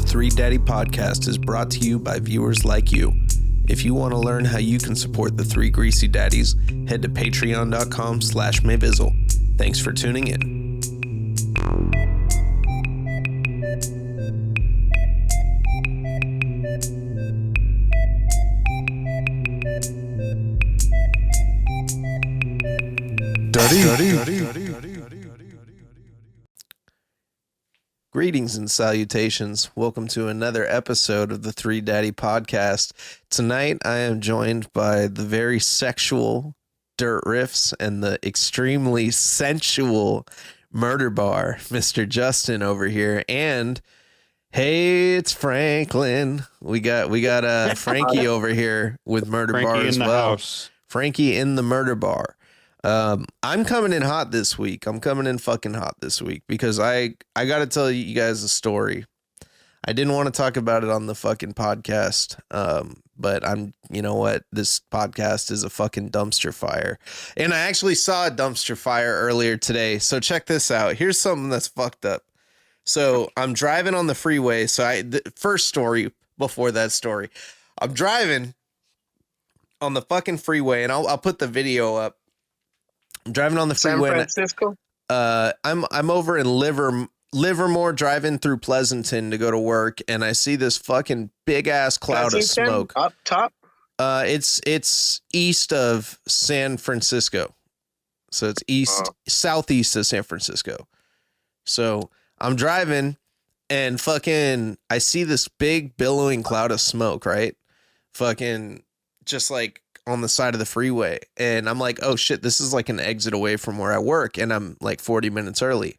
The 3Daddy podcast is brought to you by viewers like you. If you want to learn how you can support the three greasy daddies, head to patreon.com/Mavizzle. Thanks for tuning in. Greetings and salutations. Welcome to another episode of the 3Daddy podcast. Tonight I am joined by the very sexual Dirt Riffs and the extremely sensual Murder Bar, Mr. Justin over here. And hey, it's Franklin. We got Frankie over here with Murder Frankie Bar as in the well. house. Frankie in the Murder Bar. I'm coming in hot this week. I'm coming in fucking hot this week because I got to tell you guys a story. I didn't want to talk about it on the fucking podcast. But you know what? This podcast is a fucking dumpster fire. And I actually saw a dumpster fire earlier today. So check this out. Here's something that's fucked up. So I'm driving on the freeway. So the first story before that story, I'm driving on the fucking freeway and I'll put the video up. I'm driving on the freeway. San Francisco? I'm over in Livermore driving through Pleasanton to go to work, and I see this fucking big ass cloud of smoke. Up top? It's east of San Francisco. So it's southeast of San Francisco. So I'm driving and fucking I see this big billowing cloud of smoke, right? Fucking just like on the side of the freeway, and I'm like, oh shit, this is like an exit away from where I work, and I'm like 40 minutes early.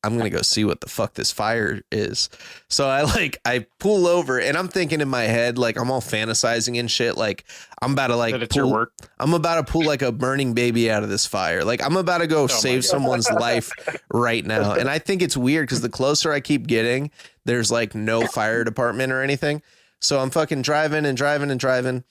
I'm gonna go see what the fuck this fire is. So I pull over, and I'm thinking in my head, like I'm all fantasizing and shit, like I'm about to like I'm about to pull like a burning baby out of this fire, like I'm about to go save someone's life right now. And I think it's weird because the closer I keep getting, there's like no fire department or anything. So I'm fucking driving and driving and driving.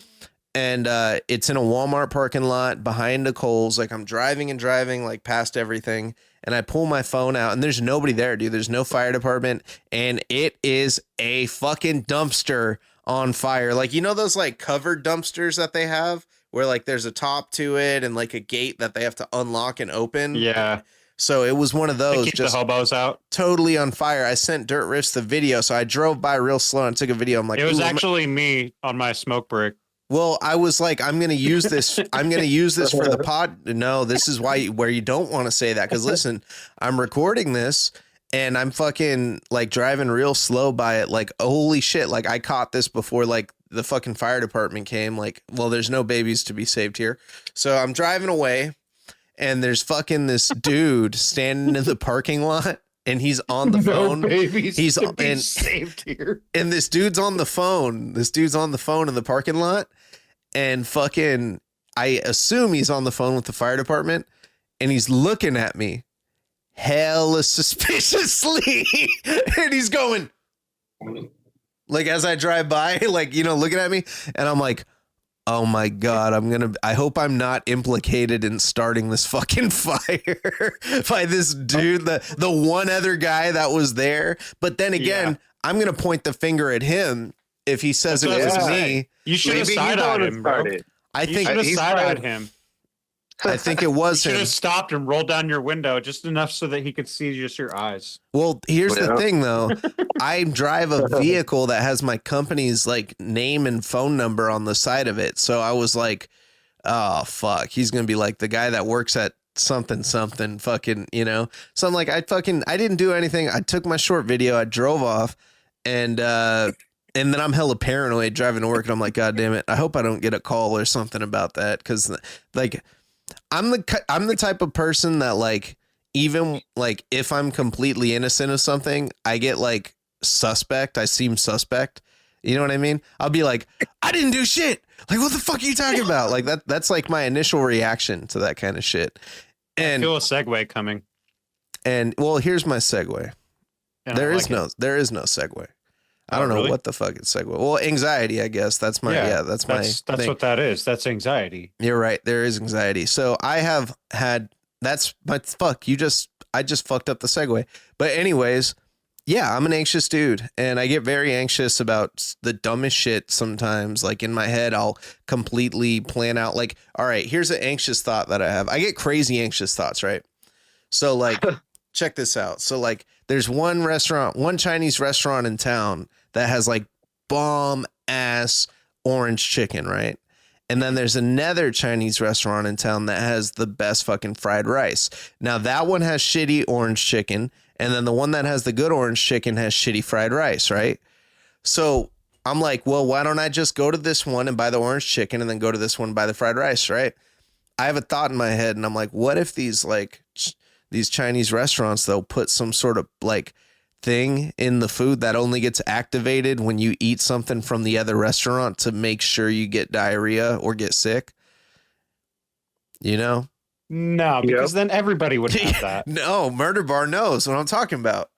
And it's in a Walmart parking lot behind a Kohl's. Like I'm driving and driving like past everything. And I pull my phone out and there's nobody there, dude. There's no fire department. And it is a fucking dumpster on fire. Like, you know, those like covered dumpsters that they have where like there's a top to it and like a gate that they have to unlock and open. Yeah. So it was one of those, keep just the hobos out, totally on fire. I sent Dirt Riffs the video. So I drove by real slow and took a video. I'm like, it was actually me on my smoke break. Well, I was like, I'm going to use this. I'm going to use this for the pod. No, this is where you don't want to say that. Because listen, I'm recording this and I'm fucking like driving real slow by it. Like, holy shit. Like I caught this before like the fucking fire department came. Like, well, there's no babies to be saved here. So I'm driving away and there's fucking this dude standing in the parking lot. And he's on the phone. He's saved here. And this dude's on the phone. This dude's on the phone in the parking lot. And fucking, I assume he's on the phone with the fire department. And he's looking at me hella suspiciously. And he's going, like, as I drive by, like, you know, looking at me. And I'm like, oh my God, I hope I'm not implicated in starting this fucking fire by this dude, the one other guy that was there. But then again, I'm going to point the finger at him if he says it was me. You should have side-eyed him, bro. I think him. I think it was him. You should have stopped and rolled down your window just enough so that he could see just your eyes. Well, here's the thing, though. I drive a vehicle that has my company's like name and phone number on the side of it. So I was like, oh, fuck. He's going to be like the guy that works at something fucking, you know. So I'm like, I didn't do anything. I took my short video. I drove off and then I'm hella paranoid driving to work. And I'm like, God damn it. I hope I don't get a call or something about that. Because like, I'm the type of person that like, even like if I'm completely innocent of something, I get like suspect. I seem suspect. You know what I mean? I'll be like, I didn't do shit. Like, what the fuck are you talking about? Like that's like my initial reaction to that kind of shit. And I feel a segue coming. And well, here's my segue. There is no segue. I don't know what the fuck is segue. Well, anxiety, I guess. That's my that's what that is. That's anxiety. You're right. There is anxiety. So I have had I just fucked up the segue. But anyways, Yeah, I'm an anxious dude, and I get very anxious about the dumbest shit sometimes. Like in my head, I'll completely plan out like, all right, here's an anxious thought that I have. I get crazy anxious thoughts, right? So like, check this out. So like, there's one Chinese restaurant in town that has like bomb ass orange chicken, right? And then there's another Chinese restaurant in town that has the best fucking fried rice. Now that one has shitty orange chicken. And then the one that has the good orange chicken has shitty fried rice, right? So I'm like, well, why don't I just go to this one and buy the orange chicken and then go to this one and buy the fried rice, right? I have a thought in my head and I'm like, what if these Chinese restaurants, they'll put some sort of like thing in the food that only gets activated when you eat something from the other restaurant to make sure you get diarrhea or get sick? You know? No, because then everybody would have that. No, Murder Bar knows what I'm talking about.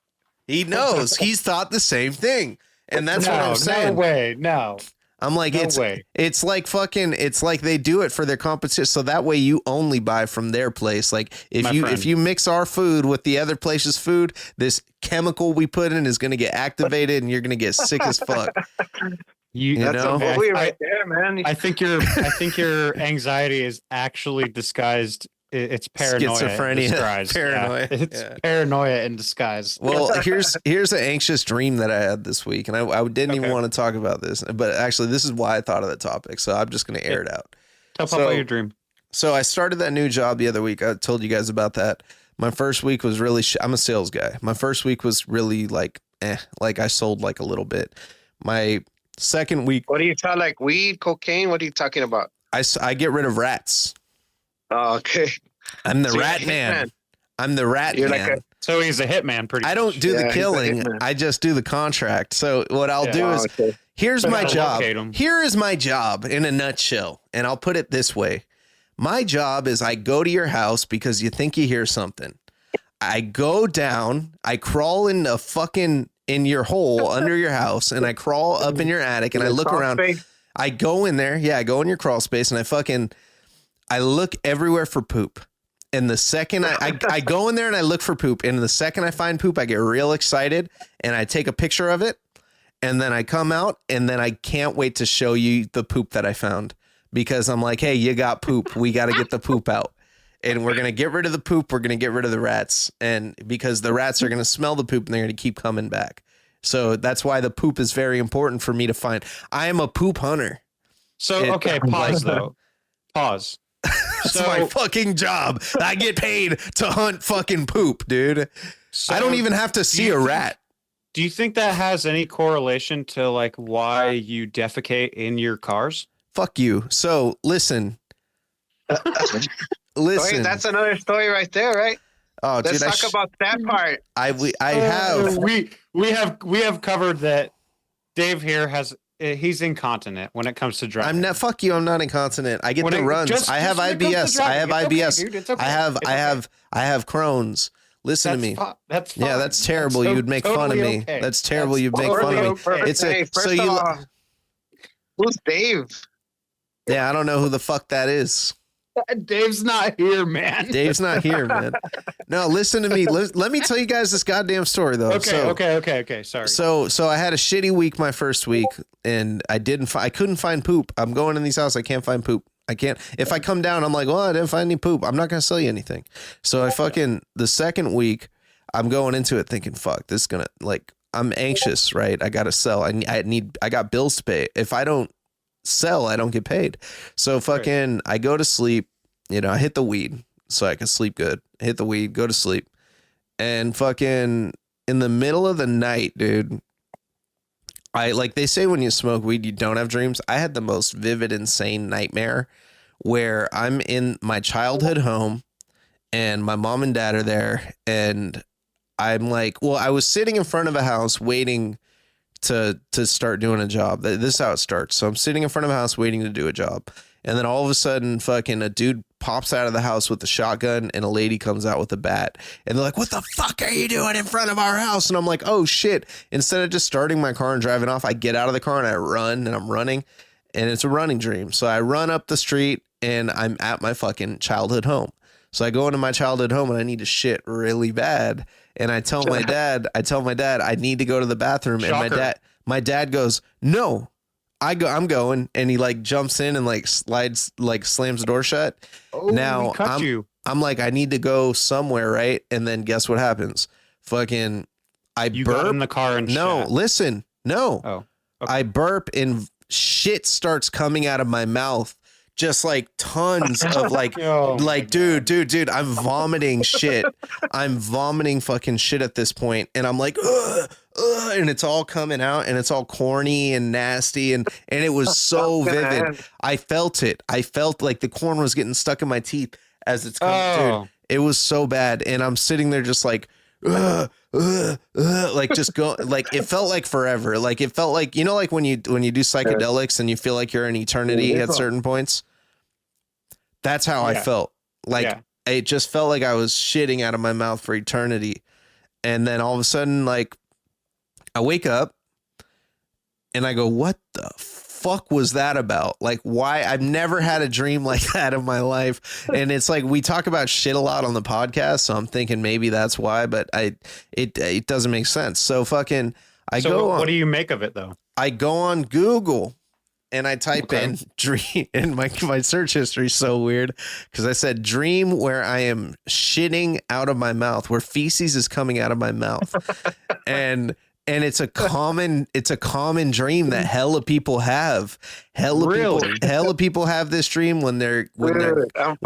He knows. He's thought the same thing. And that's what I'm saying. No way. No. I'm like, it's like fucking, it's like they do it for their competition. So that way you only buy from their place. Like if you mix our food with the other place's food, this chemical we put in is going to get activated and you're going to get sick as fuck. That's a bully right there, man. I think your anxiety is actually disguised. It's paranoia. Schizophrenia. Paranoia. Yeah. It's paranoia in disguise. Well, here's an anxious dream that I had this week, and I didn't even want to talk about this, but actually, this is why I thought of the topic. So I'm just going to air it out. Tell Papa your dream. So I started that new job the other week. I told you guys about that. My first week was really. I'm a sales guy. My first week was really like I sold like a little bit. My second week. What do you tell? Like weed, cocaine? What are you talking about? I get rid of rats. Oh, okay. I'm the rat man. I'm the rat man. So he's a hitman. Pretty. I don't do the killing. I just do the contract. So what I'll do is, here's my job. Here is my job in a nutshell. And I'll put it this way. My job is I go to your house because you think you hear something. I go down, I crawl in your hole under your house, and I crawl up in your attic and I look around. I go in there. Yeah, I go in your crawl space and I look everywhere for poop. And the second I go in there and I look for poop, and the second I find poop, I get real excited and I take a picture of it. And then I come out and then I can't wait to show you the poop that I found, because I'm like, hey, you got poop. We got to get the poop out. And we're going to get rid of the poop. We're going to get rid of the rats. And because the rats are going to smell the poop and they're going to keep coming back. So that's why the poop is very important for me to find. I am a poop hunter. So, okay, pause though. Pause. That's my fucking job. I get paid to hunt fucking poop, dude. So I don't even have to see a rat. Do you think that has any correlation to like why you defecate in your cars? Fuck you. So listen. Wait, that's another story right there, right? Oh, let's talk about that part. We have covered that. Dave here he's incontinent when it comes to driving. I'm not. Fuck you. I'm not incontinent. I get the runs. I have IBS. I have IBS. Okay, dude, okay. I have Crohn's. Listen to me. That's fine. Yeah, that's terrible. You would make fun of me. Okay. That's terrible. You'd make fun of me. Who's Dave? Yeah, I don't know who the fuck that is. Dave's not here, man. Dave's not here, man. No, listen to me. Let me tell you guys this goddamn story, though. Okay. Sorry. So I had a shitty week my first week, and I couldn't find poop. I'm going in these houses. I can't find poop. I can't. If I come down, I'm like, well, I didn't find any poop. I'm not going to sell you anything. So the second week, I'm going into it thinking, fuck, this is going to, I'm anxious, right? I got to sell. I got bills to pay. If I don't sell, I don't get paid. So I go to sleep, I hit the weed so I can sleep good. Hit the weed, go to sleep. And fucking in the middle of the night, dude, they say when you smoke weed, you don't have dreams. I had the most vivid, insane nightmare where I'm in my childhood home and my mom and dad are there. And I'm like, well, I was sitting in front of a house waiting to start doing a job. This is how it starts. So I'm sitting in front of a house waiting to do a job. And then all of a sudden, fucking a dude pops out of the house with a shotgun and a lady comes out with a bat. And they're like, what the fuck are you doing in front of our house? And I'm like, oh shit. Instead of just starting my car and driving off, I get out of the car and I run, and I'm running, and it's a running dream. So I run up the street and I'm at my fucking childhood home. So I go into my childhood home and I need to shit really bad. and I tell my dad, I need to go to the bathroom. Shocker. And my dad goes, no, I'm going. And he like jumps in and like slams the door shut. Oh, now I'm like, I need to go somewhere. Right. And then guess what happens? Fucking, you got in the car and no, shat. listen, no, Oh, okay. I burp and shit starts coming out of my mouth. Just like tons of like, dude, I'm vomiting shit. I'm vomiting fucking shit at this point. And I'm like, and it's all coming out and it's all corny and nasty. And it was so vivid. I felt it. I felt like the corn was getting stuck in my teeth as it's coming. Dude, it was so bad. And I'm sitting there just like, like just go, like it felt like forever. Like it felt like, you know, like when you do psychedelics and you feel like you're in eternity at certain points. That's how I felt. Like it just felt like I was shitting out of my mouth for eternity. And then all of a sudden, like I wake up and I go, what the fuck was that about? Like, why? I've never had a dream like that in my life. And it's like, we talk about shit a lot on the podcast. So I'm thinking maybe that's why, but it doesn't make sense. So fucking, what do you make of it though? I go on Google and I type in dream, and my search history is so weird because I said dream where I am shitting out of my mouth, where feces is coming out of my mouth. and it's a common dream that hella people have. Hella people have this dream when they're I'm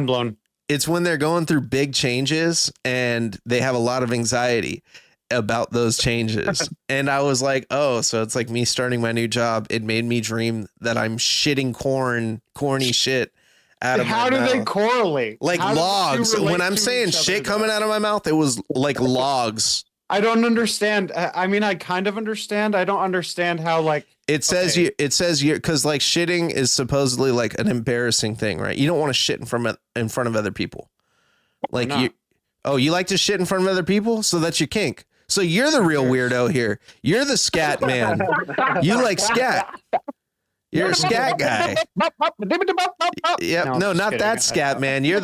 blown. It's when they're going through big changes and they have a lot of anxiety about those changes. And I was like, oh, so it's like me starting my new job. It made me dream that I'm shitting corny shit out of my mouth. How do they correlate? Like logs. When I'm saying shit coming out of my mouth, it was like logs. I don't understand. I mean, I kind of understand. I don't understand how, like, it says you, because like shitting is supposedly like an embarrassing thing, right? You don't want to shit in front of other people. Like you like to shit in front of other people? So that's your kink. So you're the real weirdo here. You're the scat man. You like scat. You're a scat guy. Yep. No, not that scat man. You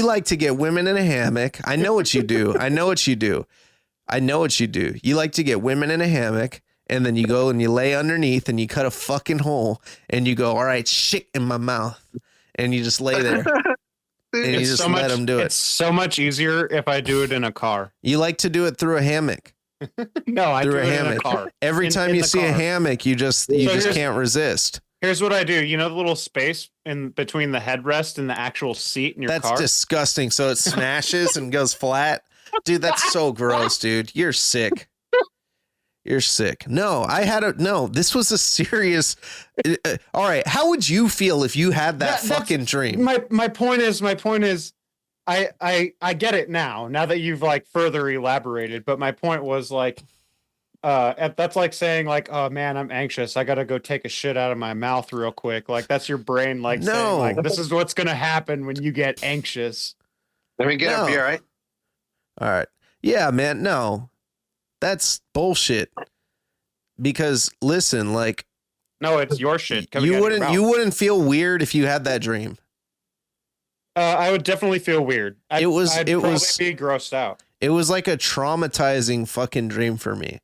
like to get women in a hammock. I know what you do. You like to get women in a hammock, and then you go and you lay underneath and you cut a fucking hole and you go, all right, shit in my mouth. And you just lay there. And you just let them do it. It's so much easier if I do it in a car. You like to do it through a hammock. No, I do it in a car. Every time you see a hammock, you just can't resist. Here's what I do. You know the little space in between the headrest and the actual seat in your car? That's disgusting. So it smashes and goes flat. Dude, that's so gross, dude. You're sick. No, this was a serious. All right. How would you feel if you had that fucking dream? My point is, I get it now that you've like further elaborated, but my point was like, that's like saying like, oh man, I'm anxious. I got to go take a shit out of my mouth real quick. Like that's your brain. Like, saying, like, this is what's going to happen when you get anxious. Let me get up here. Right. All right. Yeah, man. No, that's bullshit. Because listen, like, no, it's your shit. You wouldn't feel weird if you had that dream. I would definitely feel weird. I'd probably be grossed out. It was like a traumatizing fucking dream for me.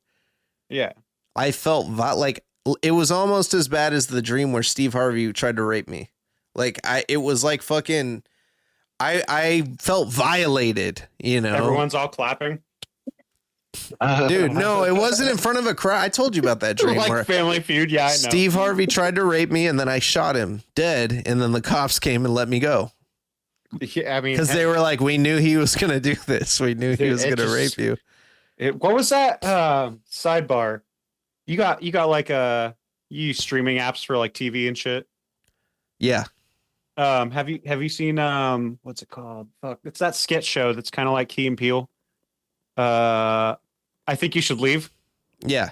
Yeah. I felt like it was almost as bad as the dream where Steve Harvey tried to rape me. Like it was like fucking, I felt violated, you know. Everyone's all clapping. Dude, no, it wasn't in front of a crowd. I told you about that dream. Like Family Feud, yeah, I know. Steve Harvey tried to rape me, and then I shot him dead, and then the cops came and let me go. Yeah, I mean, because they were like, we knew he was gonna do this. We knew he was gonna rape you. What was that? Sidebar. You got like you use streaming apps for like TV and shit. Yeah. Have you seen what's it called? Fuck, it's that sketch show that's kind of like Key and Peele. I Think You Should Leave. Yeah.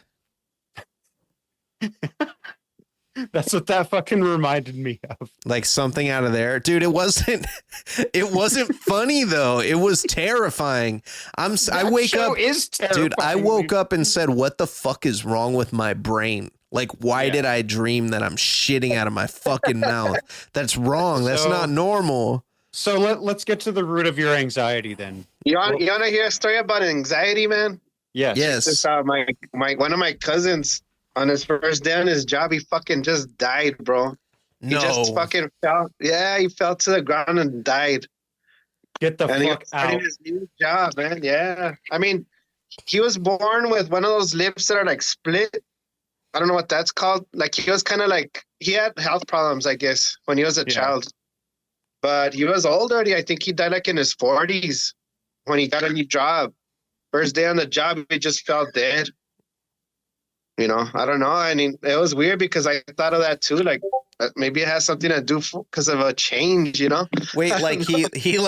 That's what that fucking reminded me of. Like something out of there. Dude, it wasn't funny though. It was terrifying. I wake up. Dude, I woke up and said, what the fuck is wrong with my brain? Like, why did I dream that I'm shitting out of my fucking mouth? That's wrong. That's not normal. So let's get to the root of your anxiety then. You want to hear a story about anxiety, man? Yes. Just my one of my cousins on his first day on his job, he fucking just died, bro. He just fucking fell. Yeah, he fell to the ground and died. Get the fuck out. His new job, man. Yeah. I mean, he was born with one of those lips that are like split. I don't know what that's called. Like he was kind of like, he had health problems, I guess, when he was a child. But he was old already. I think he died like in his 40s when he got a new job. First day on the job, he just fell dead. You know, I don't know. I mean, it was weird because I thought of that too. Like maybe it has something to do because of a change, you know? Wait, like he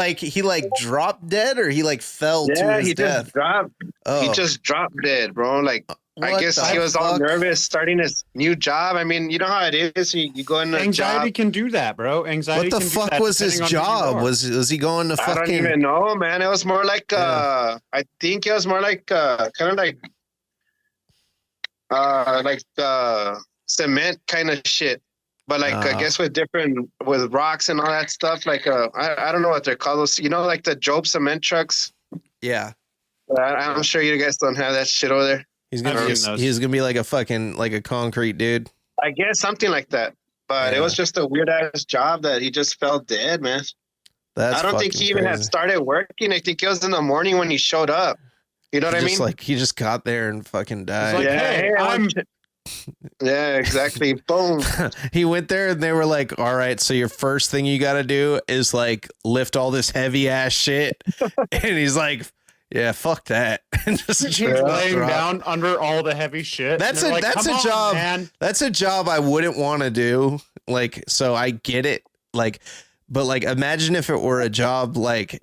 dropped dead or he like fell to his death? Just dropped. Oh. He just dropped dead, bro. Like I guess he was all nervous starting his new job. I mean, you know how it is. You go in anxiety can do that, bro. Anxiety. What the fuck was his job? Was he going to fucking? I don't even know, man. It was more like I think it was more like kind of like cement kind of shit. But like I guess with rocks and all that stuff. Like I don't know what they're called. Those, you know, like the Job cement trucks. Yeah. I'm sure you guys don't have that shit over there. He's gonna be like a fucking like a concrete dude. I guess something like that. But it was just a weird ass job that he just fell dead, man. I don't think he even had started working. I think it was in the morning when he showed up. You know what I mean? Like he just got there and fucking died. Like, hey, yeah, exactly. Boom. He went there and they were like, all right, so your first thing you got to do is like lift all this heavy ass shit. And he's like, yeah, fuck that. And just laying down under all the heavy shit. That's a job. Man. That's a job I wouldn't want to do. Like, so I get it. Like, but like, imagine if it were a job like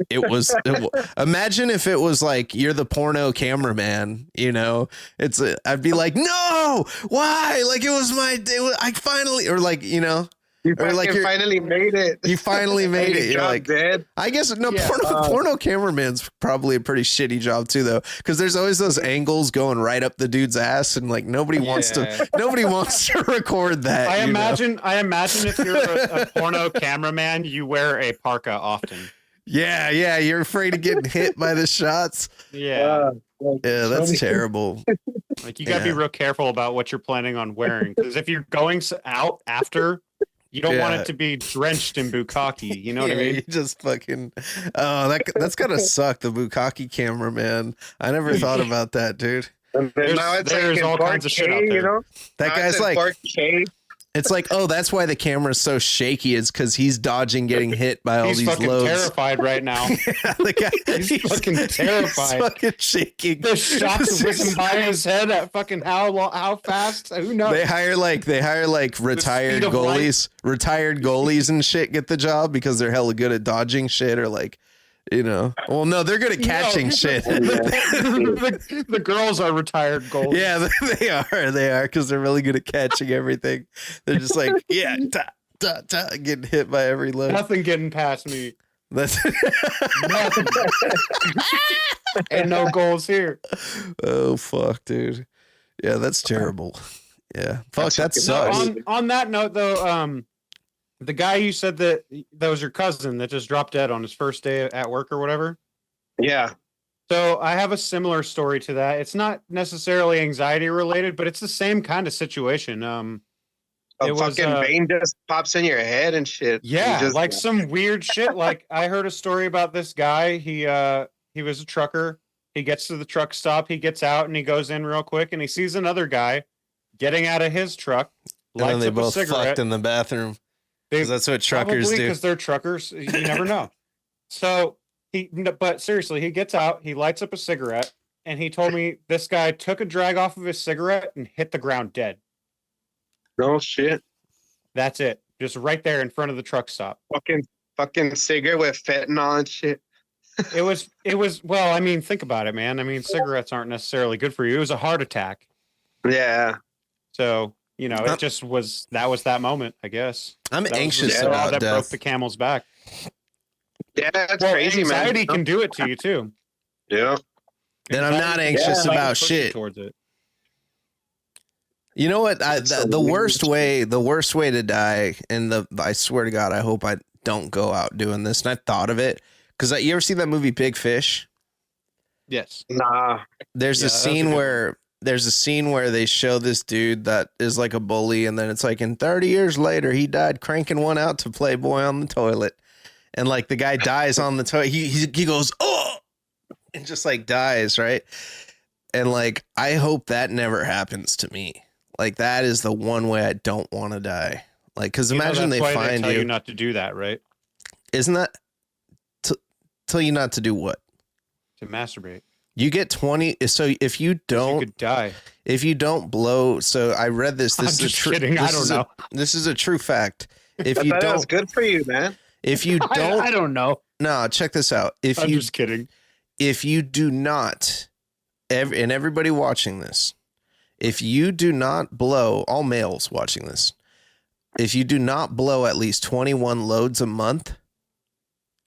imagine if it was like you're the porno cameraman, you know, I'd be like, no, why? Like I finally, or like, you know, you finally made it. You finally made it. You're like, dead. I guess porno cameraman's probably a pretty shitty job too, though, because there's always those angles going right up the dude's ass, and like nobody wants to record that. I imagine if you're a porno cameraman, you wear a parka often. Yeah, you're afraid of getting hit by the shots. Yeah, that's terrible. Like you gotta be real careful about what you're planning on wearing, because if you're going out after. You don't want it to be drenched in bukkake. You know what I mean? You just fucking. Oh, that's gotta suck. The bukkake camera, man. I never thought about that, dude. There's all kinds of shit out there. You know? That guy's like. 4K. It's like, oh, that's why the camera's so shaky. It's because he's dodging getting hit by all these loads. He's fucking terrified right now. He's fucking terrified. He's fucking shaking. The shots whizzing by his head at fucking how fast? Who knows? They hire like retired goalies. Retired goalies and shit get the job because they're hella good at dodging shit or like. You know, well, no, they're good at catching shit. The girls are retired goalies. Yeah, they are because they're really good at catching everything. They're just like, getting hit by every load. Nothing getting past me. That's nothing. And no goals here. Oh fuck, dude. Yeah, that's terrible. Yeah, fuck, that sucks. On that note, though, the guy you said that was your cousin that just dropped dead on his first day at work or whatever. Yeah. So I have a similar story to that. It's not necessarily anxiety related, but it's the same kind of situation. Vein just pops in your head and shit. Yeah, like some weird shit. Like I heard a story about this guy. He was a trucker. He gets to the truck stop. He gets out and he goes in real quick and he sees another guy getting out of his truck. And then they both fucked in the bathroom. Because that's what truckers do. Because they're truckers. You never know. So but seriously, he gets out, he lights up a cigarette, and he told me this guy took a drag off of his cigarette and hit the ground dead. No shit. That's it. Just right there in front of the truck stop. Fucking cigarette with fentanyl and shit. It was, well, I mean, think about it, man. I mean, cigarettes aren't necessarily good for you. It was a heart attack. Yeah. So, you know, it just was that moment, I guess. I'm anxious about that death. broke the camel's back. Yeah, that's crazy, man. Anxiety can do it to you too. Yeah. Then I'm not anxious about shit. Towards it. You know what? The worst way to die, and I swear to God, I hope I don't go out doing this. And I thought of it because you ever seen that movie Big Fish? Yes. Nah. There's Yeah, a scene where they show this dude that is like a bully, and then it's like, in 30 years later, he died cranking one out to Playboy on the toilet, and like the guy dies on the toilet. He goes, oh, and just like dies, right? And like, I hope that never happens to me. Like, that is the one way I don't want to die. Like, because imagine they find tell you. you not to do that, right? Isn't that tell you not to do what? To masturbate. You get 20. So if you You don't, could die. if you don't blow. So I read this. I'm This is just a true. kidding. I don't know. This is a true fact. If I you thought it was don't, good for you, man. if you I don't, don't know. no, check this out. If I'm you just kidding. if you do not, and everybody watching this, if you do not blow, all males watching this, if you do not blow at least 21 loads a month,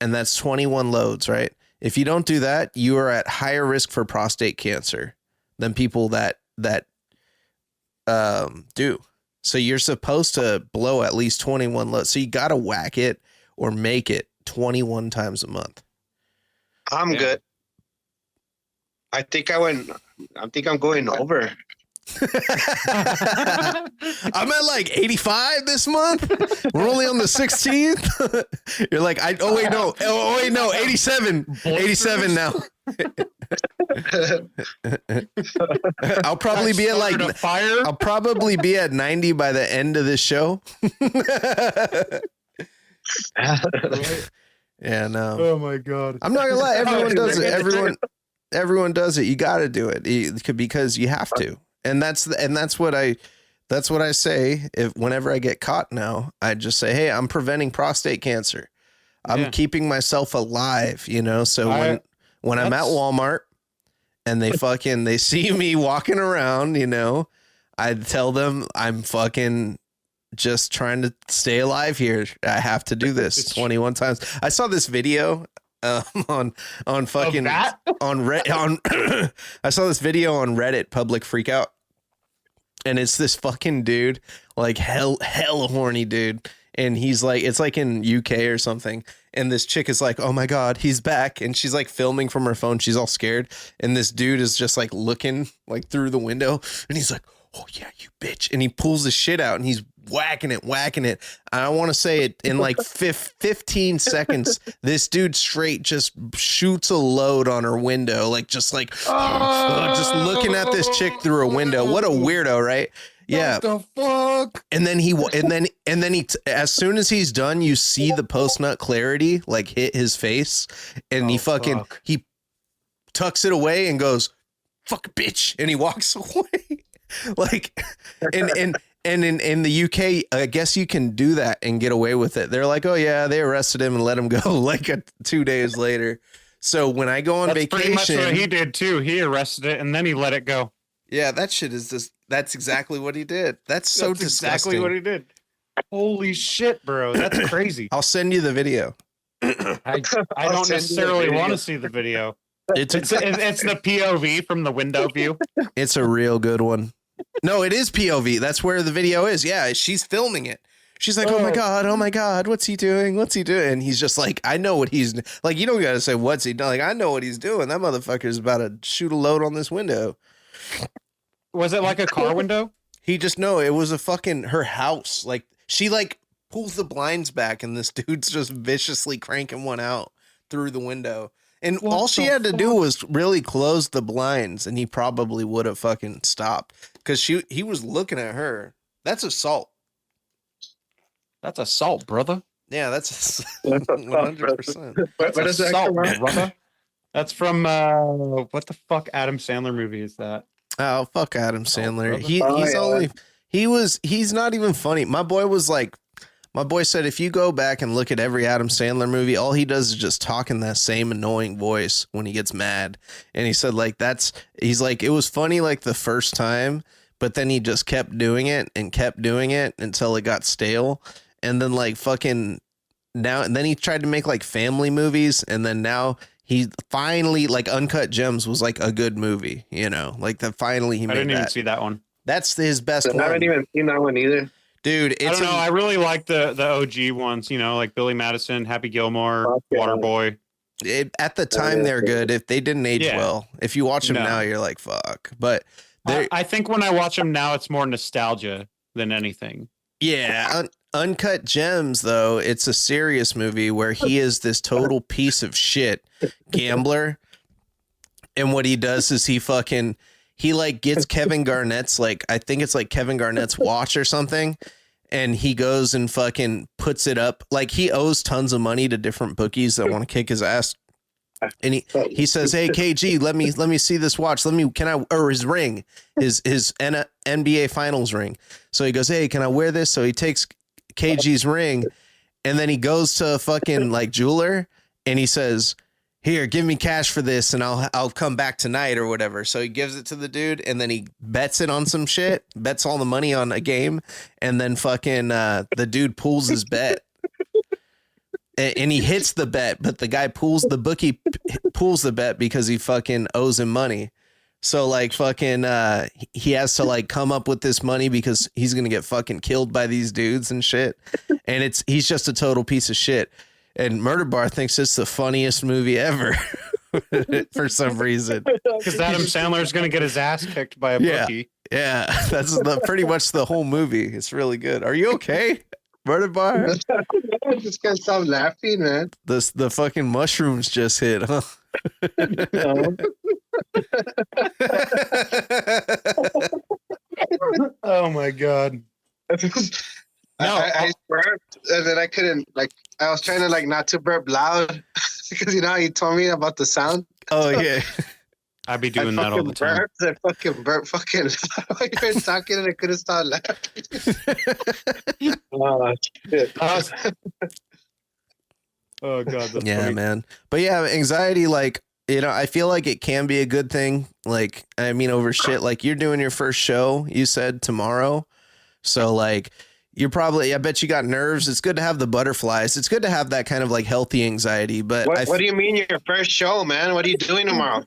and that's 21 loads, right? If you don't do that, you are at higher risk for prostate cancer than people that do. So you're supposed to blow at least 21 loads. So you got to whack it or make it 21 times a month. I'm good. I think I'm going over. I'm at like 85 this month. We're only on the 16th. You're like, oh wait, no, 87 now. I'll probably be at like fire. I'll probably be at 90 by the end of this show. And Oh my god. I'm not gonna lie, everyone does it. Everyone does it. You got to do it because you have to. And that's what I say. Whenever I get caught now, I just say, hey, I'm preventing prostate cancer. I'm keeping myself alive, So when I'm at Walmart and they see me walking around, I tell them I'm fucking just trying to stay alive here. I have to do this 21 times. I saw this video on fucking on I saw this video on Reddit, public freakout, and it's this fucking dude, like hella horny dude, and he's like, it's like in UK or something, and this chick is like, oh my god, he's back, and she's like filming from her phone, she's all scared, and this dude is just like looking like through the window, and he's like, oh yeah, you bitch, and he pulls his shit out and he's whacking it. I want to say it in like 15 seconds. This dude straight just shoots a load on her window, just looking at this chick through a window. What a weirdo, right? Yeah. What the fuck? And then he as soon as he's done, you see the post nut clarity like hit his face, and he tucks it away and goes, "Fuck bitch," and he walks away. Like, and in the UK, I guess you can do that and get away with it. They're like, oh yeah, they arrested him and let him go like 2 days later. So when I go on vacation, pretty much what he did too. He arrested it and then he let it go. Yeah, that shit is just, that's exactly what he did. That's so disgusting. Exactly what he did. Holy shit, bro. That's crazy. I'll send you the video. I don't necessarily want to see the video. It's the POV from the window view. It's a real good one. No, it is POV. That's where the video is. Yeah, she's filming it. She's like, oh my God, what's he doing? And he's just like, I know what he's like. You don't got to say what's he doing. Like, I know what he's doing. That motherfucker's about to shoot a load on this window. Was it like a car window? It was a fucking her house. Like, she like pulls the blinds back and this dude's just viciously cranking one out through the window. And all she had to do was really close the blinds, and he probably would have fucking stopped because he was looking at her. That's assault. That's assault, brother. Yeah, that's 100%. What is that assault, from? brother? That's from what the fuck Adam Sandler movie is that? Oh, fuck Adam Sandler. He's not even funny. My boy said if you go back and look at every Adam Sandler movie, all he does is just talk in that same annoying voice when he gets mad. And he said he's like, it was funny like the first time, but then he just kept doing it until it got stale. And then like fucking now, and then he tried to make like family movies. And then now he finally, like, Uncut Gems was like a good movie, like that finally he made that. I didn't even see that one. That's his best one. I haven't even seen that one either. Dude, I don't know. I really like the OG ones, you know, like Billy Madison, Happy Gilmore, Waterboy. At the time, they're good. If they didn't age well, if you watch them now, you're like, fuck. But I think when I watch them now, it's more nostalgia than anything. Yeah. Uncut Gems, though, it's a serious movie where he is this total piece of shit gambler. And what he does is he like gets Kevin Garnett's, like, I think it's like Kevin Garnett's watch or something. And he goes and fucking puts it up. Like, he owes tons of money to different bookies that want to kick his ass. And he says, "Hey, KG, let me see this watch. Or his ring, his NBA Finals ring." So he goes, "Hey, can I wear this?" So he takes KG's ring, and then he goes to a fucking like jeweler, and he says, "Here, give me cash for this, and I'll come back tonight or whatever." So he gives it to the dude, and then he bets it on some shit, bets all the money on a game, and then fucking the dude pulls his bet. And he hits the bet, but the bookie pulls the bet because he fucking owes him money. So like fucking, he has to like come up with this money because he's going to get fucking killed by these dudes and shit. And he's just a total piece of shit. And Murder Bar thinks it's the funniest movie ever for some reason. Because Adam Sandler's going to get his ass kicked by a bookie. Yeah. That's pretty much the whole movie. It's really good. Are you okay? Murder Bar? I just can't stop laughing, man. The fucking mushrooms just hit, huh? Oh my god. I burped and then I couldn't, like, I was trying to like not to burp loud because you know how you told me about the sound. Oh yeah. I'd be doing that all the time. I fucking burped fucking loud. You were talking and I couldn't stop laughing. Oh shit. Oh god, that's yeah, funny. man. But yeah, anxiety, like, you know, I feel like it can be a good thing. Like, I mean, over shit, like you're doing your first show, you said tomorrow. So like, you're probably, I bet you got nerves. It's good to have the butterflies. It's good to have that kind of like healthy anxiety. But what do you mean your first show, man? What are you doing tomorrow?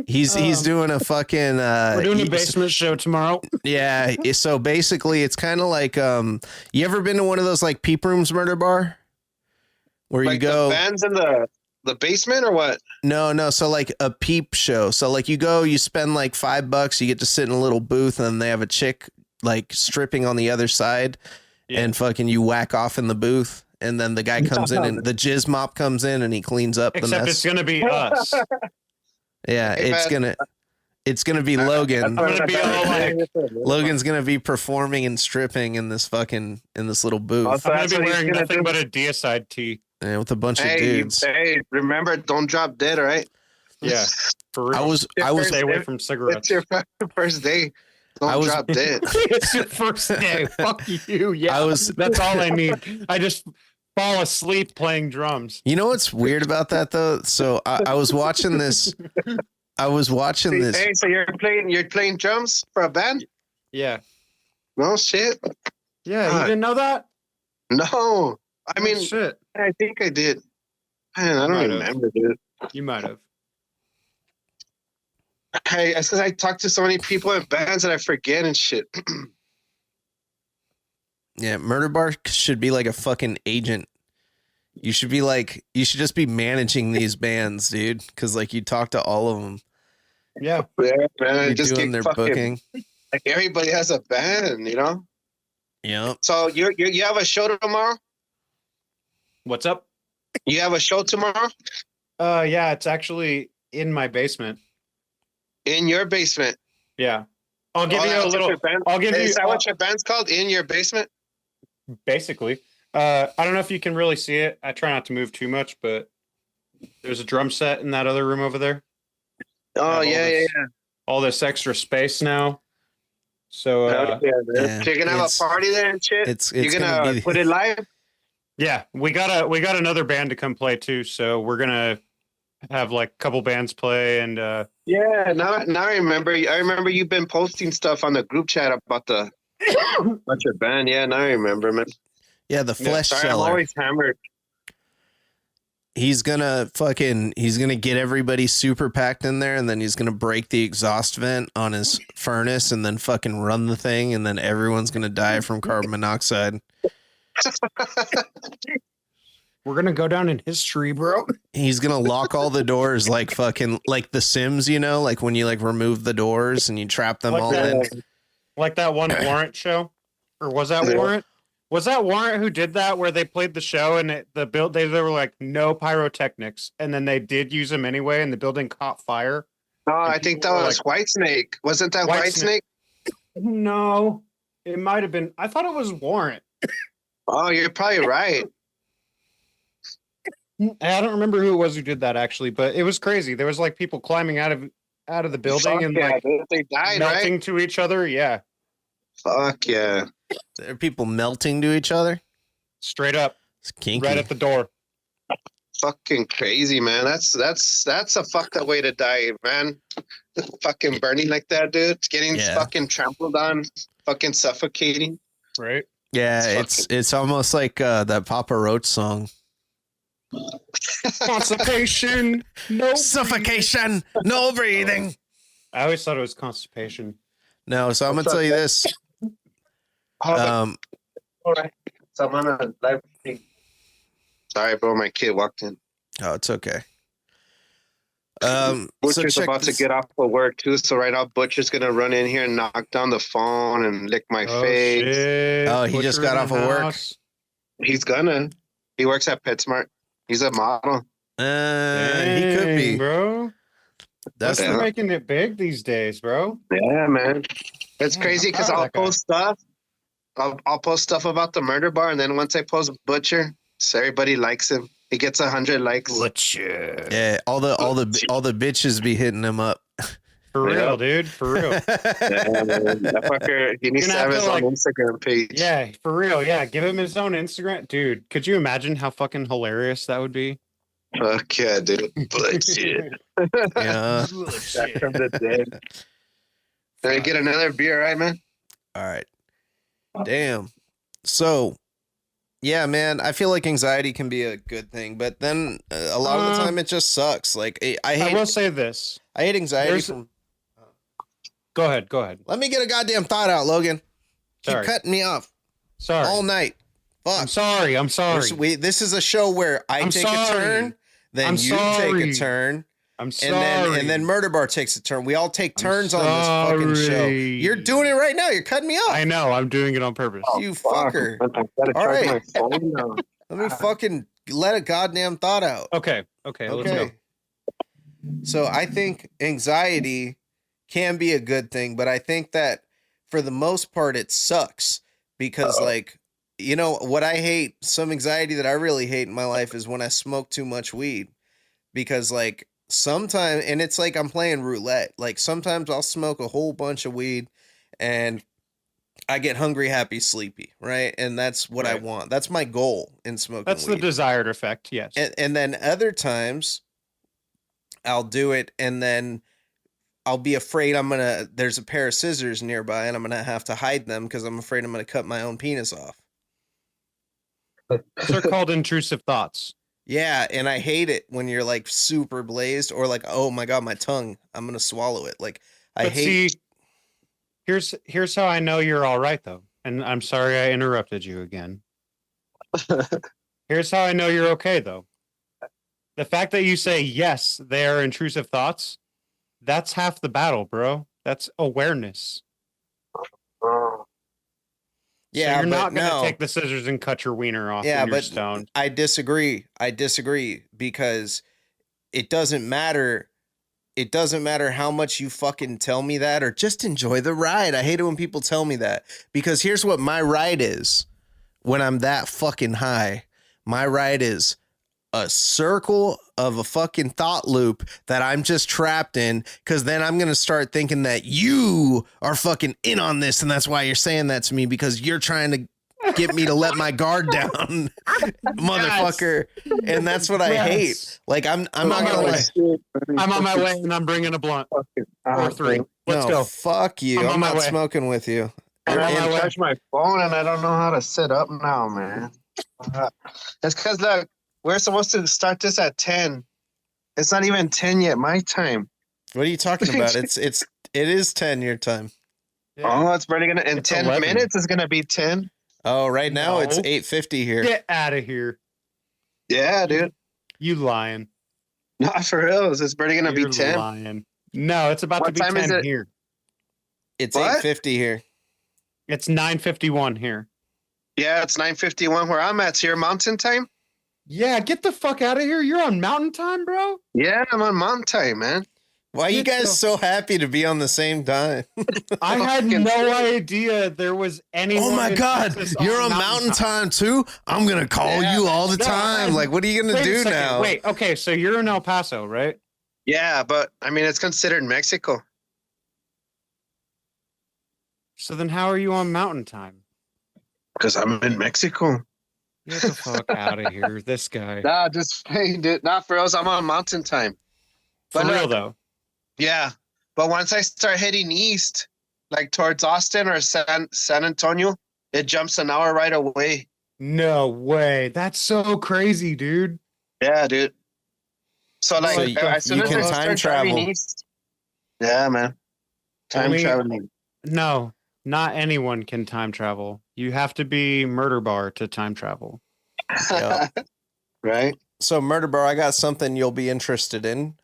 He's doing a fucking, we're doing a basement show tomorrow. Yeah. So basically it's kind of like, you ever been to one of those like peep rooms, Murder Bar? Where like you go, the bands in the basement or what? No. So like a peep show. So like you go, you spend like $5, you get to sit in a little booth, and they have a chick like stripping on the other side, and fucking you whack off in the booth, and then the guy comes in and the jizz mop comes in and he cleans up the mess. Except it's gonna be us. Yeah, it's gonna be Logan. Logan's gonna be performing and stripping in this little booth. I'm gonna be wearing nothing but a deicide tee. Yeah, with a bunch of dudes. Hey, remember, don't drop dead, all right? Yeah. For real. I was stay away from cigarettes. It's your first day. Don't drop dead. It's your first day. Fuck you. Yeah. That's all I need. I just fall asleep playing drums. You know what's weird about that though? So I was watching this. Hey, so you're playing drums for a band? Yeah. No shit. Yeah, you didn't know that? No. I mean, shit. I think I did. Man, I don't remember, dude. You might have. Hey, it's because I talk to so many people in bands that I forget and shit. Yeah, Murder Bar should be like a fucking agent. You should just be managing these bands, dude. Because like you talk to all of them. Yeah, man. You're just doing their booking. Like everybody has a band, you know. Yeah. So you have a show tomorrow? What's up? You have a show tomorrow? Yeah, it's actually in my basement. In your basement? Yeah. I'll give you a little. Is that what your band's called? In your basement? Basically. I don't know if you can really see it. I try not to move too much, but there's a drum set in that other room over there. Oh yeah. All this extra space now. So you're gonna have a party there and shit. You're gonna put it live. Yeah, we got another band to come play too. So we're gonna have like a couple bands play and. Yeah, now I remember. I remember you've been posting stuff on the group chat about your band. Yeah, now I remember, man. Yeah, the Flesh Sorry, Seller. I'm always hammered. he's gonna get everybody super packed in there, and then he's gonna break the exhaust vent on his furnace and then fucking run the thing, and then everyone's gonna die from carbon monoxide. We're gonna go down in history, bro. He's gonna lock all the doors like fucking like The Sims, you know, like when you like remove the doors and you trap them Like all that. in. Like that one Warrant show, or was that Warrant? Was that Warrant who did that, where they played the show and they were like no pyrotechnics, and then they did use them anyway, and the building caught fire? No, I think that was like, Whitesnake. Wasn't that Whitesnake? No, it might have been. I thought it was Warrant. Oh, you're probably right. I don't remember who it was who did that actually, but it was crazy. There was like people climbing out of the building and like they died, melting right? to each other. Yeah. Fuck yeah. Are people melting to each other? Straight up. It's kinky. Right at the door. Fucking crazy, man. That's a fucked up way to die, man. Fucking burning like that, dude. Getting fucking trampled on, fucking suffocating. Right. Yeah, it's almost like that Papa Roach song. Constipation, no suffocation, no breathing. I always thought it was constipation. No, so I'm gonna tell you this. All right. So I'm on a live thing. Sorry, bro. My kid walked in. Oh, it's okay. Butcher's about to get off of work too, so right now Butcher's gonna run in here and knock down the phone and lick my face. Shit. Oh, he just got off of work. He's gonna. He works at PetSmart. He's a model. He could be, bro. That's making it big these days, bro. Yeah, man. It's crazy because I'll post stuff. I'll post stuff about the murder bar, and then once I post Butcher, so everybody likes him. He gets 100 likes. Butcher. Yeah, all the bitches be hitting him up. For real, dude. For real. That fucker, he needs to have his own Instagram page. Yeah, for real. Yeah, give him his own Instagram. Dude, could you imagine how fucking hilarious that would be? Fuck yeah, dude. Bullshit. Yeah. Back from the dead. Can I get another beer, right, man? All right. Damn. So, yeah, man, I feel like anxiety can be a good thing, but then a lot of the time it just sucks. Like I will say this. I hate anxiety from. Go ahead. Let me get a goddamn thought out, Logan. Keep cutting me off. Sorry. All night. Fuck. I'm sorry. This is a show where I take a turn, then you take a turn. I'm sorry. And then Murder Bar takes a turn. We all take turns on this fucking show. You're doing it right now. You're cutting me off. I know. I'm doing it on purpose. You fucker. All right. Let me fucking let a goddamn thought out. Okay. Let's go. So I think anxiety can be a good thing, but I think that for the most part it sucks because like, you know, what I hate, some anxiety that I really hate in my life is when I smoke too much weed because like sometimes, and it's like I'm playing roulette. Like sometimes I'll smoke a whole bunch of weed and I get hungry, happy, sleepy, right? And that's what I want. That's my goal in smoking That's weed. the desired effect, yes. And then other times I'll do it and then I'll be afraid there's a pair of scissors nearby and I'm going to have to hide them because I'm afraid I'm going to cut my own penis off. Those are called intrusive thoughts. Yeah, and I hate it when you're like super blazed or like, oh my God, my tongue, I'm going to swallow it. Like See, here's how I know you're all right though. And I'm sorry I interrupted you again. Here's how I know you're okay though. The fact that you say, yes, they are intrusive thoughts, that's half the battle, bro. That's awareness. Yeah, so you're not going to take the scissors and cut your wiener off. Yeah, when you're but stoned. I disagree because it doesn't matter. It doesn't matter how much you fucking tell me that or just enjoy the ride. I hate it when people tell me that because here's what my ride is when I'm that fucking high. My ride is a circle of a fucking thought loop that I'm just trapped in because then I'm going to start thinking that you are fucking in on this and that's why you're saying that to me because you're trying to get me to let my guard down, motherfucker. And that's what I hate. Like I'm not going to lie. I'm on my way and I'm bringing a blunt or three. Let's go. Fuck you. I'm not smoking with you. I touch my phone and I don't know how to sit up now, man. That's because look, we're supposed to start this at 10. It's not even 10 yet. My time. What are you talking about? It is 10 your time. Oh, it's barely gonna. In 10 11. minutes, it's gonna be 10. Oh, right now it's No. 8:50 here. Get out of here. Yeah, dude. You lying. Not for reals. It's barely gonna You're be 10. lying. No, it's about What to be time is 10 it? here. It's What? 8:50 here. It's 9:51 here. Yeah, it's 9:51 where I'm at. So you're Mountain Time? Yeah, get the fuck out of here. You're on Mountain Time, bro. Yeah, I'm on Mountain Time, man. Why are you Get guys the- so happy to be on the same time? I had Fucking no shit. idea there was anyone. Oh my in God, Texas you're on Mountain Time too? I'm going to call Yeah, you all the no, time. man. Like, what are you going to Wait a do second. now? Wait, okay, so you're in El Paso, right? Yeah, but I mean, it's considered Mexico. So then how are you on Mountain Time? Because I'm in Mexico. Get the fuck out of here. This guy. Nah, just playing it. Not for us. I'm on Mountain Time. For But real, look, though. Yeah. But once I start heading east, like towards Austin or San Antonio, it jumps an hour right away. No way. That's so crazy, dude. Yeah, dude. So like So you- as soon you as can I time start driving travel. east. Yeah, man. Time Only- traveling. No, not anyone can time travel. You have to be murder bar to time travel. Yeah. Right? So, Murder Bar, I got something you'll be interested in.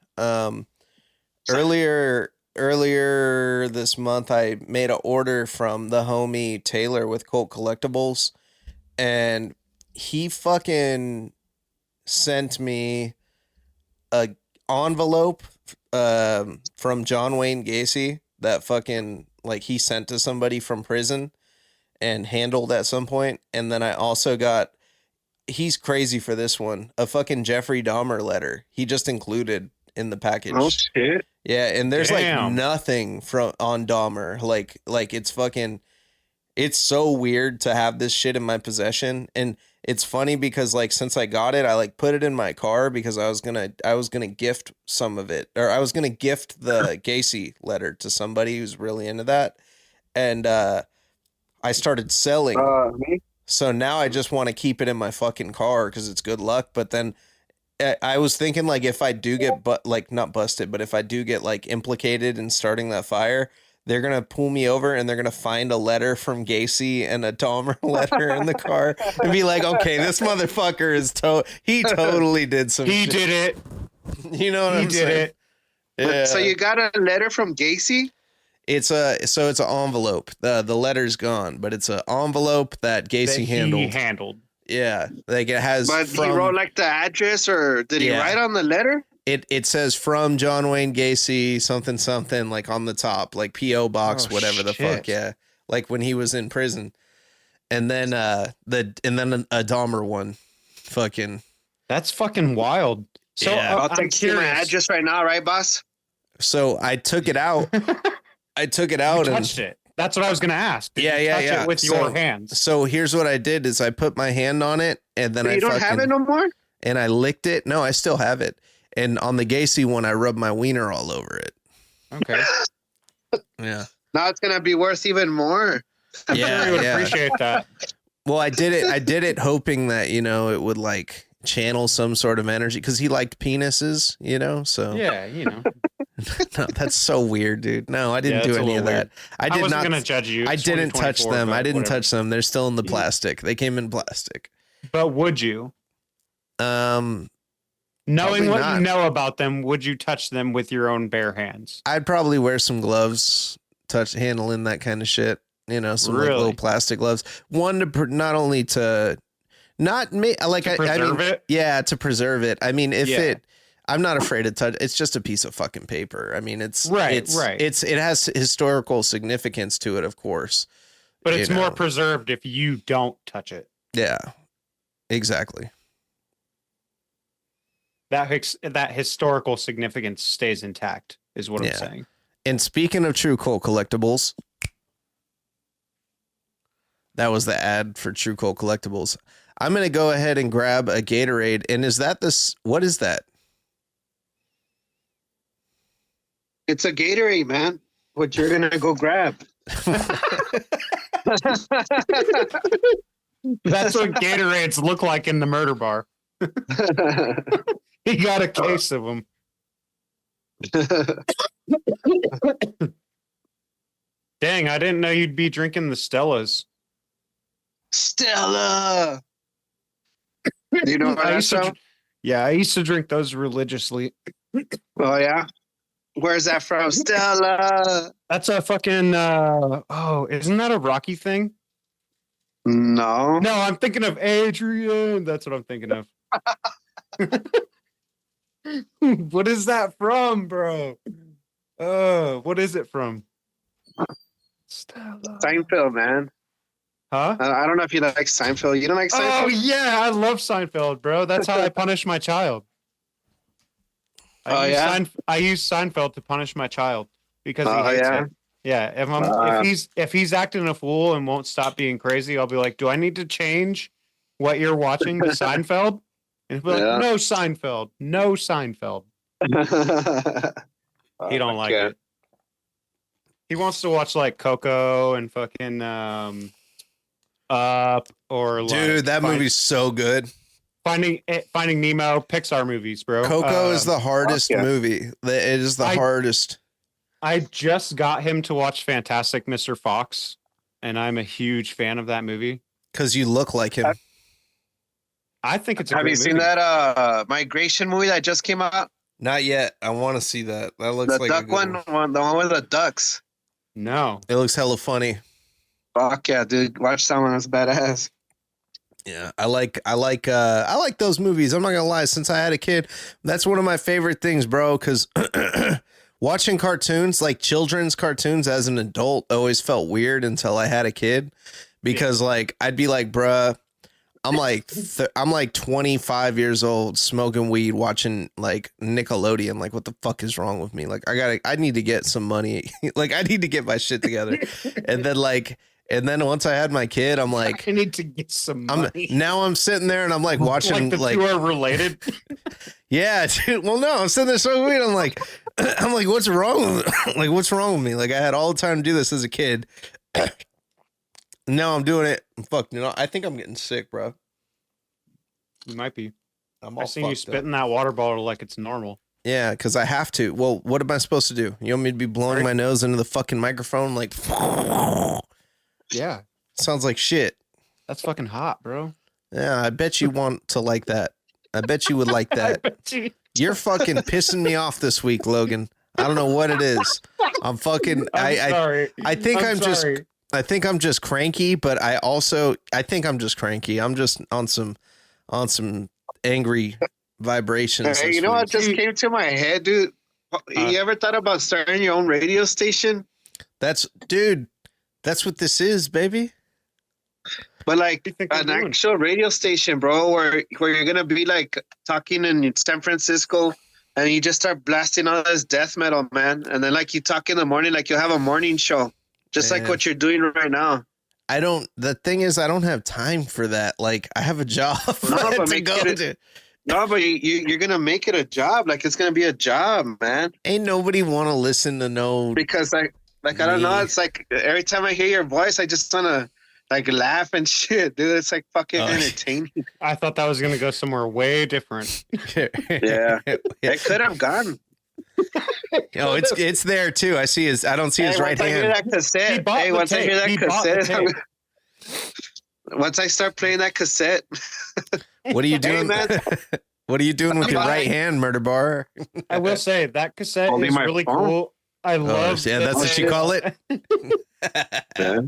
Earlier this month, I made an order from the homie Taylor with Colt Collectibles, and he fucking sent me a envelope from John Wayne Gacy that fucking like he sent to somebody from prison and handled at some point. And then I also got, he's crazy for this one, a fucking Jeffrey Dahmer letter he just included in the package. Oh shit. Yeah, and there's like Damn. nothing from on Dahmer. Like it's fucking, it's so weird to have this shit in my possession. And it's funny because like since I got it, I like put it in my car because I was gonna gift some of it, or I was gonna gift the Gacy letter to somebody who's really into that. And I started selling. Me? So now I just want to keep it in my fucking car because it's good luck. But then I was thinking like if I do get not busted, but if I do get like implicated in starting that fire, they're gonna pull me over and they're gonna find a letter from Gacy and a Dahmer letter in the car and be like, okay, this motherfucker is he totally did some He shit. did it. You know what He I'm did saying? it. Yeah. So you got a letter from Gacy? It's an envelope. The letter's gone, but it's an envelope that Gacy That handled. He handled. Yeah, like it has. But from, he wrote like the address, or did he Yeah. write on the letter? it says from John Wayne Gacy something like on the top, like P.O. box, Oh, whatever the fuck. shit. Yeah, like when he was in prison, and then a Dahmer one, fucking. That's fucking wild. So Yeah. I'll I'm text you my curious. address right now, right, boss? So I took it out. I took it You out and touched it. That's what I was gonna ask. Did Yeah, you yeah, touch yeah. it with So- your hands. so here's what I did is I put my hand on it and then But I you don't fucking have it no more? and I licked it. No, I still have it. And on the Gacy one, I rubbed my wiener all over it. Okay. Yeah. Now it's gonna be worth even more. I'm sure Yeah, you would yeah. appreciate that. Well, I did it hoping that, it would like channel some sort of energy because he liked penises, so Yeah, you know. no, that's so weird, dude. No, I didn't Yeah, do it's a any of little that. I I did wasn't not. gonna judge you. I It's didn't touch 2024, them. I but didn't whatever. touch them. They're still in the plastic. They came in plastic. But would you? Knowing Knowing what not. you know about them, would you touch them with your own bare hands? I'd probably wear some gloves, handling that kind of shit. Some like Really? little plastic gloves. One to not only to not me like To I preserve mean, it? Yeah, to preserve it. I mean, if Yeah. I'm not afraid to touch. It's just a piece of fucking paper. I mean, it's Right, It's right. it has historical significance to it, of course. But You it's more know. preserved if you don't touch it. Yeah, exactly. That historical significance stays intact, is what I'm Yeah. saying. And speaking of True Colt Collectibles, that was the ad for True Colt Collectibles. I'm gonna go ahead and grab a Gatorade. And is that this? What is that? It's a Gatorade, man. What you're gonna go grab? That's what Gatorades look like in the murder bar. He got a case of them. Dang, I didn't know you'd be drinking the Stellas. Stella. Do you know what that's from? Yeah, I used to drink those religiously. Oh yeah. Where's that from? Stella. That's a fucking isn't that a Rocky thing? No. No, I'm thinking of Adrian. That's what I'm thinking of. What is that from, bro? What is it from? Stella. Seinfeld, man. Huh? I don't know if you like Seinfeld. You don't like Seinfeld? Oh yeah, I love Seinfeld, bro. That's how I punish my child. I use Seinfeld to punish my child because he hates it. Yeah, if he's acting a fool and won't stop being crazy, I'll be like, "Do I need to change what you're watching to Seinfeld?" And he'll be like, "No Seinfeld, no Seinfeld." He don't like it. He wants to watch like Coco and fucking Up or like, dude, that movie's so good. Finding Nemo, Pixar movies, bro. Coco is the hardest movie. It is the hardest. I just got him to watch Fantastic Mr. Fox, and I'm a huge fan of that movie. Because you look like him. I think it's a Have great you seen movie. that migration movie that just came out? Not yet. I want to see that. That looks like the duck one, the one with the ducks. No. It looks hella funny. Fuck yeah, dude. Watch that one. That's badass. Yeah, I like those movies. I'm not gonna lie. Since I had a kid, that's one of my favorite things, bro. Because watching cartoons, like children's cartoons, as an adult, always felt weird until I had a kid. Because like I'd be like, bruh, I'm like 25 years old, smoking weed, watching like Nickelodeon. Like, what the fuck is wrong with me? Like, I need to get some money. Like, I need to get my shit together. And then once I had my kid, I'm like, I need to get some money. Now I'm sitting there and I'm like watching like the two are related. Yeah, dude. Well, no, I'm sitting there so weird. I'm like, what's wrong with me? Like, what's wrong with me? Like, I had all the time to do this as a kid. Now I'm doing it. Fuck, I think I'm getting sick, bro. You might be. I've seen you spitting that water bottle like it's normal. Yeah, because I have to. Well, what am I supposed to do? You want me to be blowing my nose into the fucking microphone? Like, yeah. Sounds like shit. That's fucking hot, bro. Yeah, I bet you want to like that. I bet you would like that. You're fucking pissing me off this week, Logan. I don't know what it is. I'm fucking. Sorry. I think I think I'm just cranky, but I think I'm just cranky. I'm just on some angry vibrations. Hey, you know what just came to my head, dude? You ever thought about starting your own radio station? That's what this is, baby. But like an actual radio station, bro, where you're gonna be like talking in San Francisco, and you just start blasting all this death metal, man. And then like you talk in the morning, like you'll have a morning show, just like what you're doing right now. The thing is, I don't have time for that. Like, I have a job to go to. No, but you're gonna make it a job. Like, it's gonna be a job, man. Ain't nobody want to listen to no. Because like I don't know. It's like every time I hear your voice, I just wanna like laugh and shit, dude. It's like fucking entertaining. I thought that was gonna go somewhere way different. Yeah, it could have gone. Oh, it's there too. I don't see his right hand. Once I hear that cassette, once I start playing that cassette. What are you doing, man? What are you doing with your right hand, Murder Bar? I will say that cassette is really cool. I love. Yeah, that's what you call it.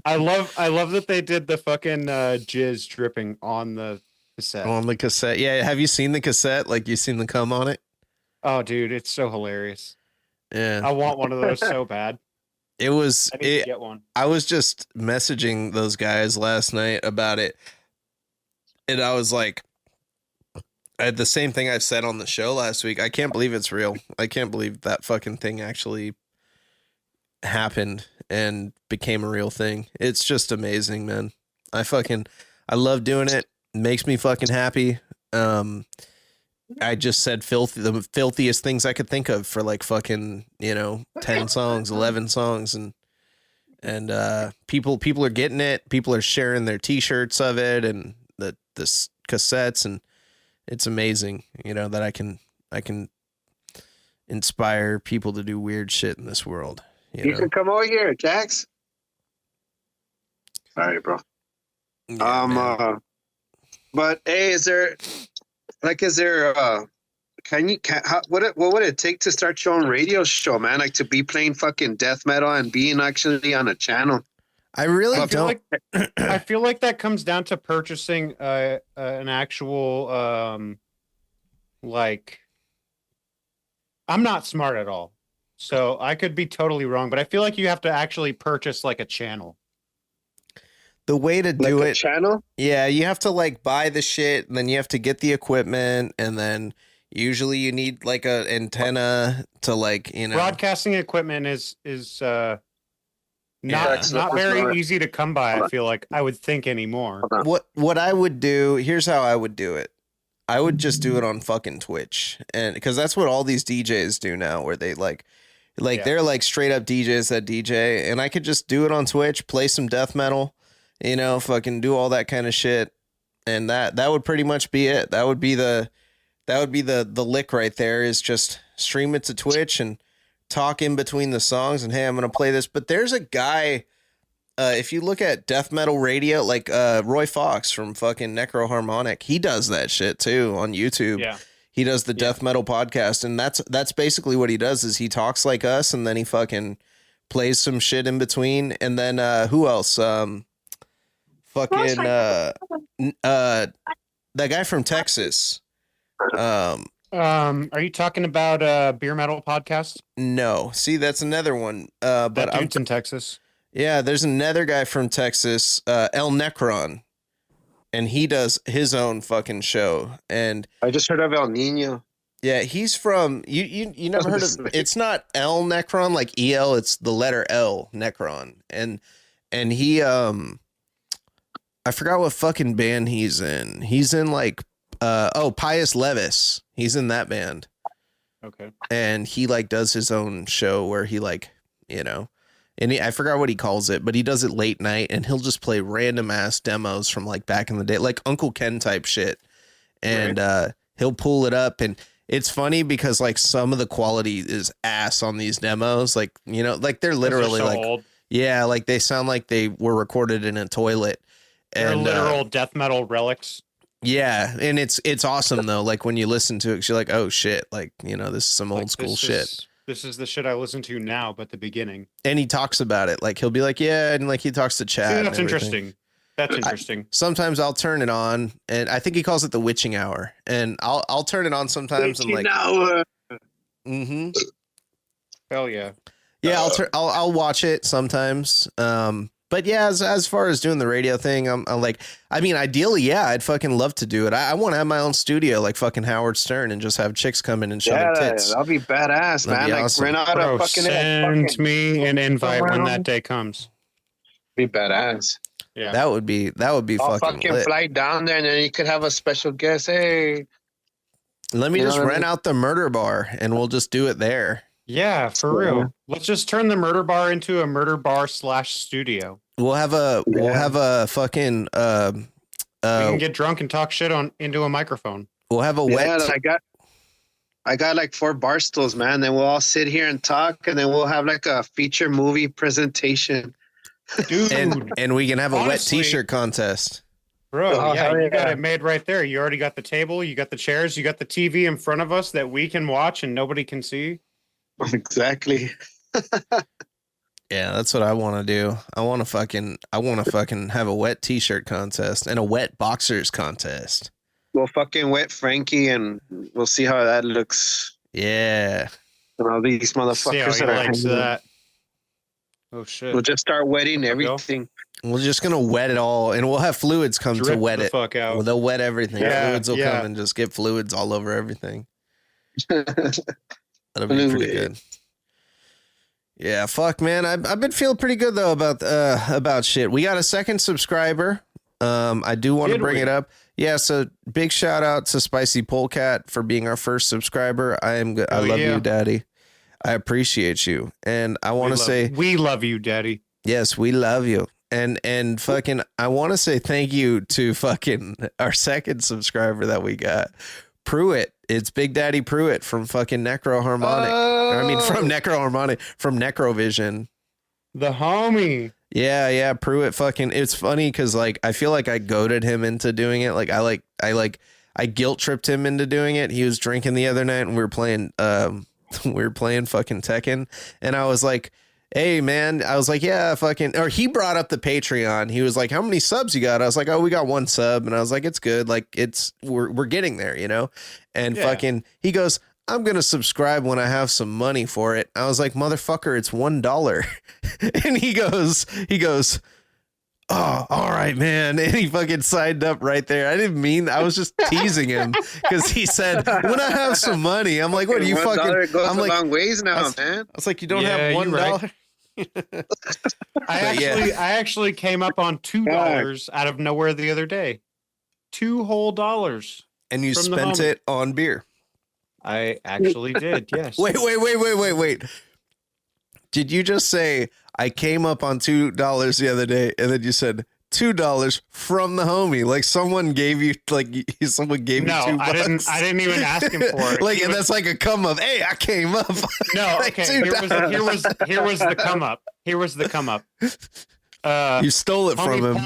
I love that they did the fucking jizz dripping on the cassette. On the cassette, yeah. Have you seen the cassette? Like, you seen the cum on it? Oh, dude, it's so hilarious. Yeah, I want one of those so bad. It was. I need to get one. I was just messaging those guys last night about it, and I was like, I had the same thing I said on the show last week. I can't believe it's real. I can't believe that fucking thing actually happened and became a real thing. It's just amazing, man. I love doing it. It makes me fucking happy. I just said the filthiest things I could think of for like fucking, 10 songs, 11 songs. And people are getting it. People are sharing their t-shirts of it and the cassettes. it's amazing, you know, that I can inspire people to do weird shit in this world. You can come over here, Jax. Sorry, bro. Yeah, But hey, what would it take to start your own radio show, man? Like to be playing fucking death metal and being actually on a channel. I really don't. I feel like that comes down to purchasing an actual like. I'm not smart at all, so I could be totally wrong, but I feel like you have to actually purchase like a channel. The way to do like it, a channel? Yeah, you have to like buy the shit, and then you have to get the equipment, and then usually you need like a antenna to like, you know. Broadcasting equipment is not very easy to come by. I feel like I would think anymore. What I would do, here's how I would do it. I would just do it on fucking Twitch, and because that's what all these DJs do now, where they they're like straight up DJs that DJ, and I could just do it on Twitch, play some death metal, you know, fucking do all that kind of shit, and that would pretty much be it. That would be the lick right there, is just stream it to Twitch and talk in between the songs, and hey, I'm gonna play this. But there's a guy. If you look at death metal radio, like Roy Fox from fucking Necroharmonic, he does that shit too on YouTube. Yeah. He does the death metal podcast, and that's basically what he does, is he talks like us, and then he fucking plays some shit in between. And then who else? That guy from Texas. Are you talking about Beer Metal Podcast? No. See, that's another one. But dude's in Texas. Yeah, there's another guy from Texas, El Necron, and he does his own fucking show. And I just heard of El Nino. Yeah, he's from you never heard of, it's not El Necron like EL, it's the letter L, Necron. And he I forgot what fucking band he's in. He's in like Pius Levis. He's in that band. Okay. And he like does his own show where he like, you know, and I forgot what he calls it, but he does it late night, and he'll just play random ass demos from like back in the day, like Uncle Ken type shit. And he'll pull it up, and it's funny because like some of the quality is ass on these demos. Like, you know, like they're literally like old. Yeah, like they sound like they were recorded in a toilet. They're and literal death metal relics. Yeah, and it's awesome though. Like when you listen to it, you're like, oh shit, like, you know, this is some old school shit. This is the shit I listen to now, but the beginning. And he talks about it. Like he'll be like, yeah, and like he talks to Chad. See, that's interesting. That's interesting. Sometimes I'll turn it on, and I think he calls it the witching hour. And I'll turn it on sometimes and like Mm-hmm. Hell yeah. Yeah, I'll watch it sometimes. But yeah, as far as doing the radio thing, I'm like, I mean, ideally, yeah, I'd fucking love to do it. I want to have my own studio like fucking Howard Stern and just have chicks come in and show their tits. That'll be badass, man. Like awesome. rent out a fucking send me an invite when that day comes. Be badass. Yeah, that would be I'll fucking lit. Fly down there, and then you could have a special guest. Hey, let me just rent out the murder bar, and we'll just do it there. Yeah, for real. Let's just turn the murder bar into a murder bar / studio. We'll have a fucking we can get drunk and talk shit into a microphone. We'll have a wet. I got like 4 bar stools, man. Then we'll all sit here and talk, and then we'll have like a feature movie presentation. Dude, and we can have a wet t-shirt contest. Bro, you got it made right there. You already got the table, you got the chairs, you got the TV in front of us that we can watch and nobody can see. Exactly. Yeah, that's what I want to do. I want to fucking have a wet t-shirt contest and a wet boxers contest. We'll fucking wet Frankie, and we'll see how that looks. Yeah. And all these motherfuckers that likes that. Oh shit. We'll just start wetting everything. We're just gonna wet it all, and we'll have fluids come to wet it. Fuck out. Well, they'll wet everything. Yeah, fluids will come and just get fluids all over everything. That'll be pretty good. Yeah, fuck, man. I've been feeling pretty good though about shit. We got a second subscriber. I do want to bring it up. Yeah, so big shout out to Spicy Polecat for being our first subscriber. I love you, Daddy. I appreciate you, and I want to say we love you, Daddy. Yes, we love you. And fucking, I want to say thank you to fucking our second subscriber that we got, Pruitt. It's Big Daddy Pruitt from fucking Necro Harmonic. I mean, from Necro Harmonic, from Necrovision. The homie. Yeah, Pruitt fucking, it's funny because like I feel like I goaded him into doing it. Like I guilt tripped him into doing it. He was drinking the other night and we were playing fucking Tekken, and I was like, hey man, I was like, yeah, fucking, or he brought up the Patreon. He was like, how many subs you got? I was like, oh, we got 1 sub. And I was like, it's good. Like we're getting there, you know? And fucking, he goes, I'm going to subscribe when I have some money for it. I was like, motherfucker, it's $1. And he goes, oh, all right, man. And he fucking signed up right there. I didn't mean, I was just teasing him because he said, when I have some money, I'm like, what are you fucking, goes I'm a like, long ways now, man. I was like, you don't have $1. Right. I actually came up on $2 out of nowhere the other day. $2 whole. And you spent it on beer. I actually did, yes. Wait. Did you just say I came up on $2 the other day, and then you said $2 from the homie? Like someone gave you, like someone gave you $2. I didn't even ask him for it. Like, and that's like a come up. Hey, I came up. No, like okay. Here was the come up. You stole it from him.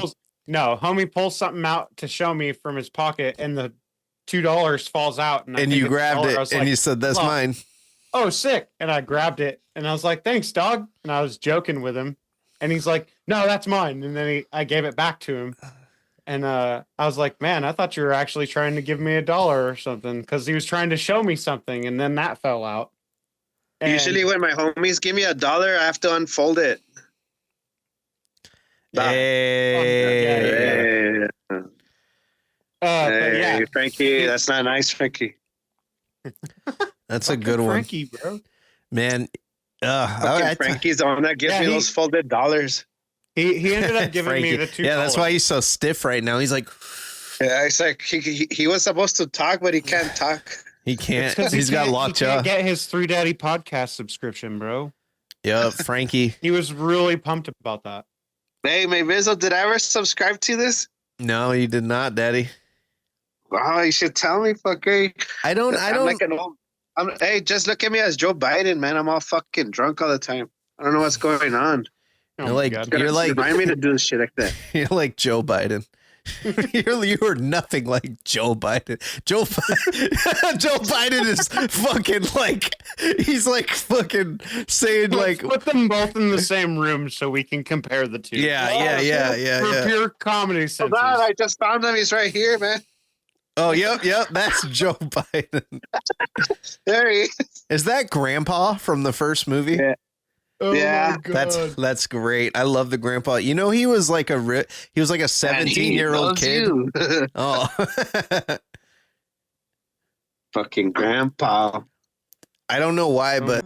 Homie pulls something out to show me from his pocket, and the $2 falls out, and you grabbed it, and you said, "That's mine." Oh, sick! And I grabbed it, and I was like, "Thanks, dog." And I was joking with him, and he's like, "No, that's mine." And then I gave it back to him, and I was like, "Man, I thought you were actually trying to give me $1 or something," because he was trying to show me something, and then that fell out. And usually, when my homies give me $1, I have to unfold it. Hey. Hey, Frankie, that's not nice, Frankie. That's a good one, Frankie, bro. Man. Frankie's the one that gives me those folded dollars. He ended up giving me the $2. Yeah, that's why he's so stiff right now. He's like, yeah, it's like he was supposed to talk, but he can't talk. He can't. He's got locked jaw. He can't get his 3Daddy podcast subscription, bro. Yeah, Frankie. He was really pumped about that. Hey, Mavizzle, did I ever subscribe to this? No, you did not, Daddy. Wow, you should tell me, fucker. I don't. Like hey, just look at me as Joe Biden, man. I'm all fucking drunk all the time. I don't know what's going on. You're like remind me to do shit like that. You're like Joe Biden. You are nothing like Joe Biden. Joe Biden is fucking like, he's like fucking saying like, put them both in the same room so we can compare the two. Yeah. For pure comedy sense. Hold on, I just found him. He's right here, man. Oh, yep. That's Joe Biden. There he is. That Grandpa from the first movie? Yeah. Oh yeah, that's great. I love the grandpa. You know, he was like a 17-year-old kid. Oh, fucking grandpa. I don't know why, but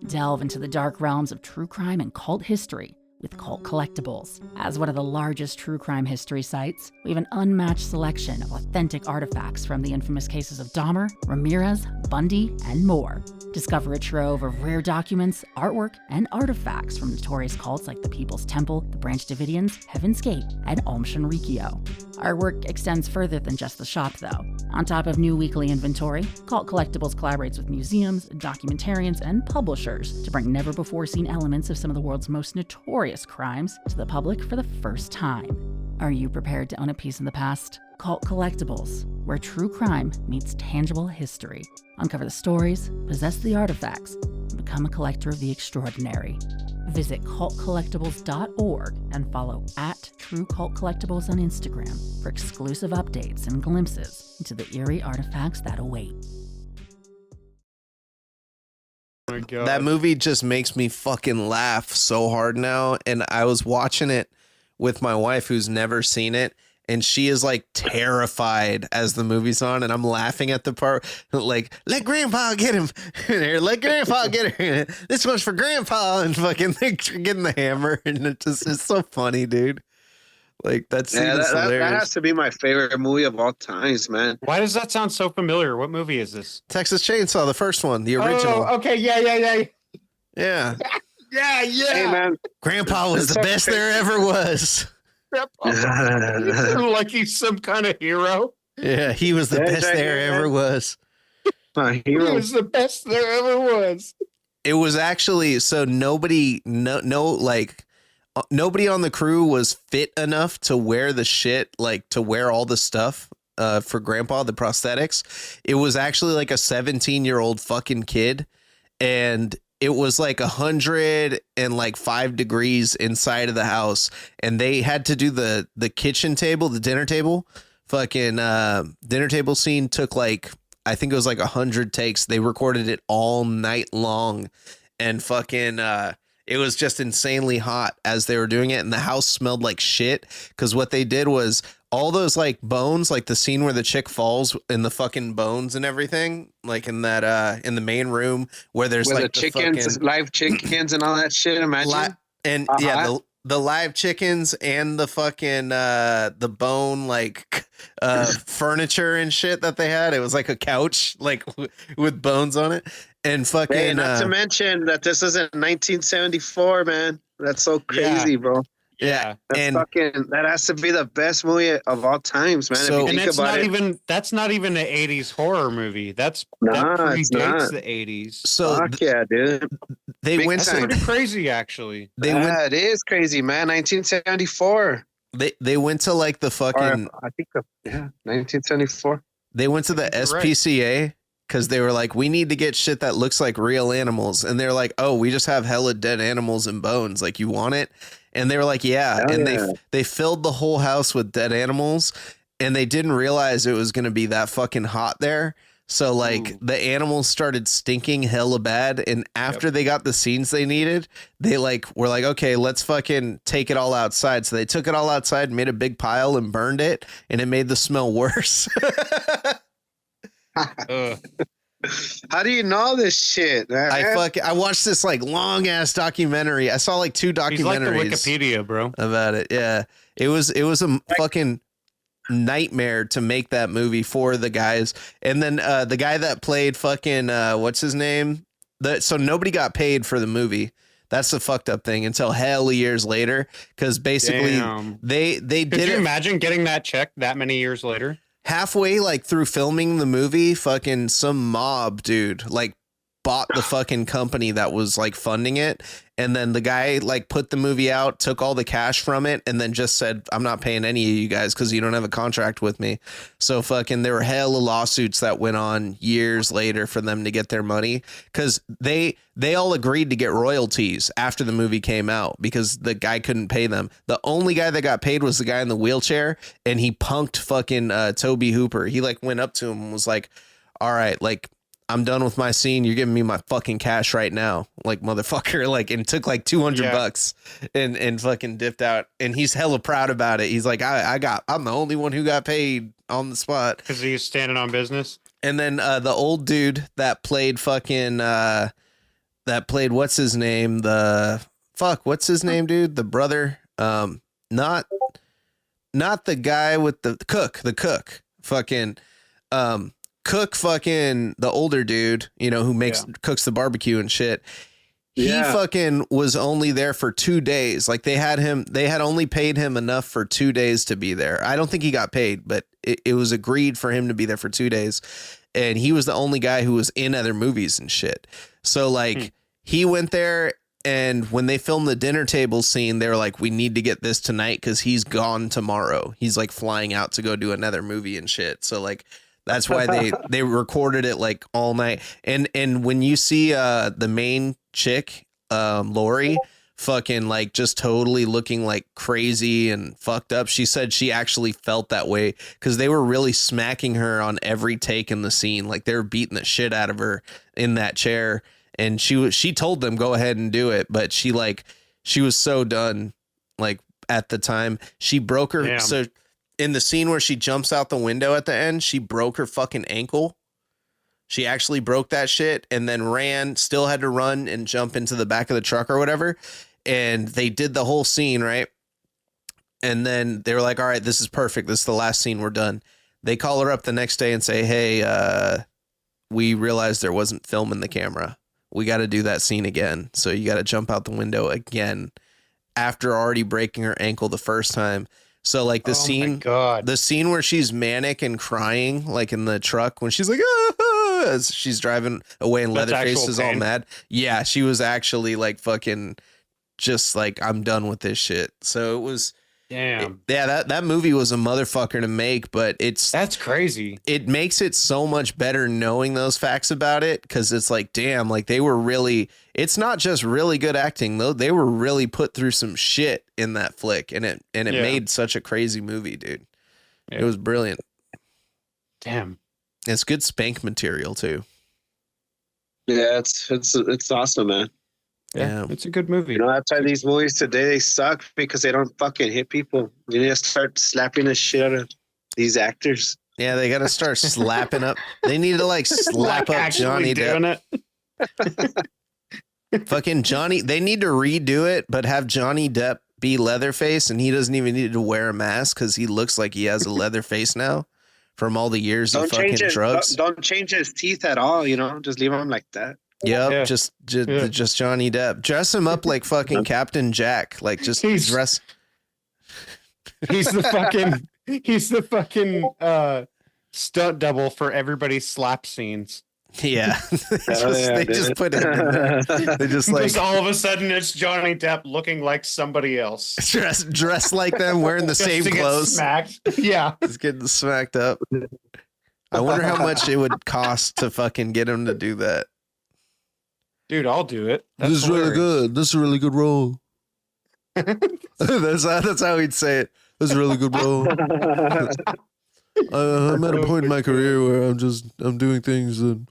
delve into the dark realms of true crime and cult history with Cult Collectibles. As one of the largest true crime history sites, we have an unmatched selection of authentic artifacts from the infamous cases of Dahmer, Ramirez, Bundy, and more. Discover a trove of rare documents, artwork, and artifacts from notorious cults like the People's Temple, the Branch Davidians, Heaven's Gate, and Om Shinrikyo. Our work extends further than just the shop, though. On top of new weekly inventory, Cult Collectibles collaborates with museums, documentarians, and publishers to bring never-before-seen elements of some of the world's most notorious crimes to the public for the first time. Are you prepared to own a piece in the past? Cult Collectibles, where true crime meets tangible history. Uncover the stories, possess the artifacts, and become a collector of the extraordinary. Visit cultcollectibles.org and follow @TrueCultCollectibles on Instagram for exclusive updates and glimpses into the eerie artifacts that await. Oh my God. That movie just makes me fucking laugh so hard now. And I was watching it with my wife who's never seen it. And she is like terrified as the movie's on, and I'm laughing at the part like, let Grandpa get him. Let Grandpa get her. This one's for Grandpa, and fucking getting the hammer, and it's so funny, dude. Like that scene is hilarious. That has to be my favorite movie of all times, man. Why does that sound so familiar? What movie is this? Texas Chainsaw, the first one, the original. Oh, okay, yeah. Yeah. Yeah, yeah. Hey, man. Grandpa was the That's best okay. there ever was. Like he's some kind of hero. Yeah, he was the Yeah, he's best right there here, ever man. was. My He hero. was the best there ever was. It was actually so nobody nobody on the crew was fit enough to wear the shit, like to wear all the stuff for Grandpa, the prosthetics. It was actually like a 17-year-old fucking kid, and it was like 105 degrees inside of the house, and they had to do the kitchen table, the dinner table, fucking dinner table scene took like, I think it was like 100 takes. They recorded it all night long, and fucking it was just insanely hot as they were doing it, and the house smelled like shit because what they did was all those like bones, like the scene where the chick falls in the fucking bones and everything, like in that in the main room where there's With like the chickens, fucking live chickens and all that shit. Imagine. yeah, the live chickens and the fucking the bone like furniture and shit that they had. It was like a couch like with bones on it, and fucking Hey, not to mention that this is in 1974, man. That's so crazy, bro. yeah, and That has to be the best movie of all times, man. So- if you And think it's about not it. even that's not even an 80s horror movie. That Nah, it's predates not. the 80s. so Fuck yeah, dude. they Big went That's time. to pretty crazy, actually. they went Yeah, it is crazy, man. 1974. they went to like the Or fucking I think, 1974. they went to the You're right. SPCA because they were like, we need to get shit that looks like real animals. And they're like, oh, we just have hella dead animals and bones. Like, you want it? And they were like, yeah. Hell And yeah. they filled the whole house with dead animals, and they didn't realize it was going to be that fucking hot there. So like Ooh. the animals started stinking hella bad. And after they got the scenes they needed, they like were like, okay, let's fucking take it all outside. So they took it all outside, made a big pile and burned it. And it made the smell worse. How do you know this shit, man? I watched this like long ass documentary. I saw like 2 documentaries He's like the Wikipedia, bro. about it. Yeah. It was a fucking nightmare to make that movie for the guys. And then the guy that played fucking what's his name? So nobody got paid for the movie. That's the fucked up thing until hell years later, because basically Damn. they Could did you it imagine getting that check that many years later? halfway like through filming the movie. Fucking some mob dude like bought the fucking company that was like funding it, and then the guy like put the movie out, took all the cash from it, and then just said, I'm not paying any of you guys because you don't have a contract with me. So fucking there were hella lawsuits that went on years later for them to get their money, because they all agreed to get royalties after the movie came out because the guy couldn't pay them. The only guy that got paid was the guy in the wheelchair, and he punked fucking Toby Hooper. He like went up to him and was like, all right, like, I'm done with my scene. You're giving me my fucking cash right now. Like, motherfucker, like, and took like $200 and fucking dipped out. And he's hella proud about it. He's like, I'm the only one who got paid on the spot. Because he's standing on business. And then the old dude that played fucking what's his name? What's his name, dude? The brother. Not the guy with the cook. Fucking Cook, fucking the older dude, you know, who cooks the barbecue and shit. He fucking was only there for 2 days. Like they had only paid him enough for 2 days to be there. I don't think he got paid, but it was agreed for him to be there for 2 days. And he was the only guy who was in other movies and shit. So like he went there, and when they filmed the dinner table scene, they were like, we need to get this tonight because he's gone tomorrow. He's like flying out to go do another movie and shit. So like, that's why they recorded it like all night. And when you see the main chick, Lori, fucking like just totally looking like crazy and fucked up, she said she actually felt that way because they were really smacking her on every take in the scene. Like they were beating the shit out of her in that chair. And she told them go ahead and do it, but she was so done. Like at the time she broke her. Damn. So in the scene where she jumps out the window at the end, she broke her fucking ankle. She actually broke that shit and then still had to run and jump into the back of the truck or whatever. And they did the whole scene, right? And then they were like, all right, this is perfect. This is the last scene. We're done. They call her up the next day and say, hey, we realized there wasn't film in the camera. we got to do that scene again. So you got to jump out the window again after already breaking her ankle the first time. So like the scene where she's manic and crying, like in the truck when she's like, ah, as she's driving away and Leatherface is all mad. Yeah, she was actually like fucking just like, I'm done with this shit. So it was, that movie was a motherfucker to make, but that's crazy. It makes it so much better knowing those facts about it, because it's like, damn, like they were really, it's not just really good acting though, they were really put through some shit in that flick, and it made such a crazy movie, dude. It was brilliant. Damn. It's good spank material too. Yeah, it's awesome, man. Yeah, it's a good movie. You know, that's why these movies today, they suck, because they don't fucking hit people. You need to start slapping the shit out of these actors. Yeah, they got to start slapping up. They need to like slap up Johnny Depp. Fucking Johnny. They need to redo it, but have Johnny Depp be Leatherface, and he doesn't even need to wear a mask because he looks like he has a leather face now from all the years of fucking drugs. Don't change his teeth at all. You know, just leave him like that. Yep, just Johnny Depp. Dress him up like fucking Captain Jack. Like just dress. He's the fucking stunt double for everybody's slap scenes. Yeah, they just put it in there. They just like all of a sudden it's Johnny Depp looking like somebody else. Dressed like them, wearing the same clothes. Smacked. Yeah, he's getting smacked up. I wonder how much it would cost to fucking get him to do that. Dude, I'll do it. This is really good. This is a really good role. That's how he'd say it. This is a really good role. I'm at a point in my career where I'm doing things that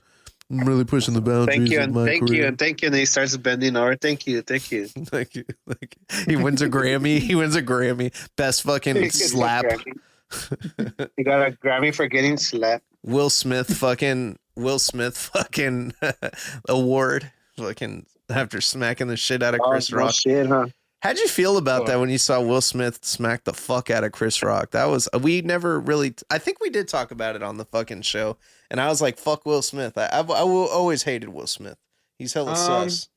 I'm really pushing the boundaries of my career. Thank you. And he starts bending over. Thank you. Thank you. He wins a Grammy. Best fucking slap. He got a Grammy for getting slapped. Will Smith fucking award. Fucking after smacking the shit out of Chris Rock. Shit, huh? How'd you feel about that when you saw Will Smith smack the fuck out of Chris Rock? That was, we never really, I think we did talk about it on the fucking show, and I was like, fuck Will Smith. I always hated Will Smith. He's hella sus.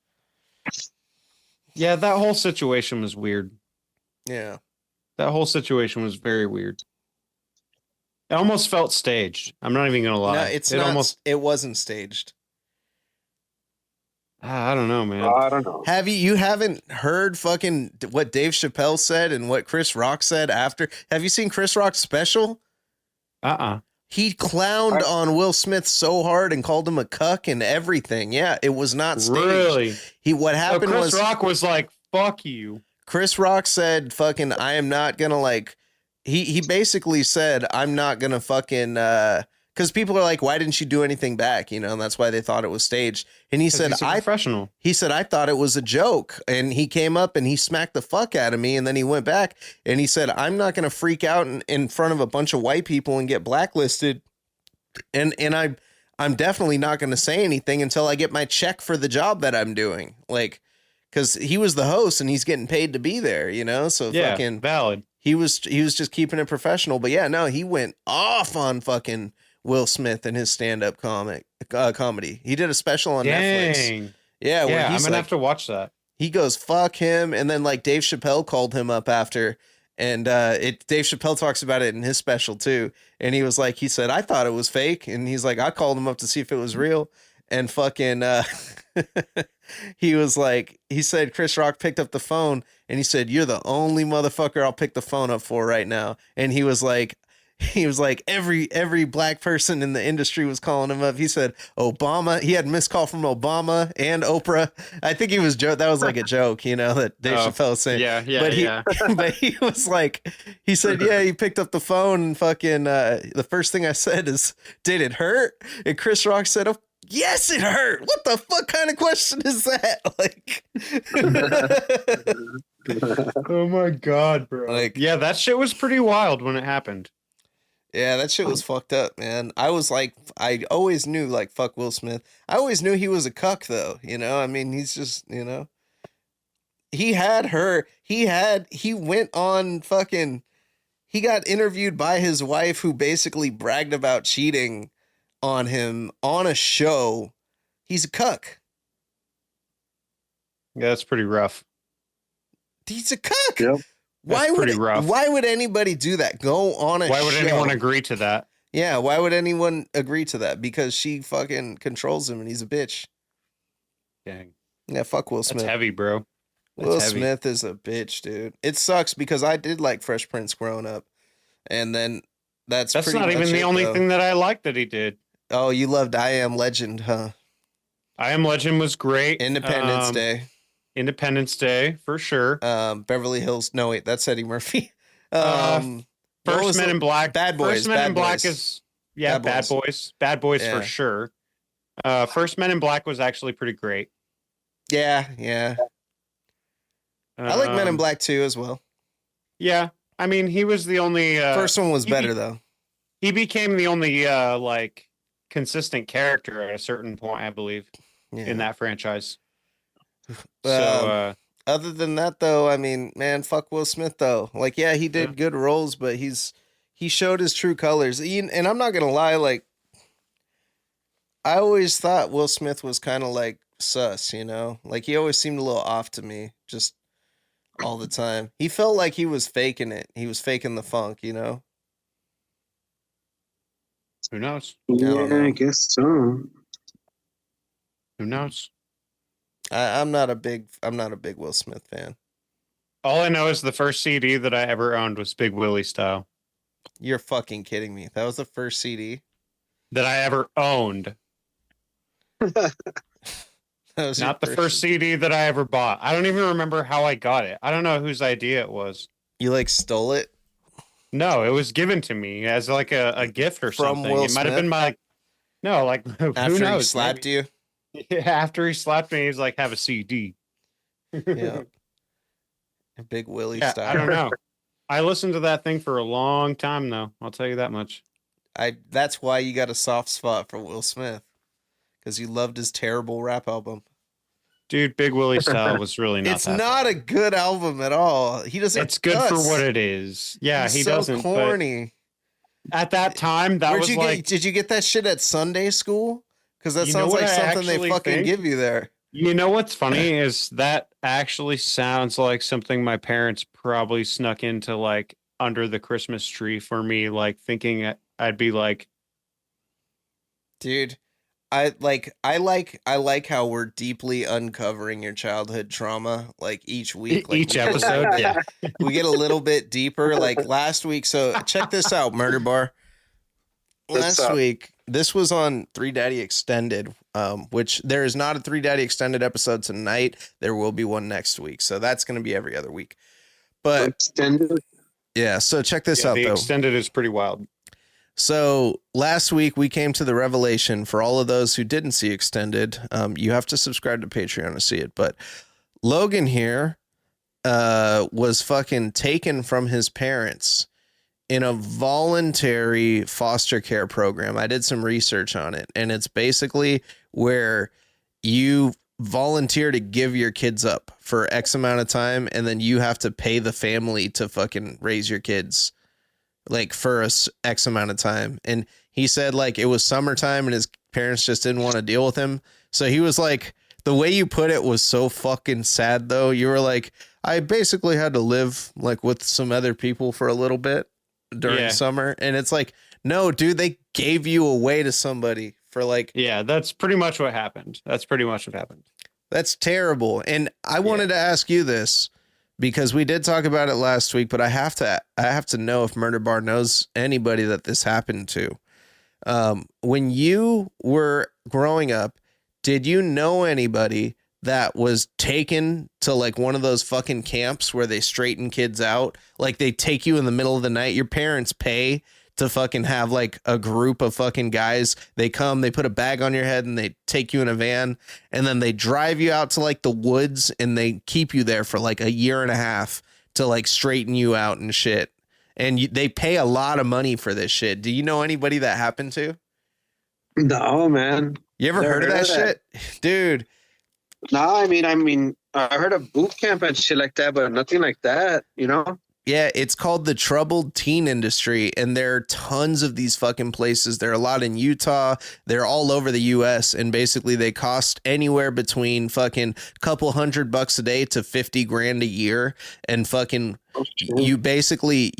Yeah, that whole situation was weird. Yeah. That whole situation was very weird. It almost felt staged. I'm not even gonna lie. No, it wasn't staged. I don't know, man. I don't know. You haven't heard fucking what Dave Chappelle said and what Chris Rock said after? Have you seen Chris Rock's special? He clowned on Will Smith so hard and called him a cuck and everything. Yeah, it was not staged. Really? What happened was Chris Rock was like, fuck you. Chris Rock said fucking, I am not gonna like, he basically said, I'm not gonna fucking because people are like, why didn't you do anything back? You know, and that's why they thought it was staged. And he said, professional. He said, I thought it was a joke. And he came up and he smacked the fuck out of me. And then he went back and he said, I'm not going to freak out in front of a bunch of white people and get blacklisted. And I'm definitely not going to say anything until I get my check for the job that I'm doing. Like, because he was the host and he's getting paid to be there, you know? So yeah, fucking valid. He was just keeping it professional. But yeah, no, he went off on fucking Will Smith and his stand-up comedy. He did a special on Netflix. Yeah, I'm gonna have to watch that. He goes, fuck him, and then like Dave Chappelle called him up after, and Dave Chappelle talks about it in his special too. And he was like, he said, I thought it was fake, and he's like, I called him up to see if it was real, and fucking he was like, he said Chris Rock picked up the phone, and he said, you're the only motherfucker I'll pick the phone up for right now, and he was like, every black person in the industry was calling him up. He said Obama. He had a missed call from Obama and Oprah. I think he was that was like a joke, you know, that Dave Chappelle was saying. Yeah. But he was like, he said, yeah, he picked up the phone and fucking the first thing I said is, did it hurt? And Chris Rock said, oh, yes, it hurt. What the fuck kind of question is that? Like, oh my God, bro. Like, yeah, that shit was pretty wild when it happened. Yeah, that shit was fucked up, man. I was like, I always knew, like, fuck Will Smith. I always knew he was a cuck, though, you know? I mean, he's just, you know? He went on fucking, he got interviewed by his wife who basically bragged about cheating on him on a show. He's a cuck. Yeah, that's pretty rough. He's a cuck. Yep. Why pretty would rough. Why would anybody do that? Go on a Why would show. anyone agree to that? Yeah, why would anyone agree to that? Because she fucking controls him and he's a bitch. Dang. Yeah, fuck Will Smith. That's heavy, bro. That's Will heavy. Smith is a bitch, dude. It sucks because I did like Fresh Prince growing up. And then that's That's pretty not even much the it, only though. thing that I liked that he did. Oh, you loved I Am Legend, huh? I Am Legend was great. Independence Day. Independence Day, for sure. Beverly Hills. No, wait, that's Eddie Murphy. What First was Men the- in Black. Bad Boys. First Men Bad in Black Boys. is Bad Bad Boys. Boys. Bad Boys Yeah. for sure. First Men in Black was actually pretty great. Yeah. I like Men in Black too as well. Yeah, I mean, he was the only. First one was better though. He became the only like consistent character at a certain point, I believe, Yeah. in that franchise. So Other than that, though, I mean, man, fuck Will Smith, though. Like, yeah, he did good roles, but he showed his true colors. And I'm not gonna lie, like, I always thought Will Smith was kind of like sus, you know? Like, he always seemed a little off to me, just all the time. He felt like he was faking it. He was faking the funk, you know? who knows? Yeah, I guess so. Who knows? I'm not a big Will Smith fan. All I know is the first CD that I ever owned was Big Willie Style. You're fucking kidding me. That was the first CD. That I ever owned. That was Not the first CD that I ever bought. I don't even remember how I got it. I don't know whose idea it was. You like stole it? No, it was given to me as like a gift or From something. Will It might have Smith? been my. No, like who After knows? he slapped you? Yeah, after he slapped me, he's like, "Have a CD." Yeah. Big Willie Yeah, style. I don't know. I listened to that thing for a long time, though. I'll tell you that much. That's why you got a soft spot for Will Smith, because you loved his terrible rap album. Dude, Big Willie Style was really not. It's that not bad. a good album at all. He doesn't. It's good for what it is. Yeah, He's he so doesn't. corny. But at that time, that Where'd was you like. did you get that shit at Sunday school? Because that You know sounds what like I something they actually fucking think? give you there. You know what's funny is that actually sounds like something my parents probably snuck into like under the Christmas tree for me, like thinking I'd be like, Dude, I like how we're deeply uncovering your childhood trauma like each week. Like each we- episode. Yeah. we get a little bit deeper. Like last week. So check this out, Murder Bar. What's Last up? week, this was on 3Daddy Extended, which there is not a 3Daddy Extended episode tonight. There will be one next week. So that's going to be every other week. But Extended. yeah, so check this Yeah, out, the though. extended is pretty wild. So last week we came to the revelation for all of those who didn't see Extended. You have to subscribe to Patreon to see it. But Logan here was fucking taken from his parents in a voluntary foster care program. I did some research on it, and it's basically where you volunteer to give your kids up for X amount of time, and then you have to pay the family to fucking raise your kids like for X amount of time. And he said like it was summertime and his parents just didn't want to deal with him. So he was like, the way you put it was so fucking sad though. You were like, I basically had to live like with some other people for a little bit during summer. And it's like, no, dude, they gave you away to somebody for like, Yeah, that's pretty much what happened. that's terrible. And I wanted to ask you this because we did talk about it last week, but I have to know if Murder Bar knows anybody that this happened to. When you were growing up, did you know anybody that was taken to like one of those fucking camps where they straighten kids out? Like they take you in the middle of the night, your parents pay to fucking have like a group of fucking guys. They come, they put a bag on your head and they take you in a van and then they drive you out to like the woods and they keep you there for like a year and a half to like straighten you out and shit. And they pay a lot of money for this shit. Do you know anybody that happened to? No, man. You ever Never heard of that shit? Dude, No, I mean, I heard of boot camp and shit like that, but nothing like that, you know? Yeah, it's called the troubled teen industry, and there are tons of these fucking places. There are a lot in Utah. They're all over the U.S., and basically they cost anywhere between fucking couple $100 a day to 50 grand a year. And fucking you basically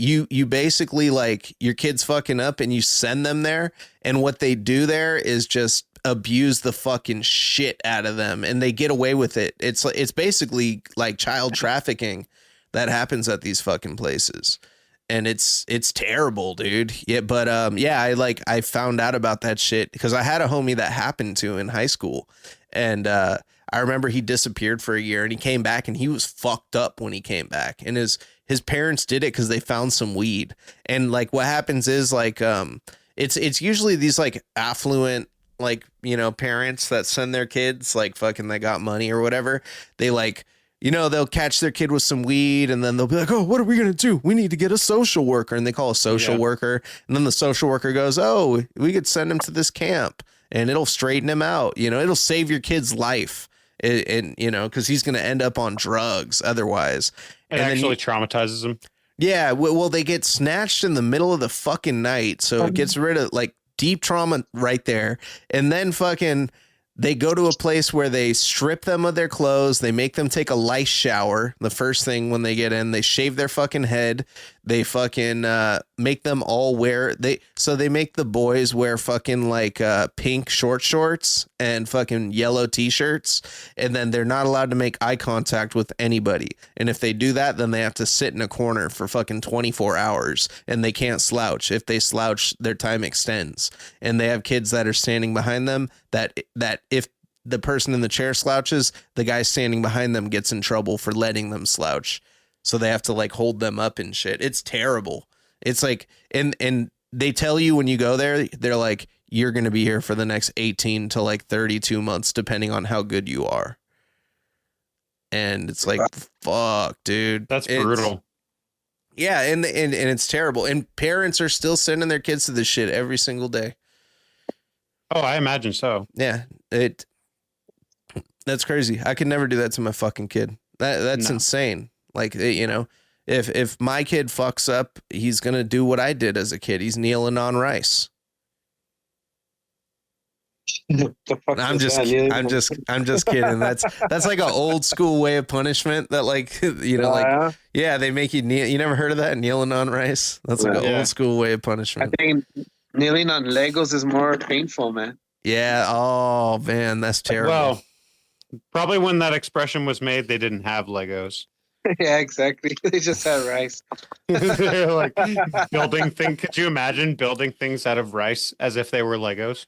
like your kids fucking up, and you send them there, and what they do there is just abuse the fucking shit out of them, and they get away with it. It's basically like child trafficking that happens at these fucking places, and it's terrible, dude. Yeah, but I found out about that shit because I had a homie that happened to in high school, and I remember he disappeared for a year, and he came back, and he was fucked up when he came back, and his parents did it because they found some weed, and like what happens is like it's usually these like affluent, like, you know, parents that send their kids, like fucking they got money or whatever. They like, you know, they'll catch their kid with some weed, and then they'll be like, oh, what are we going to do? We need to get a social worker. And they call a social worker. And then the social worker goes, oh, we could send him to this camp and it'll straighten him out. You know, it'll save your kid's life. And you know, because he's going to end up on drugs otherwise. It actually traumatizes him. Yeah. Well, they get snatched in the middle of the fucking night. So it gets rid of like deep trauma right there. And then fucking they go to a place where they strip them of their clothes. They make them take a lice shower. The first thing when they get in, they shave their fucking head. They fucking make them all wear they make the boys wear fucking like pink short shorts and fucking yellow t-shirts, and then they're not allowed to make eye contact with anybody. And if they do that, then they have to sit in a corner for fucking 24 hours, and they can't slouch. If they slouch, their time extends. And they have kids that are standing behind them that if the person in the chair slouches, the guy standing behind them gets in trouble for letting them slouch. So they have to like hold them up and shit. It's terrible. It's like, and they tell you when you go there, they're like, you're going to be here for the next 18 to like 32 months, depending on how good you are. And it's like, fuck, dude. That's brutal. Yeah. And it's terrible. And parents are still sending their kids to this shit every single day. Oh, I imagine so. Yeah. That's crazy. I could never do that to my fucking kid. That's insane. Like, you know, if my kid fucks up, he's going to do what I did as a kid. He's kneeling on rice. I'm just kidding. That's like an old school way of punishment that, like, you know, they make you kneel. You never heard of that? Kneeling on rice. That's like an old school way of punishment. I think kneeling on Legos is more painful, man. Yeah. Oh man, that's terrible. Well, probably when that expression was made, they didn't have Legos. Yeah, exactly. They just had rice. Like building thing. Could you imagine building things out of rice as if they were Legos?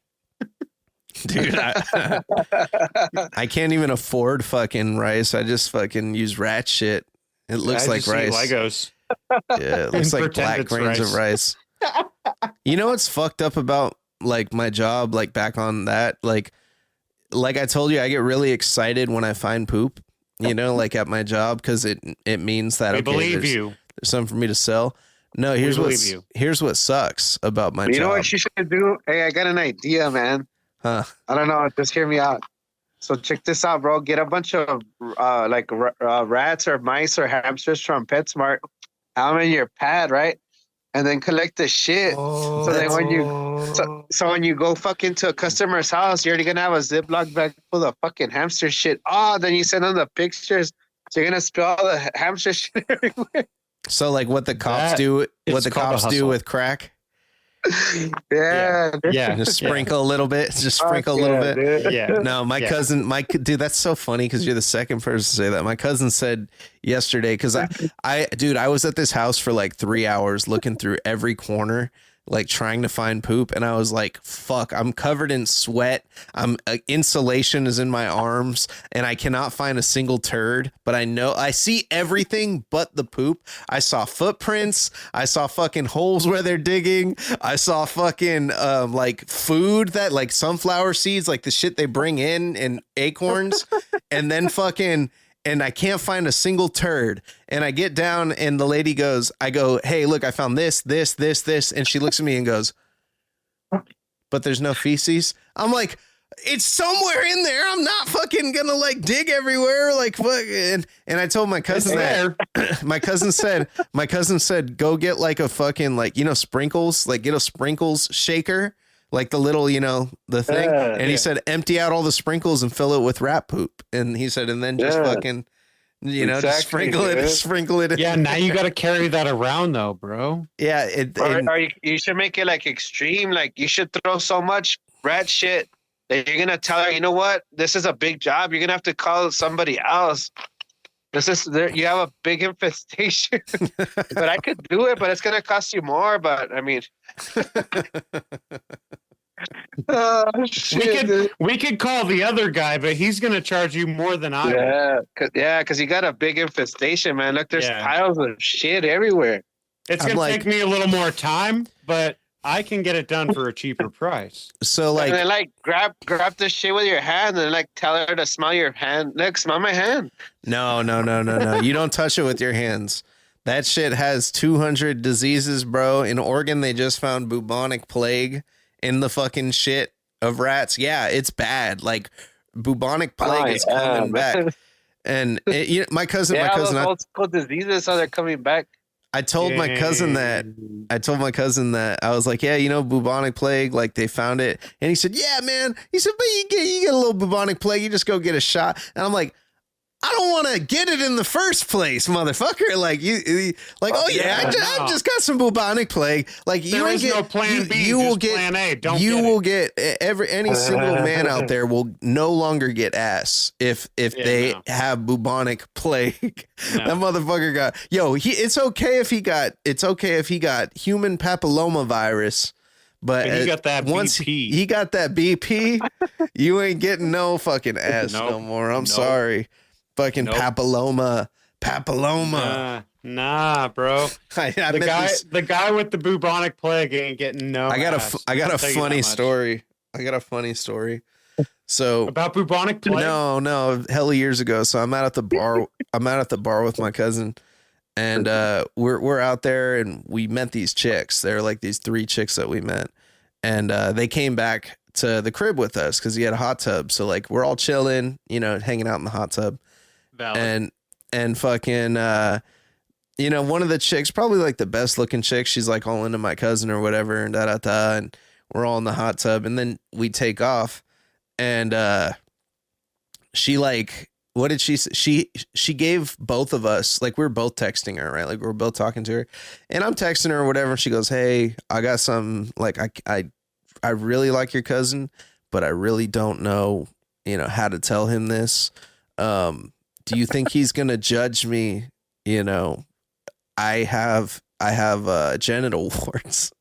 Dude, I can't even afford fucking rice. I just fucking use rat shit. It looks like rice. Legos. Yeah, it looks like black grains of rice. You know what's fucked up about like my job? Like back on that, like I told you, I get really excited when I find poop. You know, like at my job, because it means that there's something for me to sell. No, here's what sucks about my job. You know what you should do? Hey, I got an idea, man. Huh? I don't know. Just hear me out. So check this out, bro. Get a bunch of rats or mice or hamsters from PetSmart. Have them in your pad, right? And then collect the shit. So then when you go fuck into a customer's house, you're already gonna have a Ziploc bag full of fucking hamster shit. Oh, then you send them the pictures. So you're gonna spill all the hamster shit everywhere. So like what the cops do with crack. Yeah. Just sprinkle a little bit. Dude. Yeah. No, my cousin, dude, that's so funny because you're the second person to say that. My cousin said yesterday, because I was at this house for like 3 hours looking through every corner, like trying to find poop, and I was like, fuck, I'm covered in sweat. Insulation is in my arms, and I cannot find a single turd, but I know I see everything but the poop. I saw footprints. I saw fucking holes where they're digging. I saw fucking like food, that like sunflower seeds, like the shit they bring in and acorns, and then fucking, and I can't find a single turd. And I get down and the lady goes, I go, hey, look, I found this. And she looks at me and goes, but there's no feces. I'm like, It's somewhere in there. I'm not fucking gonna like dig everywhere. Like fucking. And I told my cousin that. my cousin said, go get like a fucking like, you know, sprinkles, like get a sprinkles shaker, like the little, you know, the thing. And he said, empty out all the sprinkles and fill it with rat poop. And he said, and then just fucking, you know, just sprinkle it. Yeah. Now you got to carry that around though, bro. Yeah. Or you should make it like extreme. Like you should throw so much rat shit that you're gonna tell her, you know what, this is a big job. You're gonna have to call somebody else. You have a big infestation. But I could do it, but it's gonna cost you more. But I mean, we could call the other guy, but he's gonna charge you more than I. Because you got a big infestation, man. Look, there's piles of shit everywhere. It's gonna take me a little more time, but I can get it done for a cheaper price. So like, and then like grab the shit with your hand and like tell her to smell your hand. Look, smell my hand. No. You don't touch it with your hands. That shit has 200 diseases, bro. In Oregon, they just found bubonic plague in the fucking shit of rats. Yeah, it's bad. Like bubonic plague is coming back. And my cousin, old school diseases, so they're coming back. I told my cousin that I was like, yeah, you know, bubonic plague, like they found it. And he said, yeah, man. He said, but you get a little bubonic plague. You just go get a shot. And I'm like, I don't want to get it in the first place, motherfucker. Like I just got some bubonic plague. Like there is no plan B. You will get plan A. Will get any single man out there will no longer get ass if they have bubonic plague. No. That motherfucker got it's okay if he got human papilloma virus. But he got that once BP. He got that BP, you ain't getting no fucking ass no more. I'm sorry. Fucking papilloma. Nah, bro. The guy with the bubonic plague ain't getting no. I got a funny story. So about bubonic plague? No, hella years ago. So I'm out at the bar. With my cousin, and we're out there, and we met these chicks. They're like these 3 chicks that we met, and they came back to the crib with us because he had a hot tub. So like we're all chilling, you know, hanging out in the hot tub. Valid. And fucking one of the chicks, probably like the best looking chick, she's like all into my cousin or whatever, and and we're all in the hot tub, and then we take off, and she like, what did she say? She gave both of us, like we were both texting her, right? Like we were both talking to her, and I'm texting her or whatever, and she goes, hey, I got some, like I really like your cousin, but I really don't know, how to tell him this. Do you think he's going to judge me? I have genital warts.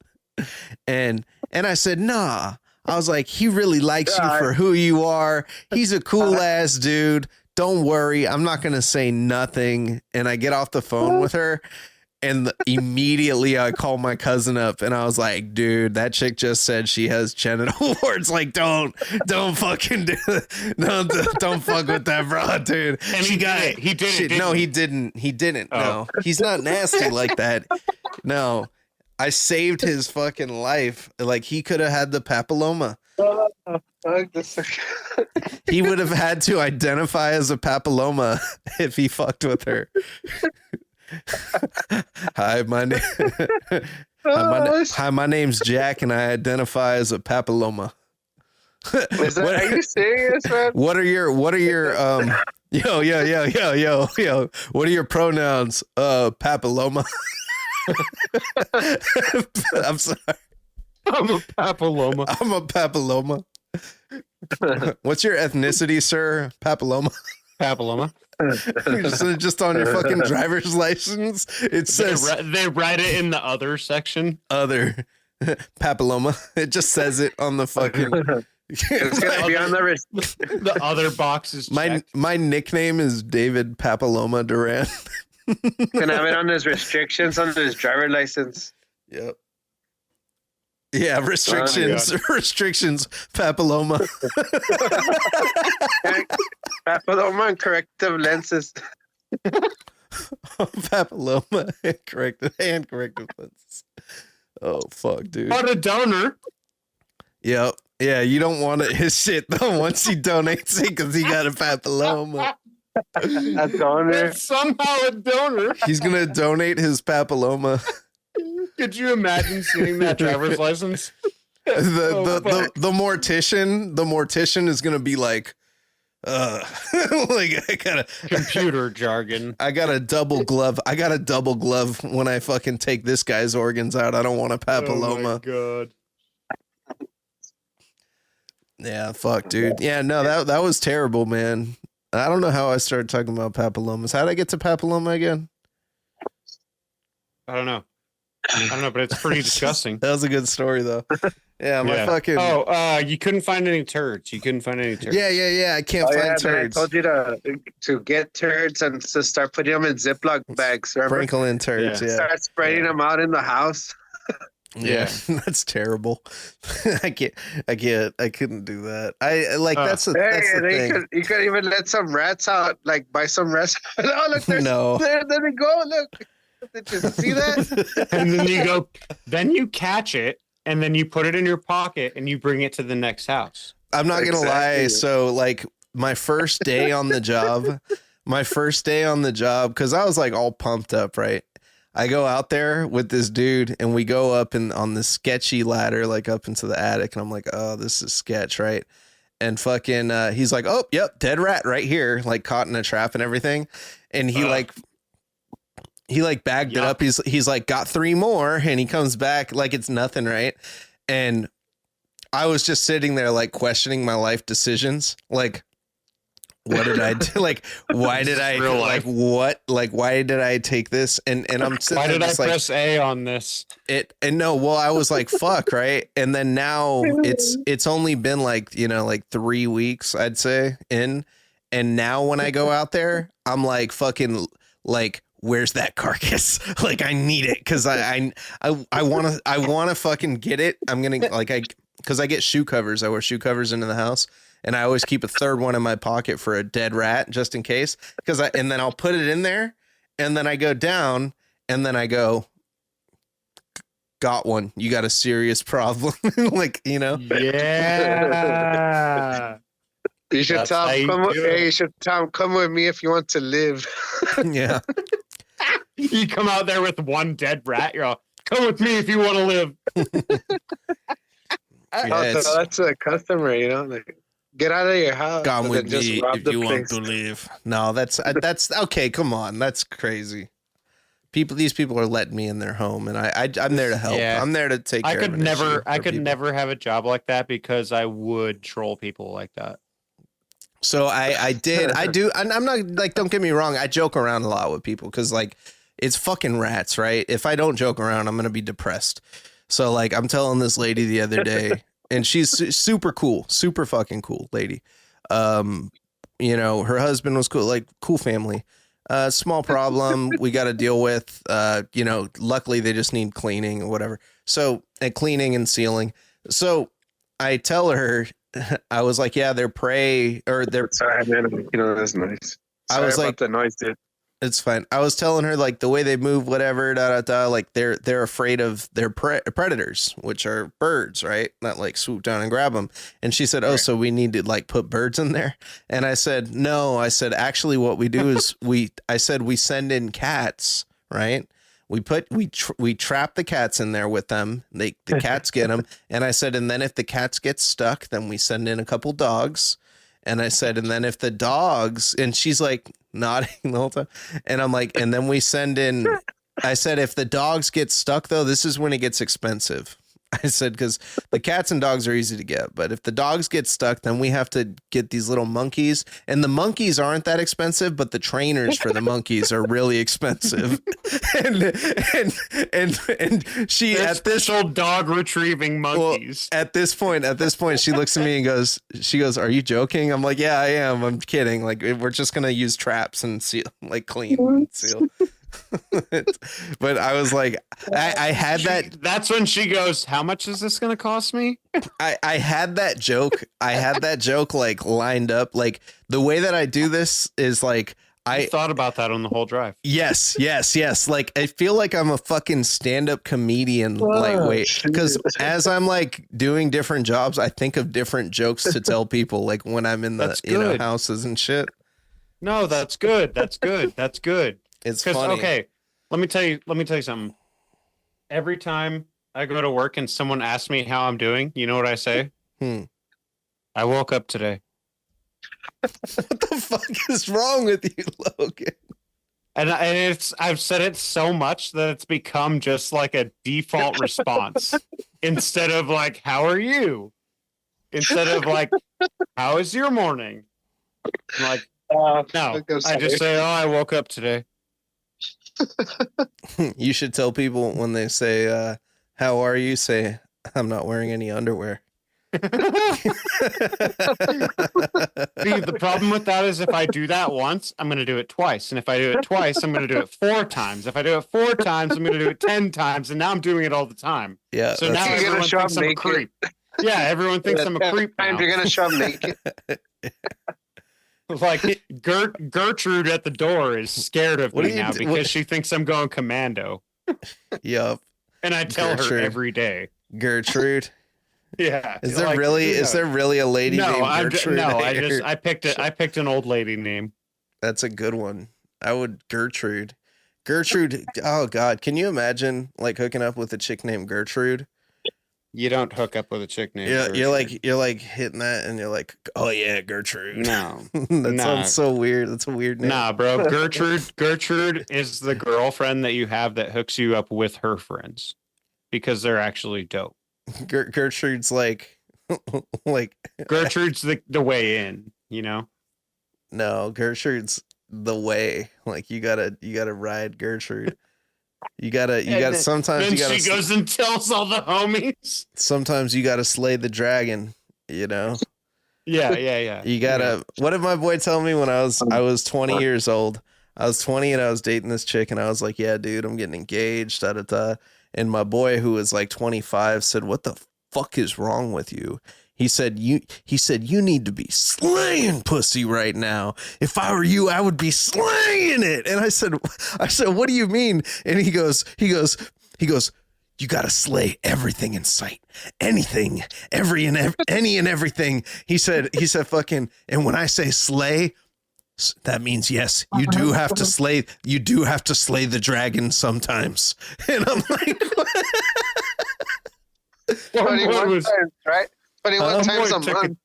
And I said, nah. I was like, he really likes you for who you are. He's a cool ass dude. Don't worry. I'm not going to say nothing. And I get off the phone with her, and immediately I call my cousin up, and I was like, dude, that chick just said she has genital warts. Like, don't fucking do it. Don't fuck with that, bro, dude. And he did it. No, he didn't. Oh. No, he's not nasty like that. No, I saved his fucking life. Like, he could have had the papilloma. He would have had to identify as a papilloma if he fucked with her. Hi, my name's Jack, and I identify as a papilloma. Are you serious, man? What are your yo? What are your pronouns? Papilloma. I'm sorry. I'm a papilloma. What's your ethnicity, sir? Papilloma. Just on your fucking driver's license, it says they write it in the other section. Other papilloma. It just says it on the fucking. It's gonna be on the other box is checked. My nickname is David Papilloma Duran. Can I have it on his restrictions on his driver license? Yep. Yeah, restrictions, papilloma. Papilloma and corrective lenses. Papilloma and corrective lenses. Oh, fuck, dude. What a donor. Yep. Yeah, you don't want his shit though once he donates it because he got a papilloma. A donor. It's somehow a donor. He's gonna donate his papilloma. Could you imagine seeing that driver's license? The mortician is gonna be like, like I gotta computer jargon. I got a double glove when I fucking take this guy's organs out. I don't want a papilloma. Oh my God. Yeah, fuck, dude. Yeah, no, that was terrible, man. I don't know how I started talking about papillomas. How did I get to papilloma again? I don't know, but it's pretty disgusting. That was a good story though. Yeah, my fucking. Oh, you couldn't find any turds. Yeah. I can't find turds. I told you to get turds and to start putting them in Ziploc bags. Remember? Sprinkle in turds. Yeah. Start spreading them out in the house. Yeah, that's terrible. I couldn't do that. That's the thing. You could even let some rats out, like buy some rats. Oh, look, there they go. Look. Did you see that? And then you catch it, and then you put it in your pocket, and you bring it to the next house. I'm not gonna lie. So, like, my first day on the job, because I was like all pumped up, right? I go out there with this dude and we go up on this sketchy ladder, like up into the attic. And I'm like, oh, this is sketch, right? And fucking, he's like, oh, yep, dead rat right here, like caught in a trap and everything. And he bagged it up. He's like, got 3 more. And he comes back like it's nothing, right? And I was just sitting there like questioning my life decisions. Like, what did I do? Like, why did I why did I take this? And I'm sitting why did I like, press A on this? I was like, fuck, right? And then now it's only been like, like 3 weeks, I'd say, in. And now when I go out there, I'm like fucking like, where's that carcass? Like, I need it because I want to fucking get it. I'm gonna because I get shoe covers. I wear shoe covers into the house. And I always keep a third one in my pocket for a dead rat, just in case. And then I'll put it in there, and then I go down, and then I go, got one. You got a serious problem, like Yeah. You should tell him, come with me if you want to live. Yeah. You come out there with one dead rat. You're all, come with me if you want to live. That's a customer, like. Get out of your house. Come with me if you want to live. No, that's okay. Come on, that's crazy. These people are letting me in their home, and I'm there to help. Yeah. I'm there to take care of it. I could never have a job like that because I would troll people like that. So I do. And I'm not like, don't get me wrong. I joke around a lot with people because like it's fucking rats, right? If I don't joke around, I'm gonna be depressed. So like I'm telling this lady the other day. And she's super cool, super fucking cool lady. Her husband was cool, like cool family. Small problem we got to deal with. Luckily they just need cleaning or whatever. So, and cleaning and sealing. So I tell her, I was like, yeah, they're prey or they're. Sorry, man. That's nice. I was like, the noise, dude. It's fine. I was telling her like the way they move, whatever, like they're afraid of their predators, which are birds, right? That like swoop down and grab them. And she said, "Oh, so we need to like put birds in there?" And I said, "No." I said, "Actually, what we do is we send in cats, right? We trap the cats in there with them. The cats get them." And I said, "And then if the cats get stuck, then we send in a couple dogs." And I said, and then if the dogs, and she's like nodding the whole time. And I'm like, and then we send in, I said, if the dogs get stuck though, this is when it gets expensive. I said, because the cats and dogs are easy to get, but if the dogs get stuck, then we have to get these little monkeys, and the monkeys aren't that expensive, but the trainers for the monkeys are really expensive. and she They're at this special dog retrieving monkeys. Well, at this point, she looks at me and she goes, "Are you joking?" I'm like, "Yeah, I am. I'm kidding. Like, we're just gonna use traps and seal, like clean and seal." But I was like, I had that. That's when she goes, "How much is this going to cost me?" I had that joke. I had that joke like lined up. Like the way that I do this is like I thought about that on the whole drive. Yes. Like, I feel like I'm a fucking stand-up comedian lightweight, because as I'm like doing different jobs, I think of different jokes to tell people, like when I'm in the houses and shit. No, that's good. That's good. It's funny. Okay, let me tell you something. Every time I go to work and someone asks me how I'm doing, you know what I say? I woke up today. What the fuck is wrong with you, Logan? And I've said it so much that it's become just like a default response. Instead of like, how are you? Instead of like, how is your morning? I'm like, no, I just say, oh, I woke up today. You should tell people when they say, how are you? Say, I'm not wearing any underwear. See, the problem with that is if I do that once, I'm going to do it twice. And if I do it twice, I'm going to do it 4 times. If I do it 4 times, I'm going to do it 10 times. And now I'm doing it all the time. Yeah. So now everyone thinks I'm a creep. Yeah, everyone thinks I'm a creep now. You're going to show up naked. Like Gertrude at the door is scared of me now because she thinks I'm going commando. Yup. And I tell her every day. Gertrude. Yeah. Is there really a lady named Gertrude? I picked an old lady name. That's a good one. I would Gertrude. Oh God. Can you imagine like hooking up with a chick named Gertrude? You don't hook up with a chick named Gertrude. You're like hitting that and you're like, oh yeah, Gertrude. No. Sounds so weird. That's a weird name. Nah, bro. Gertrude is the girlfriend that you have that hooks you up with her friends because they're actually dope. Gertrude's like Gertrude's the way in, you know? No, Gertrude's the way. Like you gotta ride Gertrude. You gotta sometimes she goes and tells all the homies. Sometimes you gotta slay the dragon, you know? Yeah. You gotta what did my boy tell me when I was 20 years old? I was 20 and I was dating this chick and I was like, yeah, dude, I'm getting engaged, da. And my boy, who was like 25, said, what the fuck is wrong with you? He said, you need to be slaying pussy right now. If I were you, I would be slaying it. And I said, what do you mean? And he goes, you got to slay everything in sight. Anything, any and everything. He said, fucking, and when I say slay, that means yes, you do have to slay the dragon sometimes. And I'm like 21 times, right? 21 times a month.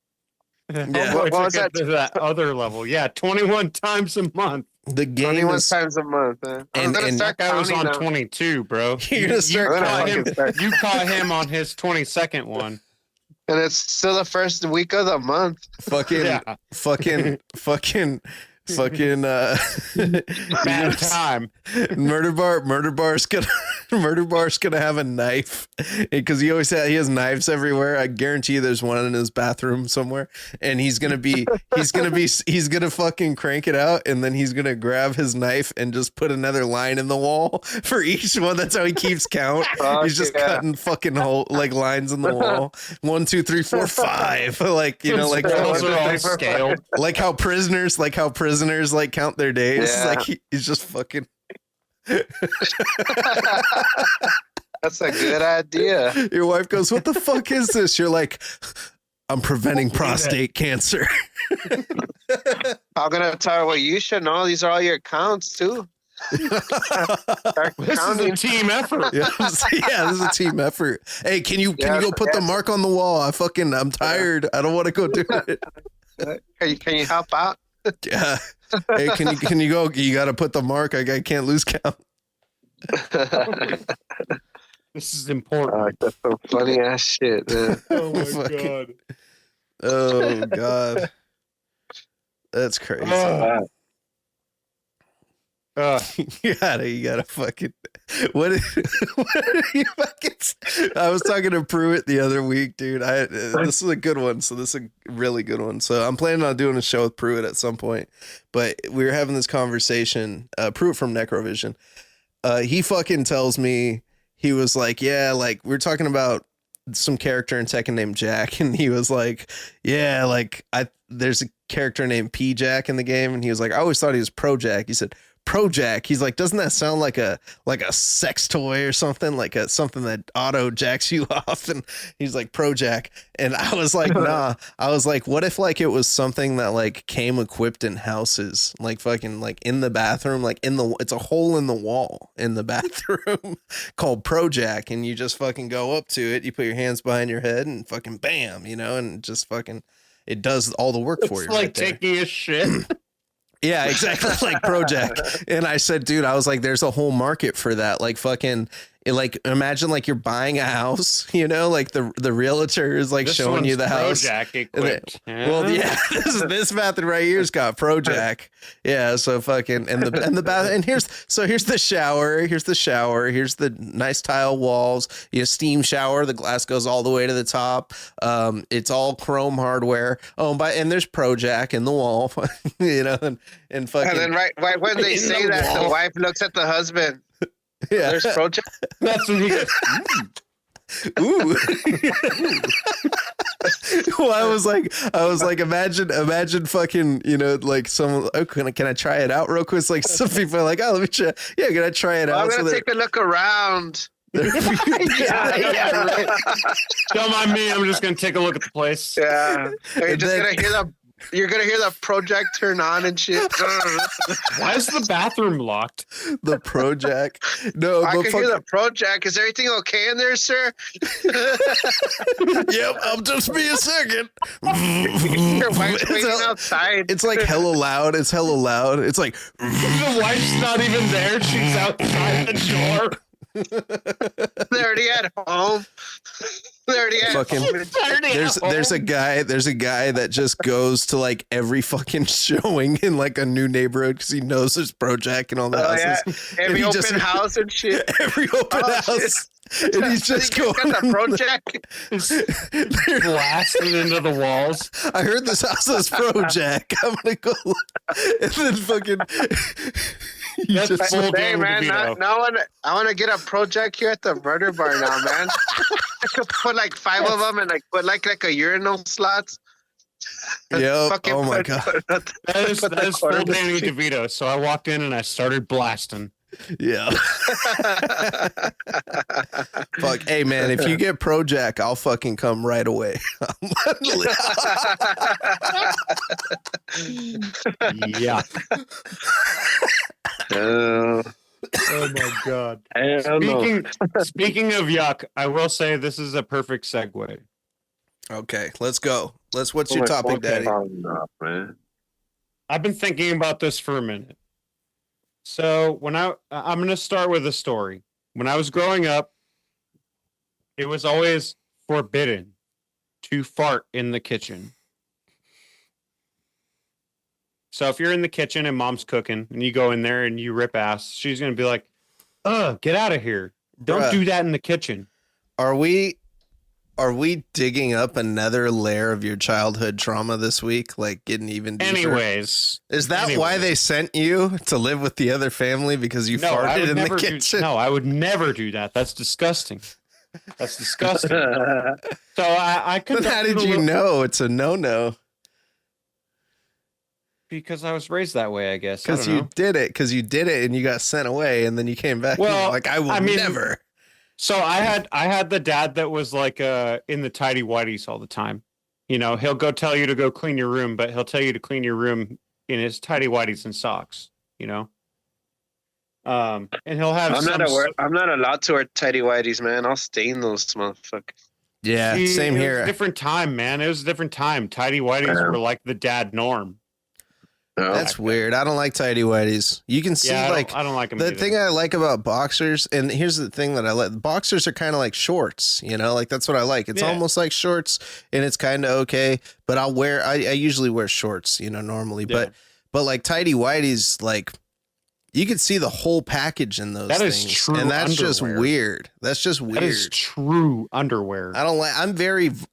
Yeah. What was that? To that other level. Yeah, 21 times a month. The game 21 is, times a month, man. And that guy was on 22, bro. You caught him on his 22nd one. And it's still the first week of the month. Fucking bad time. Murder bar's gonna have a knife because he has knives everywhere. I guarantee you there's one in his bathroom somewhere, and he's gonna fucking crank it out, and then he's gonna grab his knife and just put another line in the wall for each one. That's how he keeps count. He's just cutting fucking lines in the wall. 1, 2, 3, 4, 5. Like, you know, like those are all scaled. Like how prisoners like count their days. Yeah. Like he's just fucking. That's a good idea. Your wife goes, what the fuck is this? You're like, I'm preventing prostate cancer. I'm gonna tell her, well, you should know these are all your counts too. This is a team effort. Yeah, this is a team effort. Hey, can you go put the mark on the wall? I'm tired. I don't want to go do it. Can you help out? Yeah. Hey, can you go? You got to put the mark. I can't lose count. This is important. That's some funny ass shit, man. Oh my god. Oh god. That's crazy. You gotta fucking what are you fucking I was talking to Pruitt the other week, dude. This is a good one. So this is a really good one. So I'm planning on doing a show with Pruitt at some point. But we were having this conversation. Pruitt from Necrovision. He fucking tells me, he was like, yeah, like we were talking about some character in Tekken named Jack, and he was like, yeah, like there's a character named P-Jack in the game, and he was like, I always thought he was Pro-Jack. He said Pro-Jack. He's like, doesn't that sound like a sex toy or something, like something that auto jacks you off? And he's like Pro-Jack, and I was like, nah. I was like, what if like it was something that like came equipped in houses, like fucking like in the bathroom, like it's a hole in the wall in the bathroom called Pro-Jack, and you just fucking go up to it, you put your hands behind your head, and fucking bam, and just fucking it does all the work for you. It's like taking a shit. Yeah, exactly, like Pro-Jack. And I said, dude, I was like, there's a whole market for that. Like fucking, like imagine like you're buying a house, like the realtor is like showing you the house. Pro-Jack equipped. Well, yeah, this bathroom right here's got Pro-Jack. Yeah, so fucking and the bath, and here's the shower. Here's the nice tile walls. Steam shower. The glass goes all the way to the top. It's all chrome hardware. Oh, and there's Pro-Jack in the wall. And fucking. And then right when they say that, the wife looks at the husband. Yeah, there's Pro-Jack. That's when he goes, ooh. Well, I was like, imagine fucking, like someone. Oh, can I try it out real quick? It's like some people are like, oh, let me try. Yeah, can I try it out? I'm gonna take a look around. yeah, right. Don't mind me. I'm just gonna take a look at the place. Yeah, you're gonna hear the Pro-Jack turn on and shit. Why is the bathroom locked? The Pro-Jack. No, I can hear the Pro-Jack. Is everything okay in there, sir? Yep, I'll just be a second. Your wife's waiting outside. It's like hella loud. It's like the wife's not even there. She's outside the door. They're already at home. There's a guy that just goes to like every fucking showing in like a new neighborhood because he knows there's Pro-Jack and all the houses. Yeah. Every open house and shit. Every open house. Shit. And he's just going. Got the Pro-Jack blasting into the walls. I heard this house has Pro-Jack. I'm gonna go look. And then fucking. That's full hey man, I want to get a Pro-Jack here at the murder bar now, man. I could put like 5 of them and like put like a urinal slots. Yep. Oh my god. That is full Danny DeVito. So I walked in and I started blasting. Yeah. Fuck. Hey man, if you get Pro-Jack, I'll fucking come right away. Yeah. Oh my god. Speaking of yuck, I will say this is a perfect segue. Okay, let's go. What's your topic, Daddy? I've been thinking about this for a minute. So I'm going to start with a story. When I was growing up, it was always forbidden to fart in the kitchen. So if you're in the kitchen and mom's cooking and you go in there and you rip ass, she's going to be like, get out of here. Don't do that in the kitchen. Are we digging up another layer of your childhood trauma this week? Like getting even deeper? Anyways. Is that why they sent you to live with the other family? Because you farted in the kitchen? No, I would never do that. That's disgusting. That's disgusting. So I could. But how did you know it's a no-no? Because I was raised that way, I guess. Because you did it. And you got sent away, and then you came back. Well, like I will never. So I had the dad that was like in the tidy whities all the time. He'll go tell you to go clean your room, but he'll tell you to clean your room in his tidy whities and socks. And he'll have. I'm not allowed to wear tidy whities, man. I'll stain those motherfuckers. Yeah, same here. It was a different time, man. It was a different time. Tidy whities were like the dad norm. No. That's weird. I don't like tidy whities. You can see I don't like them. The thing I like about boxers, and here's the thing that I like: boxers are kind of like shorts. Like that's what I like. It's almost like shorts, and it's kind of okay. But I usually wear shorts, normally. Yeah. But like tidy whities, like you can see the whole package in those. That things. Is true, and that's underwear. Just weird. That's just weird. That is true underwear. I don't like.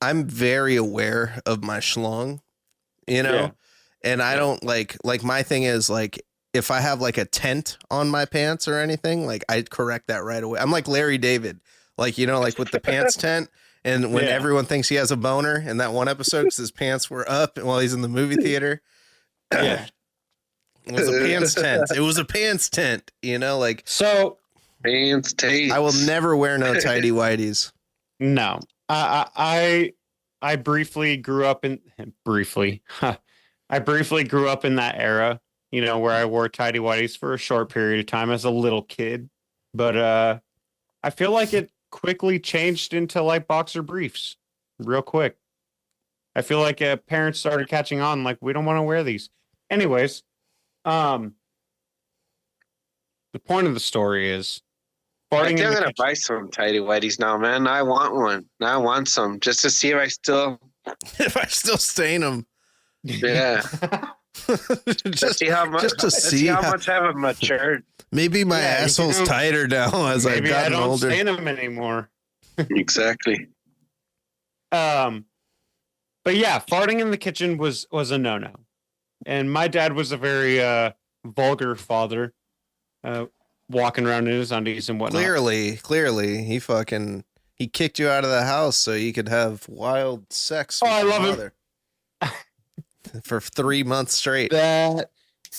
I'm very aware of my schlong. Yeah. And I don't like my thing is like if I have like a tent on my pants or anything, like I correct that right away. I'm like Larry David, like like with the pants tent, And when everyone thinks he has a boner in that one episode because his pants were up while he's in the movie theater. Yeah. It was a pants tent. It was a pants tent, you know, like. So. Pants tent. I will never wear no tidy whities. No. I briefly grew up in. I briefly grew up in that era, you know, where I wore tidy whities for a short period of time as a little kid. But I feel like it quickly changed into like boxer briefs real quick. I feel like parents started catching on, like, we don't want to wear these. Anyways, the point of the story is I think I'm gonna buy some tidy whities now, man. I want one. I want some just to see if I still stain them. Yeah. just see how much. Just to see how much I've matured. Maybe my asshole's tighter now as I've gotten older. Maybe I don't stain them anymore. Exactly. But yeah, farting in the kitchen was a no-no. And my dad was a very vulgar father, walking around in his undies and whatnot. Clearly, he kicked you out of the house so you could have wild sex with I love him for 3 months straight. That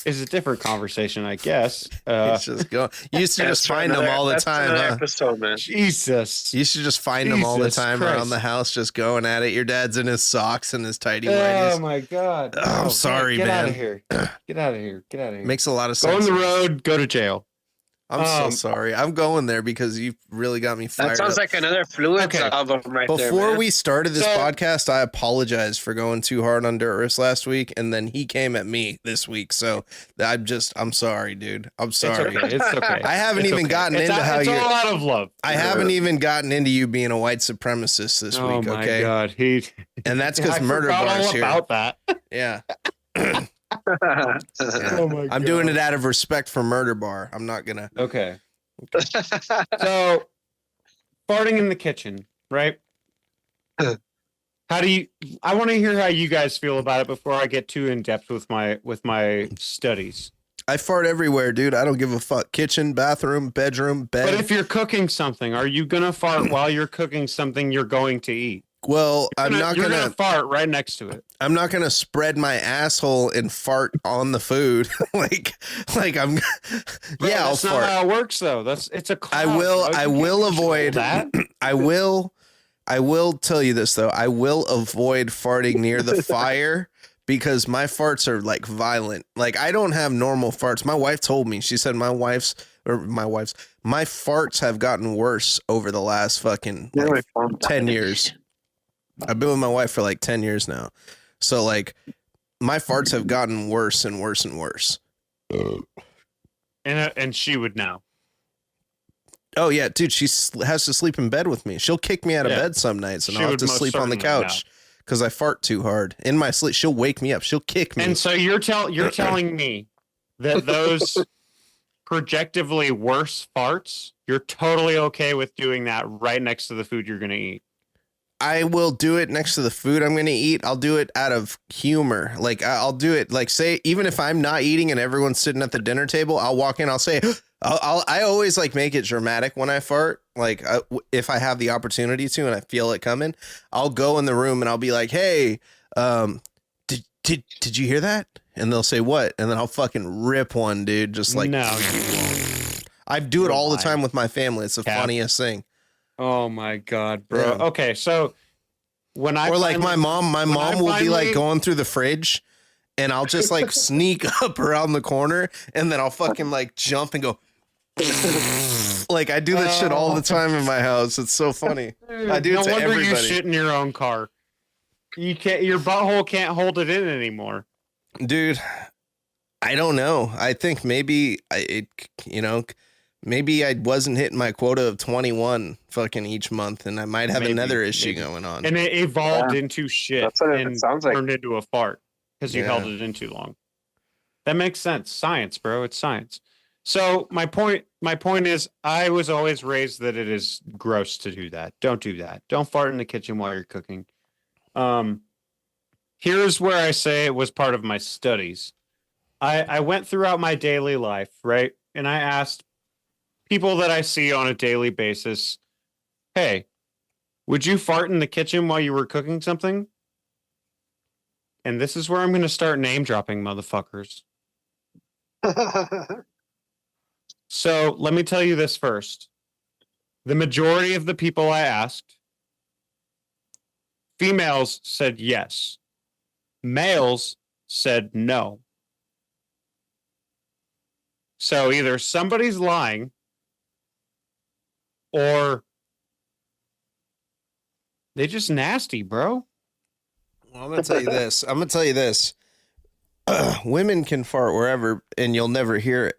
is a different conversation, I guess. It's just go. You used to just find them all the time, huh? Episode, man. Jesus. You used to just find them all the time around the house, just going at it. Your dad's in his socks and his tidy whities. Oh my God. Oh, I'm sorry, man. Get out of here. Get out of here. Get out of here. Makes a lot of sense. Go on the road, go to jail. I'm so sorry. I'm going there because you really got me fired up. That sounds like another Fluids album right there, Before we started this podcast, I apologize for going too hard on Dirt Riffs last week, and then he came at me this week. So I'm sorry, dude. I'm sorry. It's okay. I haven't even gotten into how you're. It's a lot of love. I haven't even gotten into you being a white supremacist this week. Oh my okay. God, and that's because Murder Bar's here. About that. Yeah. Oh my I'm God. doing it out of respect for Murder Bar. I'm not gonna. Okay. So, farting in the kitchen, right? How do you? I want to hear how you guys feel about it before I get too in depth with my studies. I fart everywhere, dude. I don't give a fuck. Kitchen, bathroom, bedroom, bed. But if you're cooking something, are you gonna fart while you're cooking something you're going to eat? Well, You're gonna fart right next to it. I'm not gonna spread my asshole and fart on the food. like I'm. Bro, yeah, that's I'll not fart. how it works though. It's a cloud, I will avoid that. I will tell you this though. I will avoid farting near the fire because my farts are like violent. Like I don't have normal farts. My wife told me. She said my farts have gotten worse over the last fucking 10 years. I've been with my wife for like 10 years now. So like my farts have gotten worse and worse and worse. And she would know. Oh yeah, dude, she has to sleep in bed with me. She'll kick me out of bed some nights and I'll have to sleep on the couch because I fart too hard. In my sleep, she'll wake me up. She'll kick me. And so you're telling me that those projectively worse farts, you're totally okay with doing that right next to the food you're going to eat? I will do it next to the food I'm going to eat. I'll do it out of humor. Like I'll do it like say, even if I'm not eating and everyone's sitting at the dinner table, I'll walk in, I'll say, I always like make it dramatic when I fart. Like if I have the opportunity to, and I feel it coming, I'll go in the room and I'll be like, hey, did you hear that? And they'll say what? And then I'll fucking rip one, dude. Just like, no, I do it all the time with my family. It's the funniest thing. Oh my God, bro. Yeah. Okay. So when I, or like my mom will be like going through the fridge and I'll just like sneak up around the corner and then I'll fucking like jump and go like I do this shit all the time in my house. It's so funny. I do it to everybody. No wonder you shit in your own car. You can't, your butthole can't hold it in anymore. Dude, I don't know. I think maybe maybe I wasn't hitting my quota of 21 fucking each month, and I might have another issue going on. And it evolved into shit. That's what it sounds like. Turned into a fart because you held it in too long. That makes sense. Science, bro. It's science. So my point is, I was always raised that it is gross to do that. Don't do that. Don't fart in the kitchen while you're cooking. Here's where I say it was part of my studies. I went throughout my daily life, right? And I asked people that I see on a daily basis, hey, Would you fart in the kitchen while you were cooking something? And this is where I'm going to start name dropping, motherfuckers. So let me tell you this first. The majority of the people I asked, females said yes. Males said no. So either somebody's lying or they just nasty, bro. Well, I'm gonna tell you this. Women can fart wherever, and you'll never hear it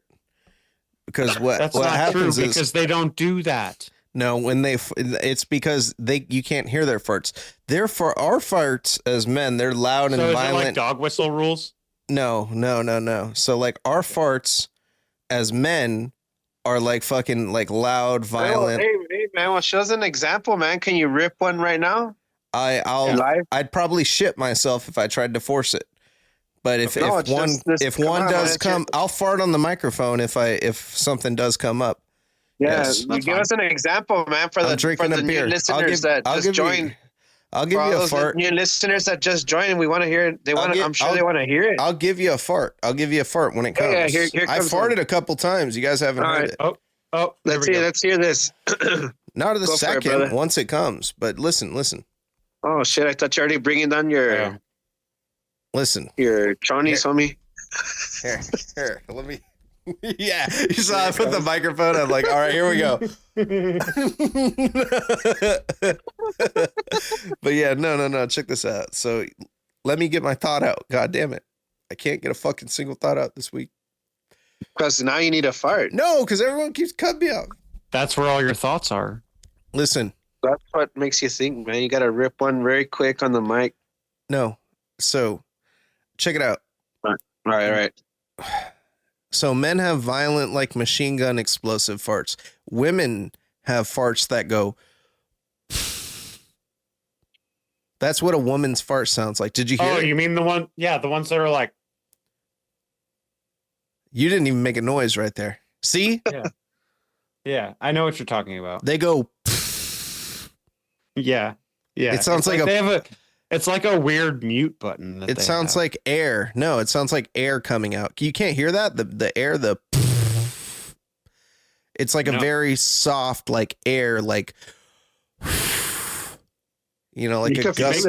because what That's what not happens true is because they don't do that. no, it's because you can't hear their farts. Therefore, our farts as men, they're loud and So is it violent. like dog whistle rules? No. So like our farts as men are like fucking like loud, violent. Hey, man, well, show us an example, man. Can you rip one right now? I'd probably shit myself if I tried to force it. But if one does come, I'll fart on the microphone if something does come up. Yeah, Yes. give us an example, man, for I'm drinking the a beer. new listeners that just joined. I'll give For all you a those fart. new listeners that just joined, we want to hear it. I'm sure they want to hear it. I'll give you a fart. I'll give you a fart when it comes. Yeah, here I comes farted one. a couple times. You guys haven't All heard right. it. Oh, Let's hear this. Not the Go for it, second, brother. once it comes. But listen. Oh shit! I thought you were already bringing down your Listen. chonies, homie. Here. Let me. Yeah, you saw I put the microphone. I'm like, all right, here we go. But yeah, no. Check this out. So let me get my thought out. God damn it. I can't get a fucking single thought out this week. Because now you need a fart. No, because everyone keeps cutting me off. That's where all your thoughts are. Listen. That's what makes you think, man. You got to rip one very quick on the mic. No. So check it out. All right. So men have violent, like machine gun explosive farts. Women have farts that go. That's what a woman's fart sounds like. Did you hear? Oh, it? you mean the one? Yeah, the ones that are like. You didn't even make a noise right there. See? Yeah, I know what you're talking about. They go. Yeah. It sounds like they have a. It's like a weird mute button. It sounds like air. No, it sounds like air coming out. You can't hear that? The air, it's like a very soft, like air, like, like a gust.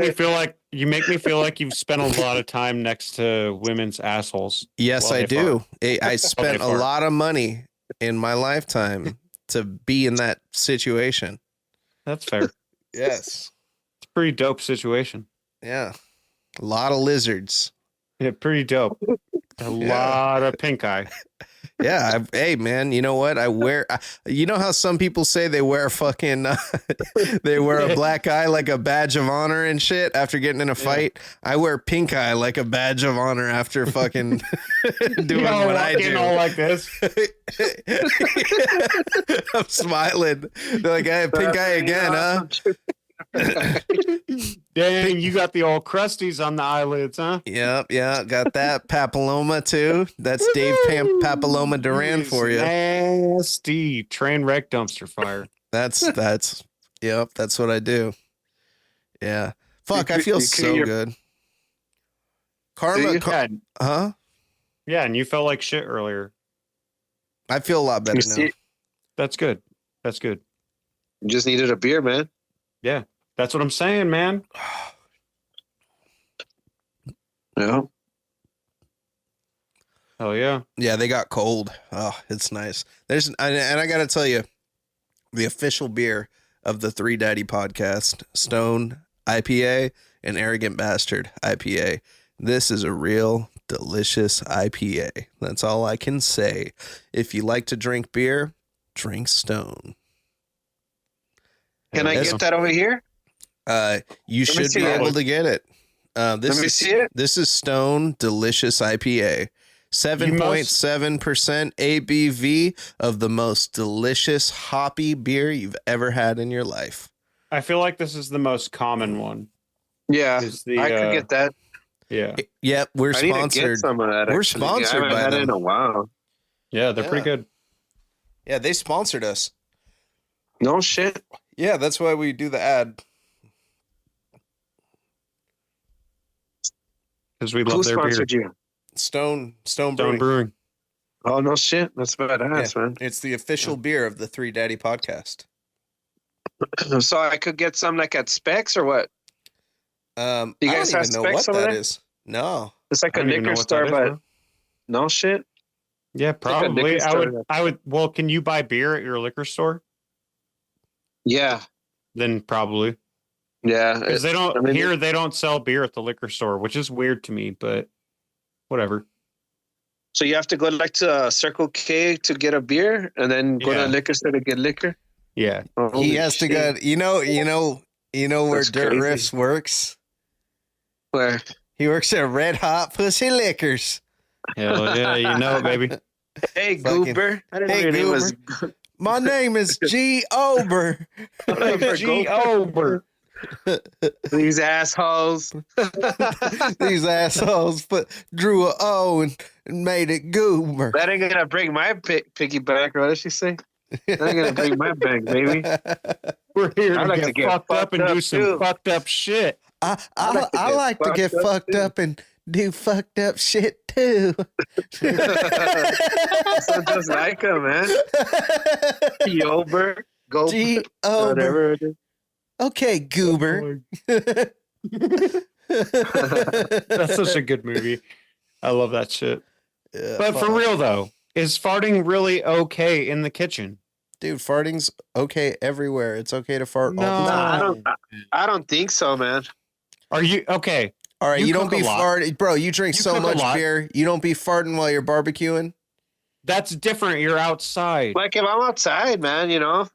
You make me feel like you've spent a lot of time next to women's assholes. Yes, I do. I spent a lot of money in my lifetime to be in that situation. That's fair. Yes. It's a pretty dope situation. Yeah. A lot of lizards. Yeah, pretty dope. A lot of pink eye. Yeah. Hey, man, you know what? You know how some people say they wear they wear a black eye like a badge of honor and shit after getting in a fight? I wear pink eye like a badge of honor after fucking doing what I do. All like this. I'm smiling. They're like, hey, pink eye again, huh? Dang, you got the old crusties on the eyelids, huh? Yep, got that papilloma too. That's Dave Papilloma Duran for you. Nasty train wreck dumpster fire. That's what I do. Yeah, fuck, I feel so good. Karma, huh? Yeah, and you felt like shit earlier. I feel a lot better now. That's good. You just needed a beer, man. Yeah, that's what I'm saying, man. Yeah. Oh yeah. Yeah, they got cold. Oh, it's nice. And I got to tell you, the official beer of the 3Daddy podcast, Stone IPA and Arrogant Bastard IPA. This is a real delicious IPA. That's all I can say. If you like to drink beer, drink Stone. Can I get that over here? You should be able to get it. Let me see it. This is Stone Delicious IPA. 7.7% ABV of the most delicious hoppy beer you've ever had in your life. I feel like this is the most common one. Yeah, I could get that. Yeah. Yep, we're sponsored. I need to get some of that, we're actually. sponsored I haven't by had them. it in a while. Yeah, they're pretty good. Yeah, they sponsored us. No shit. Yeah, that's why we do the ad. Because we love Who their beer. sponsored you? Stone Stone Brewing. Brewing. Oh, no shit. That's badass, man. It's the official beer of the 3Daddy podcast. So I could get some like at Specs or what? You I guys don't have even know Specs what over that there? is. No. It's like I a don't even know liquor what that store, is, but bro. no shit. Yeah, like a probably. liquor store. I would. Well, can you buy beer at your liquor store? Yeah. Then probably. Yeah. Because they don't I mean- here. They don't sell beer at the liquor store, which is weird to me. But whatever. So you have to go like to Circle K to get a beer and then go to Yeah. a liquor store to get liquor? Yeah. Oh, He holy has to shit. go. You know where That's Dirt crazy. Riffs works? Where? He works at Red Hot Pussy Liquors. Hell yeah, you know it, baby. Hey, Fucking- Goober. I didn't Hey, know your name was My name is G. Ober. G. Ober. These assholes. These assholes drew a O and made it Goober. That ain't gonna break my piggy bank. What did she say? That ain't gonna break my bank, baby. We're here I to like get to get fucked up fucked and up, do some too. fucked up shit. I I like to get fucked too. up and do fucked up shit too. So just like him, man. Yober. Go. G. Ober. Whatever it is. Okay, Goober. That's such a good movie. I love that shit. Yeah, But for fuck. real though, is farting really okay in the kitchen? Dude, farting's okay everywhere. It's okay to fart all the No. time. I don't think so, man. Are you okay? All right, You you don't cook a be lot. farting, bro. You drink You so cook a much lot. beer. You don't be farting while you're barbecuing. That's different. You're outside. Like if I'm outside, man, you know.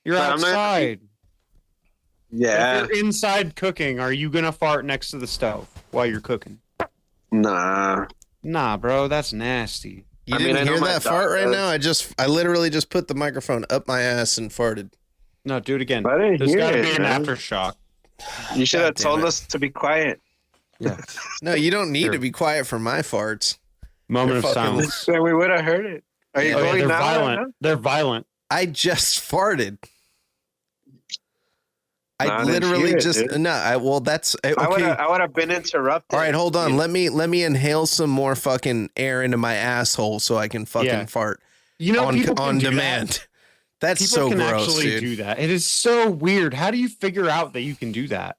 You're but I'm not- outside. Yeah. If you're inside cooking, are you gonna fart next to the stove while you're cooking? Nah. Nah, bro, that's nasty. You I mean, didn't I know hear my that dog fart right does. now? I literally just put the microphone up my ass and farted. No, do it again. I didn't There's hear got to it, be an man. aftershock. You should God have damn told it. us to be quiet. Yeah. No, you don't need Sure. to be quiet for my farts. Moment of You're fucking- silence. Then we would have heard it. Are you Yeah. Oh, yeah, going they're now? violent. They're violent. I just farted. No, I I didn't literally hear it, just dude. no. Well, that's okay. I would have been interrupted. All right, hold on. Let me inhale some more fucking air into my asshole so I can fucking Yeah. fart You know, people can on do demand. That. That's People so can gross, actually dude. do that. It is so weird. How do you figure out that you can do that?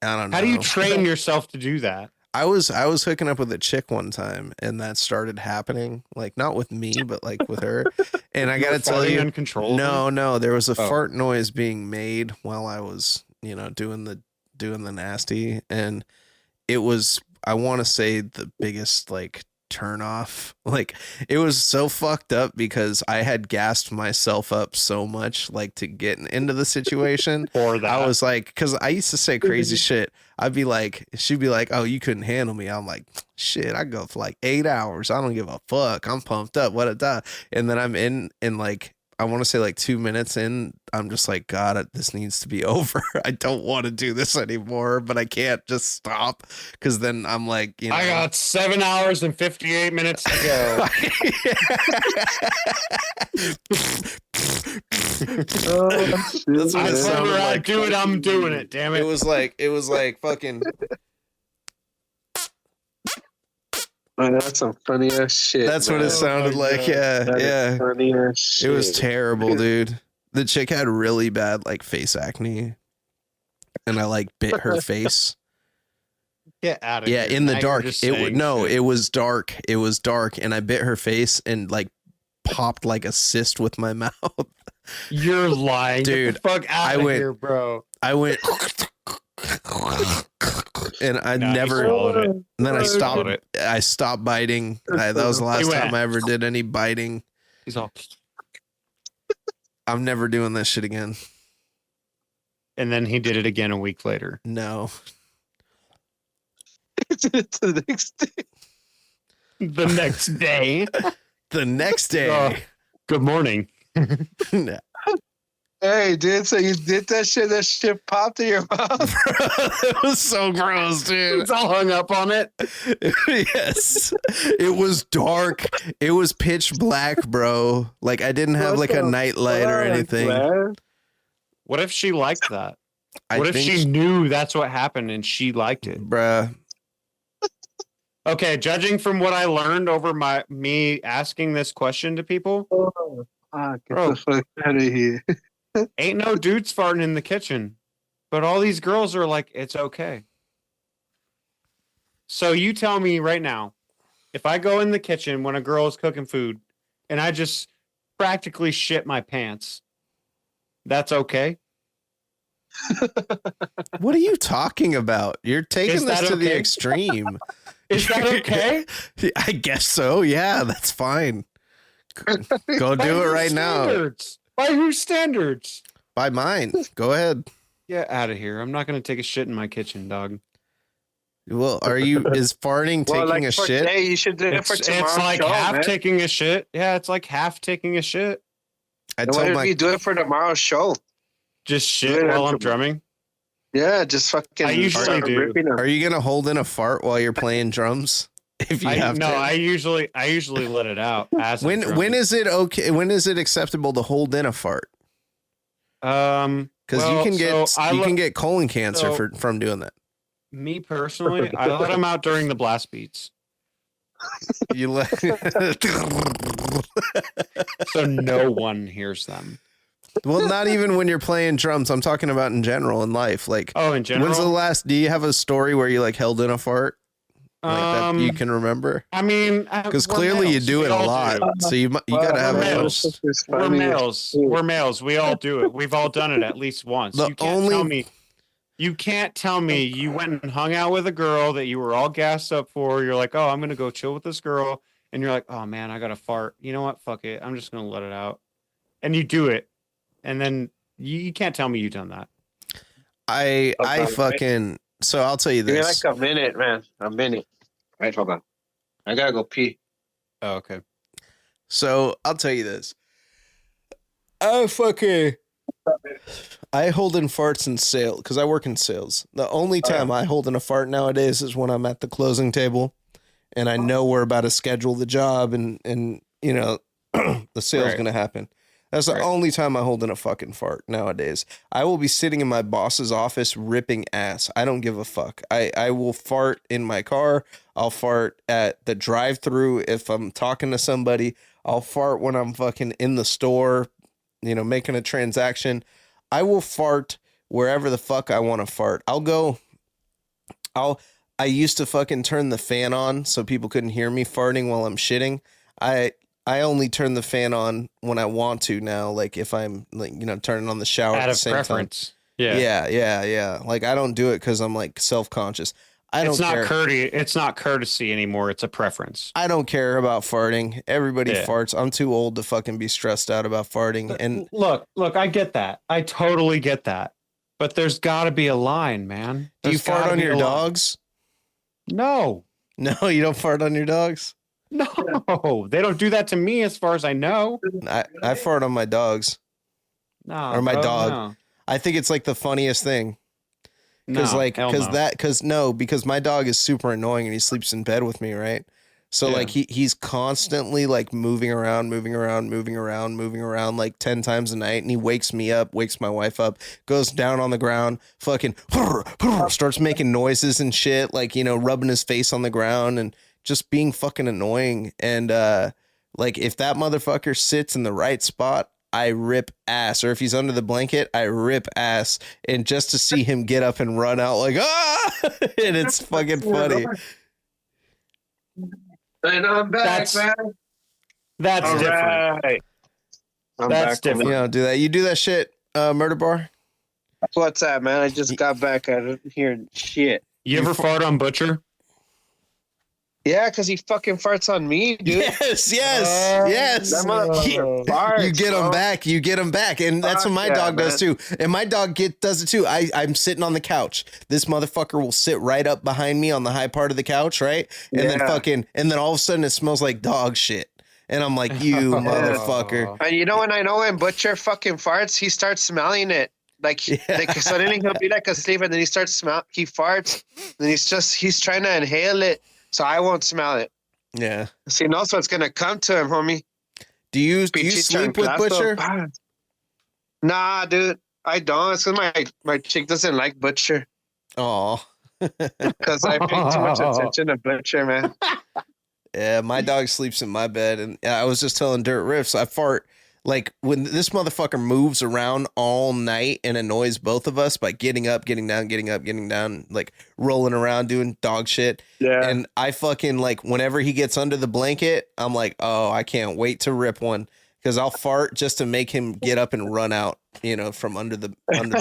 I don't know. How do you train yourself to do that? I was hooking up with a chick one time, and that started happening. Like not with me, but like with her. And I You gotta were tell farting you, uncontrollably? no, there was a Oh. fart noise being made while I was, doing the nasty, and it was, I want to say, the biggest like turn off. Like it was so fucked up because I had gassed myself up so much, like to get into the situation. Or that. I was like, because I used to say crazy shit. I'd be like, she'd be like, oh, you couldn't handle me. I'm like, shit, I go for like 8 hours. I don't give a fuck. I'm pumped up. What a die. And then I'm in like, I want to say like 2 minutes in, I'm just like, God, this needs to be over. I don't want to do this anymore, but I can't just stop because then I'm like, I got 7 hours and 58 minutes to go. That's what I it said sounded where I like. do it, I'm doing it, damn It it. was like fucking. Oh, that's some funny ass shit. That's what man. it sounded my like. God. Yeah, That is yeah. funny ass shit. It was terrible, dude. The chick had really bad like face acne, and I like bit her face. Get out of Yeah, here. in the Now you're dark. just It saying no, shit. it was dark. It was dark, and I bit her face and like popped like a cyst with my mouth. You're lying. Dude, Get the fuck out I of went- here, bro. I went, and I Nah, you never. swallowed it. And then I You stopped. swallowed it. I stopped biting. That was the last You time went. I ever did any biting. He's all, I'm never doing this shit again. and then he did it again a week later. No. the next day. The next day. The next day. Oh. Good morning. No. Hey, dude, so you did that shit popped in your mouth? It was so gross, dude. It's all hung up on it. Yes. It was dark. It was pitch black, bro. Like I didn't have What like a the night light or Fuck, anything. man. What if she liked that? I What if think she knew that's what happened and she liked it? bruh. Okay, judging from what I learned over me asking this question to people, Get Bro. the fuck out of here. ain't no dudes farting in the kitchen. But all these girls are like, it's okay. So you tell me right now, if I go in the kitchen when a girl is cooking food and I just practically shit my pants, that's okay? What are you talking about? You're taking Is this that to the okay? extreme. Is that okay? I guess so. Yeah, that's fine. Go By do it whose right now. standards? By whose standards? By mine. Go ahead. Get out of here. I'm not going to take a shit in my kitchen, dog. Well, is farting Well, taking like a for shit? today, you should do it for It's tomorrow's like show, half man. taking a shit. Yeah, it's like half taking a shit. I And what told if my you do it for tomorrow's show? Just Do shit it while on I'm drumming. Yeah, just fucking. I usually start do. ripping them. Are you gonna hold in a fart while you're playing drums? If you have to. I usually let it out. As I'm When drumming. is it okay? When is it acceptable to hold in a fart? Because well, you can get colon cancer so- from doing that. me personally, I let them out during the blast beats, You let so no one hears them. well, not even when you're playing drums. I'm talking about in general in life. Like, Oh, in general. when's the last? Do you have a story where you like held in a fart like that you can remember? I mean, Because we're clearly you males. do We it a all lot, do. so you gotta have we're a males. host. It's We're funny. males. We're males. We all do it. We've all done it at least once. The You can't tell me. You can't tell me you went and hung out with a girl that you were all gassed up for. You're like, oh, I'm gonna go chill with this girl, and you're like, oh man, I got to fart. You know what? Fuck it. I'm just gonna let it out, and you do it, and then you can't tell me you've done that. I Okay. fucking so I'll tell you Give me this. like a minute, man. A minute. Right, hold on. I gotta go pee. Oh, okay. So I'll tell you this. I hold in farts in sales because I work in sales. The only time I hold in a fart nowadays is when I'm at the closing table and I know we're about to schedule the job and you know the sale's Right. gonna happen. That's the only time I hold in a fucking fart nowadays. I will be sitting in my boss's office ripping ass. I don't give a fuck. I will fart in my car. I'll fart at the drive-through if I'm talking to somebody. I'll fart when I'm fucking in the store, you know, making a transaction. I will fart wherever the fuck I want to fart. I used to fucking turn the fan on so people couldn't hear me farting while I'm shitting. I only turn the fan on when I want to now, like if I'm like, you know, turning on the shower Out at the of same preference. time. Yeah. Yeah. Like I don't do it because I'm like self-conscious. I don't It's not care. It's not courtesy anymore. It's a preference. I don't care about farting. Everybody Yeah. farts. I'm too old to fucking be stressed out about farting. And Look, I get that. I totally get that. But there's got to be a line, man. do you There's fart gotta on be your a line. dogs? No. No, you don't fart on your dogs? No. They don't do that to me as far as I know. I fart on my dogs. No. Or my bro, dog. No. I think it's like the funniest thing. Because No, hell no. Because my dog is super annoying and he sleeps in bed with me, right? So Yeah. like he's constantly like moving around like 10 times a night, and he wakes me up, wakes my wife up, goes down on the ground, fucking starts making noises and shit, like, you know, rubbing his face on the ground and just being fucking annoying. And like if that motherfucker sits in the right spot, I rip ass. Or if he's under the blanket, I rip ass. And just to see him get up and run out like, ah, and it's fucking funny. And I'm back, That's- man. That's All different. right. I'm That's back. different. You know, do that. You do that shit, Murder Bar? What's that, man? I just got back out of here. Shit. You ever fart on Butcher? Yeah, because he fucking farts on me, dude. Yes. That motherfucker farts. You get him back. And that's what my Fuck yeah, dog does too. And my dog does it too. I'm sitting on the couch. This motherfucker will sit right up behind me on the high part of the couch, right? And then all of a sudden it smells like dog shit. And I'm like, you motherfucker. And you know when Butcher fucking farts, he starts smelling it. Like suddenly he'll be like asleep and then he farts, and he's trying to inhale it, so I won't smell it. Yeah. See, and also it's gonna come to him, homie. Do you Pinche sleep with chanclazo. Butcher? Nah, dude. I don't. It's because my chick doesn't like Butcher. Oh. Because I pay too much attention to Butcher, man. Yeah, my dog sleeps in my bed, and I was just telling Dirt Riffs, I fart like when this motherfucker moves around all night and annoys both of us by getting up, getting down, getting up, getting down, like rolling around doing dog shit. Yeah. And I fucking like whenever he gets under the blanket, I'm like, oh, I can't wait to rip one because I'll fart just to make him get up and run out, from under the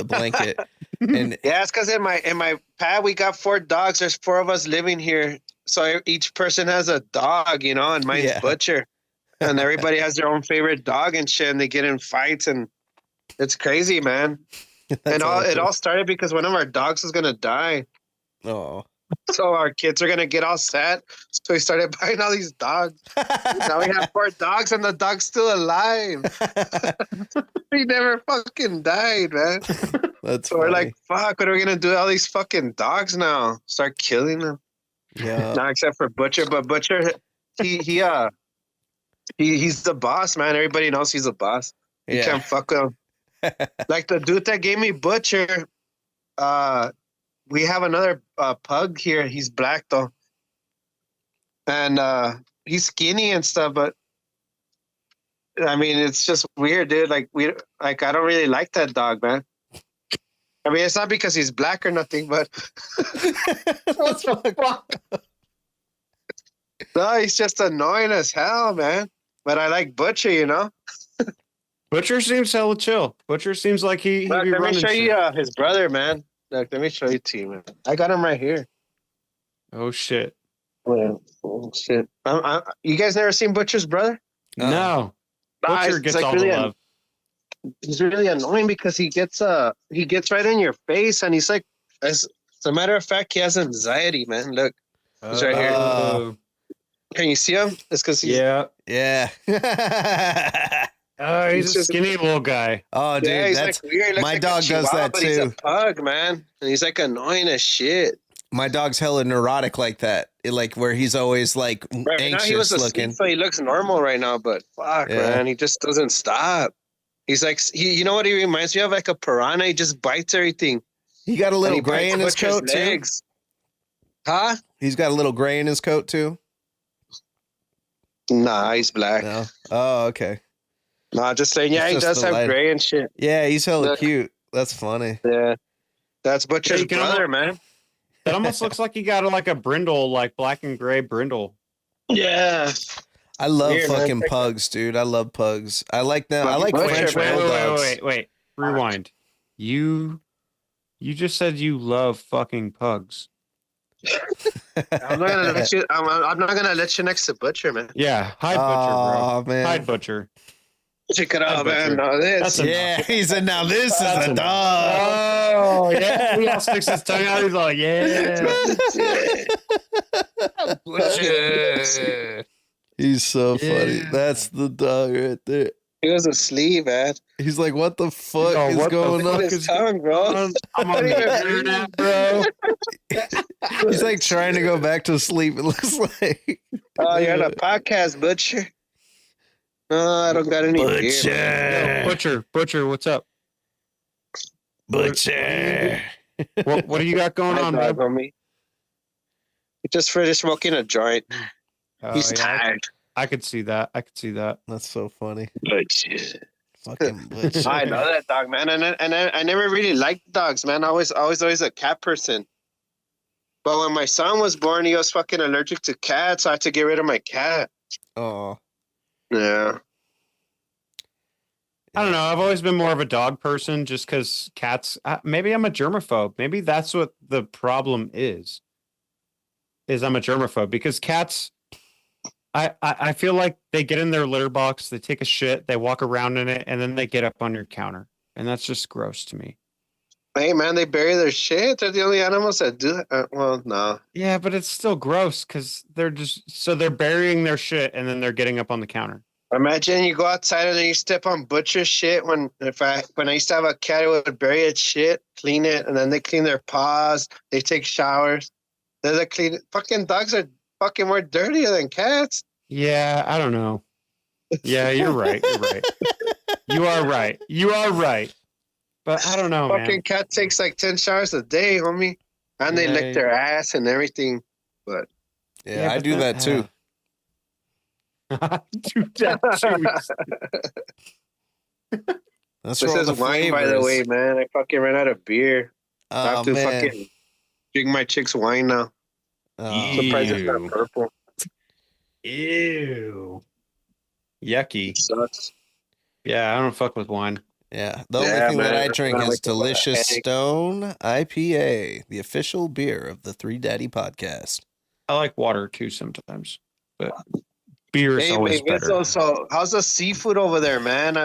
blanket. And yeah, it's because in my pad we got 4 dogs. There's 4 of us living here. So each person has a dog, and mine's Butcher. And everybody has their own favorite dog and shit, and they get in fights, and it's crazy, man. And it all started because one of our dogs was gonna die. Oh. So our kids are gonna get all sad. So we started buying all these dogs. Now we have 4 dogs, and the dog's still alive. He never fucking died, man. That's so funny. we're like, fuck, what are we gonna do with all these fucking dogs now? Start killing them. Yeah. Not except for Butcher, but Butcher, he's the boss, man. Everybody knows he's a boss. You can't fuck with him. Like the dude that gave me Butcher, we have another pug here. He's black though, and he's skinny and stuff. But I mean, it's just weird, dude. Like I don't really like that dog, man. I mean, it's not because he's black or nothing, but What the fuck? No, he's just annoying as hell, man. But I like Butcher, Butcher seems hella chill. Butcher seems like he Look, be let me running show shit. you his brother, man. Look, let me show you to you, man. I got him right here. Oh shit. Oh shit. You guys never seen Butcher's brother? No. Nah, Butcher it's gets like all really the love. He's really annoying because he gets right in your face, and he's like, as a matter of fact, he has anxiety, man. Look, he's right here. Can you see him? It's because he's Yeah. He's a skinny little guy. Oh, dude, he's that's like weird. He looks my like dog a does chihuahua, that but he's a too. pug, man, and he's like annoying as shit. My dog's hella neurotic like that. Like where he's always like Right anxious now he was looking. asleep, so he looks normal right now. But fuck, man, he just doesn't stop. He's like, you know what he reminds me of? Like a piranha. He just bites everything. He got a little He gray bites in his Butcher's coat legs. too. Huh? He's got a little gray in his coat too. Nah, he's black. No. Oh, okay. Nah, just saying. Yeah, It's he just does the have light. gray and shit. Yeah, he's hella Look. cute. That's funny. Yeah, that's Butcher's you can brother, man. That almost looks like he got like a brindle, like black and gray brindle. Yeah. I love Weird, man. fucking pugs, dude. I love pugs. I like them. I Fucking like Butcher, French man. bulldogs. Wait. Rewind. You just said you love fucking pugs. I'm not gonna let you. I'm not gonna let you next to Butcher, man. Yeah, hide Butcher, Oh bro. man. Hide Butcher. Check it out, Butcher. man. Now this. That's Yeah, he said now this is That's a enough. dog. Oh yeah, he all sticks his tongue out. He's like, yeah. Butcher. He's so funny. Yeah. That's the dog right there. He was asleep, man. He's like, what the fuck Oh, is what the going Look on? at his tongue, bro. I'm on the internet, bro. He's like trying to go back to sleep. It looks like. Oh, you're on a podcast, Butcher. No, I don't got any beer. Man. Butcher, what's up? Butcher. What do you got going My on, dog, man? homie. He just finished smoking a joint. He's tired. I could see that. That's so funny. Butcher. Fucking Butcher. I know that dog, man, and I never really liked dogs, man. I was always a cat person. But when my son was born, he was fucking allergic to cats. So I had to get rid of my cat. Oh. Yeah. I don't know. I've always been more of a dog person just because cats, maybe I'm a germaphobe. Maybe that's what the problem is I'm a germaphobe because cats, I feel like they get in their litter box, they take a shit, they walk around in it, and then they get up on your counter. And that's just gross to me. Hey, man, they bury their shit. They're the only animals that do that. Well, no. Yeah, but it's still gross because they're burying their shit and then they're getting up on the counter. Imagine you go outside and then you step on Butcher's shit. When I used to have a cat, it would bury its shit, clean it, and then they clean their paws. They take showers. They're the clean. Fucking dogs are fucking more dirtier than cats. Yeah, I don't know. Yeah, you're right. You are right. But But I don't know, Fucking man. cat takes like 10 showers a day, homie. And they lick their ass and everything. But Yeah, I do that too. Do that too. That's this where all is the wine, flavor by the is. way, man. I fucking ran out of beer. I Oh have to man. fucking drink my chick's wine now. Oh, Surprised it's not Ew. purple. Ew. Yucky. It sucks. Yeah, I don't fuck with wine. yeah. The only Yeah, thing that man. I drink I is like to buy a Delicious headache. Stone IPA, the official beer of the 3Daddy podcast. I like water too sometimes, but beer is Hey, always better. Mavizzle, so how's the seafood over there, man?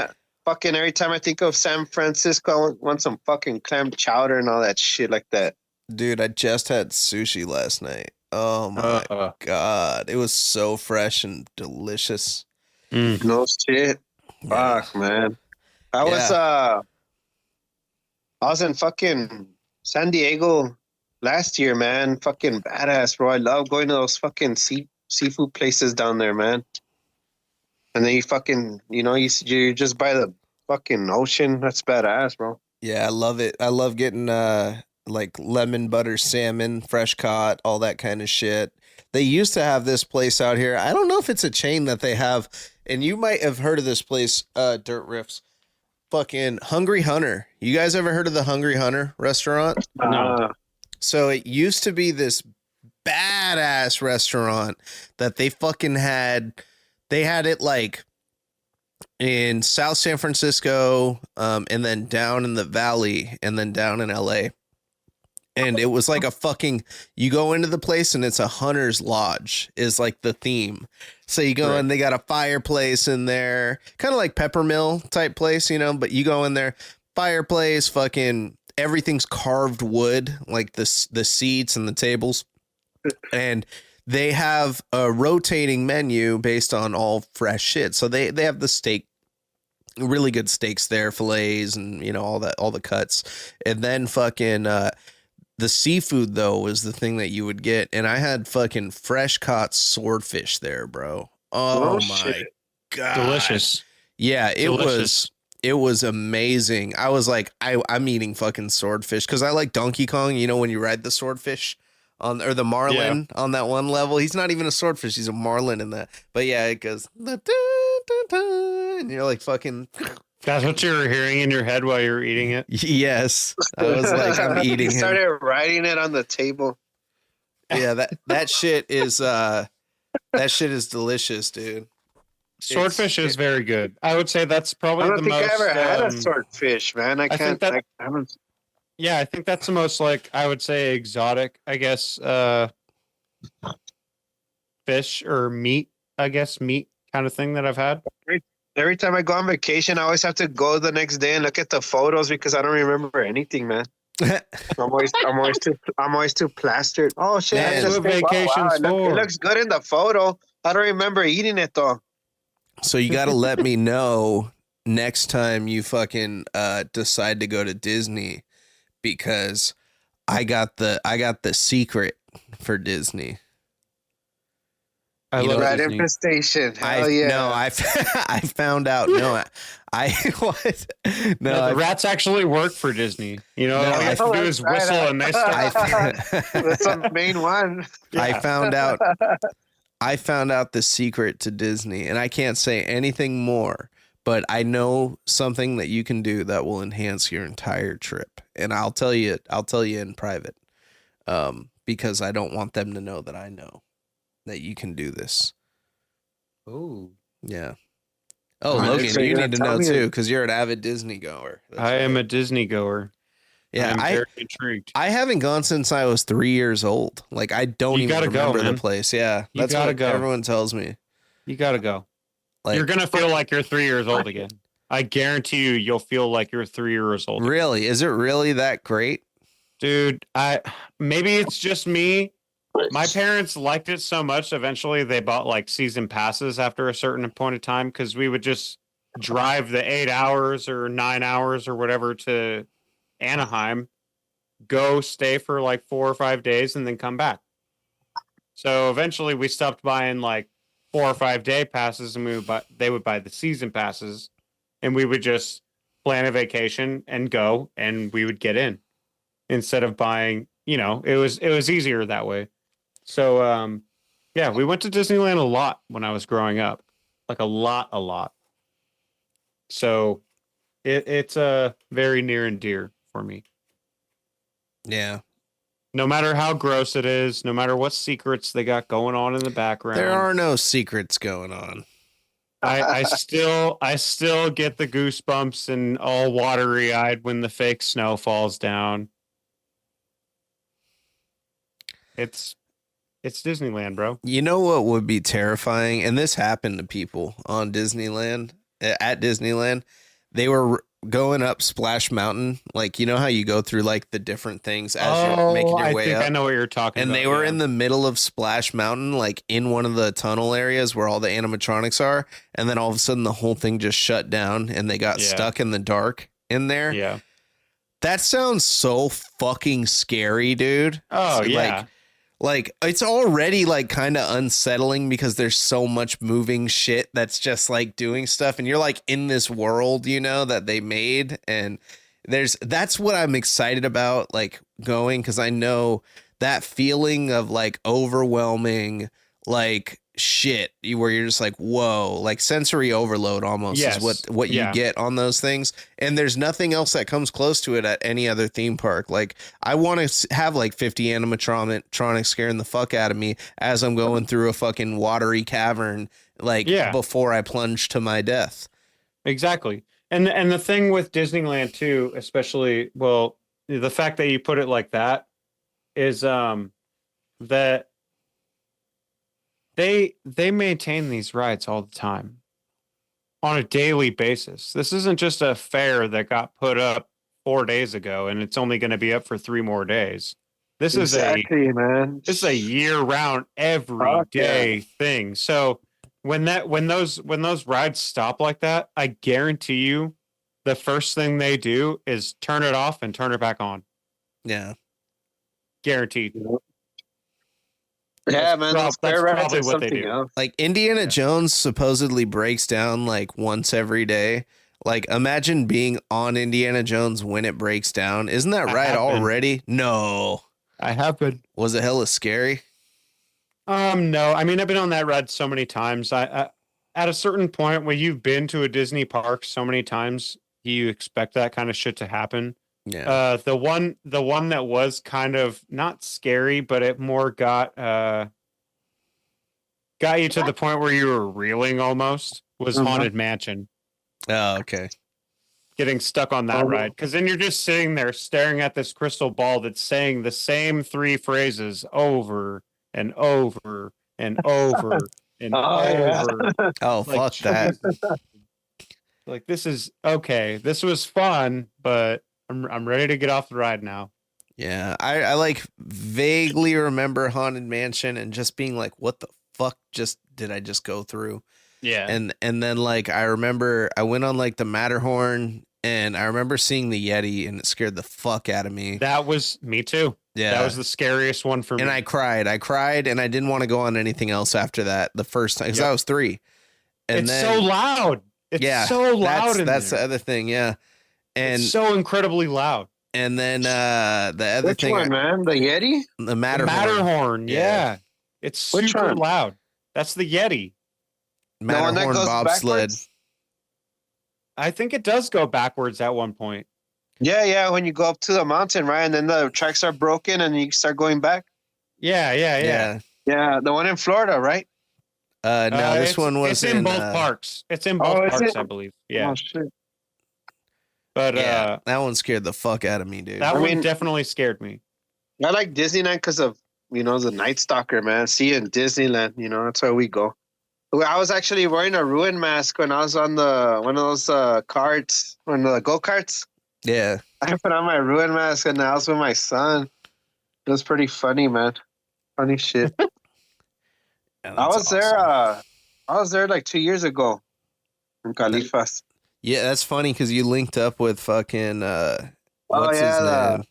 Fucking every time I think of San Francisco, I want some fucking clam chowder and all that shit like that. Dude, I just had sushi last night. Oh my God. It was so fresh and delicious. No shit. Yeah. Fuck, man. I was in fucking San Diego last year, man. Fucking badass, bro. I love going to those fucking seafood places down there, man. And then you fucking, you're just by the fucking ocean. That's badass, bro. Yeah, I love it. I love getting like lemon butter salmon, fresh caught, all that kind of shit. They used to have this place out here. I don't know if it's a chain that they have, and you might have heard of this place, Dirt Riffs. Fucking Hungry Hunter. You guys ever heard of the Hungry Hunter restaurant? No. So it used to be this badass restaurant that they fucking had. They had it like in South San Francisco, and then down in the Valley, and then down in LA. And it was like a fucking, you go into the place and it's a hunter's lodge is like the theme. So you go in, they got a fireplace in there, kind of like Peppermill type place, but you go in there, fireplace, fucking everything's carved wood, like the seats and the tables. And they have a rotating menu based on all fresh shit. So they have the steak, really good steaks there, fillets and, all the cuts. And then fucking, the seafood, though, was the thing that you would get. And I had fucking fresh caught swordfish there, bro. Oh, my shit. God. Delicious. Yeah, it was amazing. I was like, I'm eating fucking swordfish because I like Donkey Kong, when you ride the swordfish or the marlin on that one level. He's not even a swordfish. He's a marlin in that. But yeah, it goes, da, da, da, da, and you're like fucking... That's what you were hearing in your head while you were eating it? Yes. I was like, I'm eating He started writing it on the table. Yeah, that shit is delicious, dude. Swordfish is very good. I would say that's probably I don't the think most. I ever had a swordfish, man. I think can't. that- I haven't. Yeah, I think that's the most, like, I would say exotic, I guess, fish or meat, meat kind of thing that I've had. Every time I go on vacation, I always have to go the next day and look at the photos because I don't remember anything, man. I'm always too plastered. Oh shit! Man, I just that's what think, vacation's it for. looks good in the photo. I don't remember eating it though. So you got to let me know next time you fucking decide to go to Disney, because I got the secret for Disney. I love Rat Disney. infestation. Hell No, I found out. No, I what? No, the rats actually work for Disney. All you have to do is right. whistle and they stop. That's the main one. I found out the secret to Disney, and I can't say anything more, but I know something that you can do that will enhance your entire trip. And I'll tell you in private. Because I don't want them to know that I know that you can do this. Oh, Yeah. Oh, Right, Logan, so you you're need to gonna know tell me- too, because you're an avid Disney goer. That's I am right. a Disney goer. Yeah, I'm very intrigued. I haven't gone since I was 3 years old. Like, I don't You even gotta go, remember the man. place. Yeah, You that's gotta what go. everyone tells me. You gotta go. Like, You're gonna feel like you're 3 years old again. I guarantee you'll feel like you're 3 years old. really? Is it really that great? Dude, maybe it's just me. My parents liked it so much. Eventually, they bought like season passes after a certain point of time because we would just drive the 8 hours or 9 hours or whatever to Anaheim, go stay for like 4 or 5 days, and then come back. So eventually, we stopped buying like 4 or 5 day passes, and they would buy the season passes, and we would just plan a vacation and go, and we would get in instead of buying. It was easier that way. So yeah, we went to Disneyland a lot when I was growing up, like a lot. So it's very near and dear for me. Yeah. No matter how gross it is, no matter what secrets they got going on in the background. There are no secrets going on. I still get the goosebumps and all watery eyed when the fake snow falls down. It's Disneyland, bro. You know what would be terrifying? And this happened to people on Disneyland, at Disneyland. They were going up Splash Mountain. Like, you know how you go through like the different things as you're making your way up? I know what you're talking about. And they were in the middle of Splash Mountain, like in one of the tunnel areas where all the animatronics are. And then all of a sudden the whole thing just shut down and they got stuck in the dark in there. Yeah. That sounds so fucking scary, dude. Oh, yeah. Like it's already like kind of unsettling because there's so much moving shit that's just like doing stuff. And you're like in this world, that they made. And that's what I'm excited about, like going, because I know that feeling of like overwhelming, like shit where you're just like, whoa, like sensory overload almost is what you get on those things. And there's nothing else that comes close to it at any other theme park. Like I want to have like 50 animatronics scaring the fuck out of me as I'm going through a fucking watery cavern, like before I plunge to my death. Exactly. And the thing with Disneyland too, especially, well, the fact that you put it like that is that they maintain these rides all the time on a daily basis. This isn't just a fair that got put up 4 days ago and it's only going to be up for 3 more days. This is a year-round, every day thing. So when those rides stop like that, I guarantee you, the first thing they do is turn it off and turn it back on. Yeah, guaranteed. Yeah, man, that's probably what they do. Else. Like Indiana Jones supposedly breaks down like once every day. Like imagine being on Indiana Jones when it breaks down. Isn't that right already? No. I have been. Was it hella scary? No. I mean, I've been on that ride so many times. I at a certain point when you've been to a Disney park so many times, you expect that kind of shit to happen. Yeah. The one that was kind of not scary, but it more got you to the point where you were reeling almost was Haunted Mansion. Oh, okay. Getting stuck on that ride, because then you're just sitting there staring at this crystal ball that's saying the same 3 phrases over and over and over and over. Yeah. Oh, like, fuck that! Like, this is okay. This was fun, but I'm ready to get off the ride now. Yeah, I like vaguely remember Haunted Mansion and just being like, what the fuck did I just go through? Yeah. And then like I remember I went on like the Matterhorn and I remember seeing the Yeti and it scared the fuck out of me. That was me too. Yeah. That was the scariest one for me. And I cried and I didn't want to go on anything else after that the first time because I was 3. And it's so loud. It's so loud. That's the other thing. Yeah. And it's so incredibly loud. And then the other Which thing, one, man? The Yeti? The Matterhorn. The Matterhorn, yeah. It's super loud. That's the Yeti. Matterhorn bobsled. I think it does go backwards at one point. Yeah. When you go up to the mountain, right, and then the tracks are broken, and you start going back. Yeah. Yeah, the one in Florida, right? No, this one was in both parks. It's in both parks, I believe. Yeah. Oh, shit. But that one scared the fuck out of me, dude. That one definitely scared me. I like Disneyland because of the Night Stalker, man. See you in Disneyland, that's where we go. I was actually wearing a ruin mask when I was on one of those carts, one of the go-karts. Yeah. I put on my ruin mask and I was with my son. It was pretty funny, man. Funny shit. I was there like 2 years ago in Califas. Yeah, that's funny because you linked up with fucking what's his name?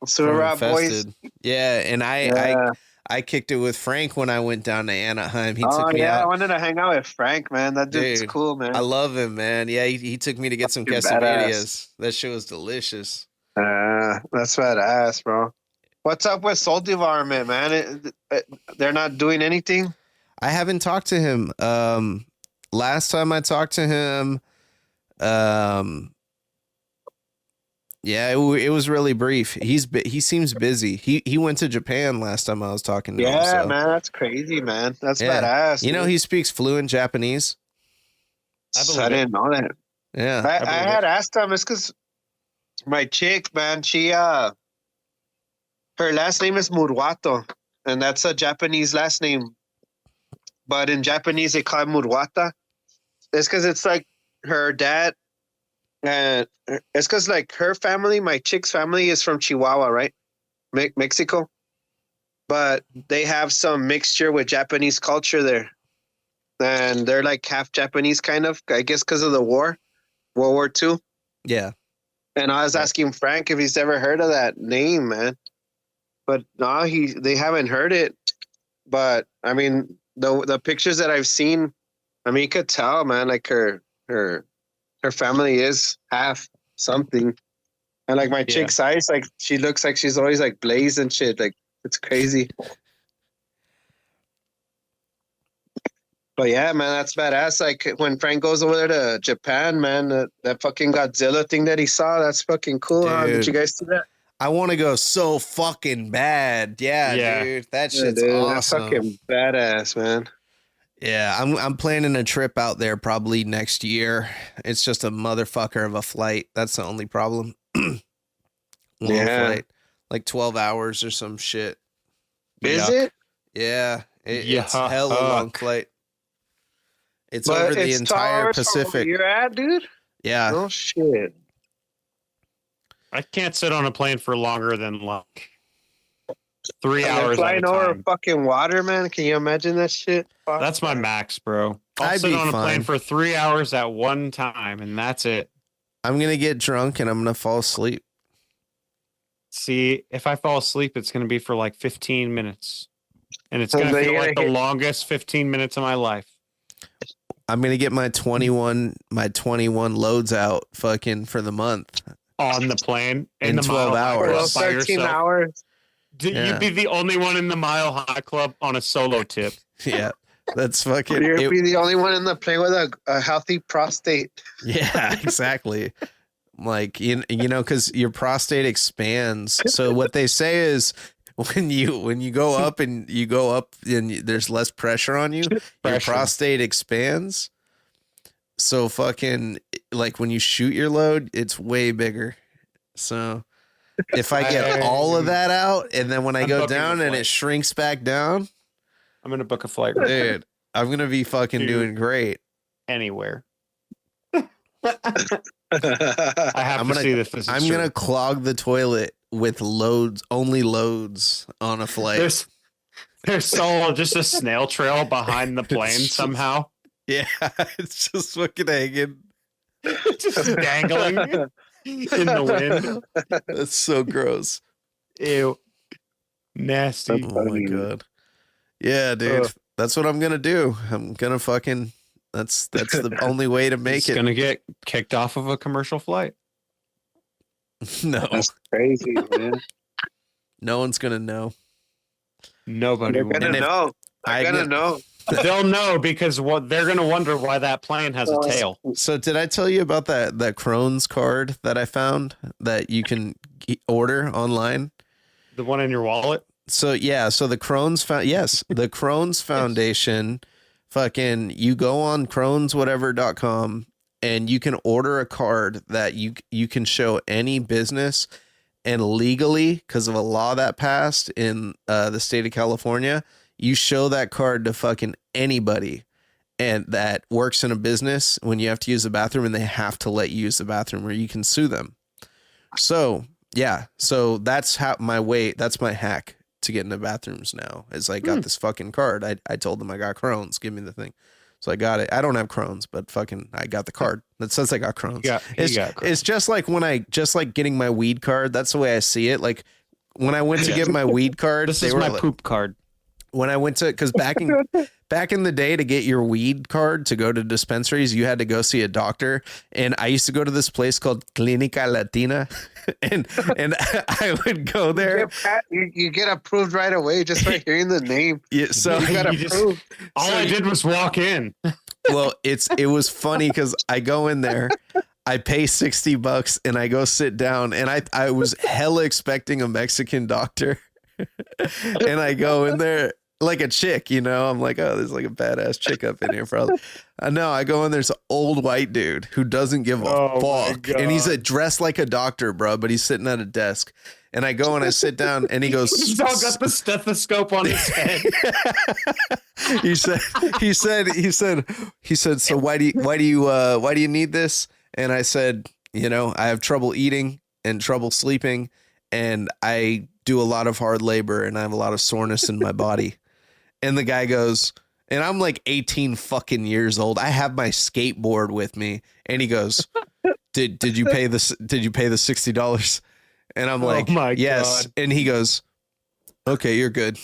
Surah Boys. Yeah, and I kicked it with Frank when I went down to Anaheim. He Oh took me yeah, I out. wanted to hang out with Frank, man. That dude's Dude, cool, man. I love him, man. Yeah, he took me to get some Fucking quesadillas. That shit was delicious. That's badass, bro. What's up with Soul Devarment, man? They're not doing anything. I haven't talked to him. Last time I talked to him, yeah, it was really brief. He seems busy. He went to Japan last time I was talking to him. Yeah, So. man, that's crazy, man. That's Yeah. badass. You know, he speaks fluent Japanese. I didn't know that. Yeah. I had asked him. It's because my chick, man, she her last name is Murwato, and that's a Japanese last name. But in Japanese, they call it Murwata. It's because it's like her dad, and it's because like her family, my chick's family, is from Chihuahua, right, Mexico. But they have some mixture with Japanese culture there, and they're like half Japanese, kind of. I guess because of the World War II. Yeah. And I was asking Frank if he's ever heard of that name, man. But no, they haven't heard it. But I mean, the pictures that I've seen, I mean, you could tell, man, like her family is half something. And like my chick's eyes, like she looks like she's always like blazed and shit. Like it's crazy. But yeah, man, that's badass. Like when Frank goes over there to Japan, man, that fucking Godzilla thing that he saw, that's fucking cool. Huh? Did you guys see that? I want to go so fucking bad. Yeah, dude. That shit's awesome. That's fucking badass, man. Yeah, I'm planning a trip out there probably next year. It's just a motherfucker of a flight. That's the only problem. Long flight. Like 12 hours or some shit. Is it? Yeah. It's hella long flight. It's over the entire Pacific. Where you're at, dude? Yeah. Oh shit. I can't sit on a plane for longer than like 3 hours. Flying over fucking water, man. Can you imagine that shit? Fuck. That's my max, bro. I'll sit on a plane for 3 hours at one time, and that's it. I'm gonna get drunk and I'm gonna fall asleep. See, if I fall asleep, it's gonna be for like 15 minutes, and it's gonna feel like the longest 15 minutes of my life. I'm gonna get my 21 loads out, fucking for the month. On the plane in 12 hours. 13 hours. You'd be the only one in the Mile High Club on a solo tip. Yeah, that's fucking. You'd be the only one in the plane with a healthy prostate. Yeah, exactly. Like you know, because your prostate expands. So what they say is when you go up and there's less pressure on you, your prostate expands. So fucking like when you shoot your load, it's way bigger. So if I get all of that out and then when I go down and it shrinks back down, I'm gonna book a flight. Dude, I'm gonna be fucking doing great. Anywhere. I'm gonna clog the toilet with only loads on a flight. There's just a snail trail behind the plane somehow. Yeah, it's just fucking hanging. Just dangling in the wind. That's so gross. Ew. Nasty. Oh my god. Yeah, dude. That's what I'm gonna do. I'm gonna fucking that's the only way to make it. Gonna get kicked off of a commercial flight. No. That's crazy, man. No one's gonna know. Nobody will. They're gonna know. They're gonna know. They'll know because they're going to wonder why that plane has a tail. So did I tell you about that Crohn's card that I found that you can order online? The one in your wallet? So yeah, so the Crohn's the Crohn's Foundation, fucking you go on crohnswhatever.com and you can order a card that you can show any business, and legally, because of a law that passed in the state of California, you show that card to fucking anybody and that works in a business when you have to use the bathroom, and they have to let you use the bathroom or you can sue them. So yeah, so that's that's my hack to get into bathrooms now, is I got this fucking card. I told them I got Crohn's, give me the thing. So I got it. I don't have Crohn's, but fucking I got the card that says I got Crohn's. It's just like getting my weed card. That's the way I see it. Like when I went to get my weed card, this is my poop card. when I went to, because back in the day, to get your weed card to go to dispensaries, you had to go see a doctor. And I used to go to this place called Clinica Latina, and I would go there. You get approved right away just by hearing the name. Yeah, so you got approved. All I did was walk in. Well, it was funny because I go in there, I pay $60 and I go sit down, and I was hella expecting a Mexican doctor. And I go in there like a chick, you know, I'm like, oh, there's like a badass chick up in here probably. No, I go in, there's an old white dude who doesn't give a fuck. And he's dressed like a doctor, bro, but he's sitting at a desk. And I go and I sit down and he goes, He's all got the stethoscope on his head. he said, so why do you need this? And I said, you know, I have trouble eating and trouble sleeping, and I do a lot of hard labor and I have a lot of soreness in my body. And the guy goes, and I'm like 18 fucking years old. I have my skateboard with me. And he goes, did you pay the $60? And I'm like, my yes. God. And he goes, okay, you're good.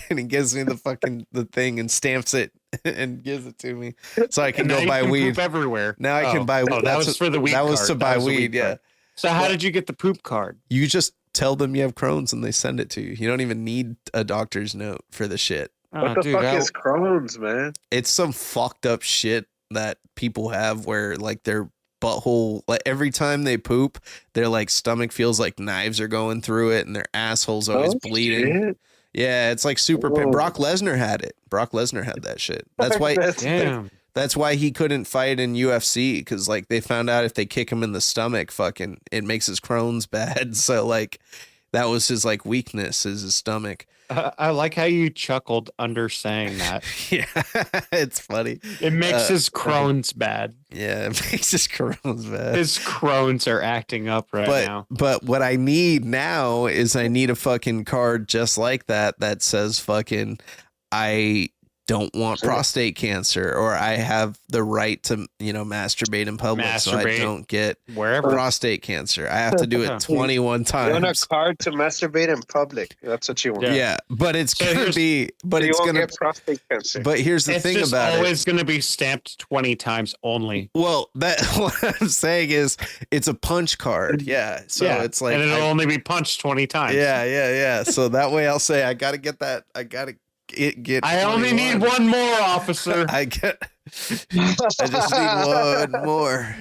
And he gives me the thing and stamps it and gives it to me so I can go buy weed poop everywhere. Now I can buy weed. Oh, that was for the weed That was card. to buy weed, yeah. Card. So how did you get the poop card? You just tell them you have Crohn's and they send it to you. You don't even need a doctor's note for the shit. What the fuck is Crohn's, man? It's some fucked up shit that people have where like their butthole, like every time they poop, their like stomach feels like knives are going through it and their asshole's always bleeding. Shit. Yeah, it's like super pain. Brock Lesnar had it. Brock Lesnar had that shit. That's why. Damn. That's why he couldn't fight in UFC, because like they found out if they kick him in the stomach, fucking it makes his Crohn's bad. So like that was his like weakness, is his stomach. I like how you chuckled under saying that. Yeah, it's funny. It makes his Crohn's bad. Yeah, it makes his Crohn's bad. His Crohn's are acting up now. But what I need now is I need a fucking card just like that says fucking I don't want prostate cancer, or I have the right to, you know, masturbate in public so I don't get wherever prostate cancer. I have to do it 21 times. You want a card to masturbate in public. That's what you want. Yeah, but it's gonna be, but you it's won't gonna get prostate cancer. But here's the thing about it. It's always going to be stamped 20 times only. Well, that what I'm saying is it's a punch card. Yeah. So it's like, and it'll only be punched 20 times. Yeah. So that way I'll say, I got to get that. I got to get. I only need one more, officer. I just need one more.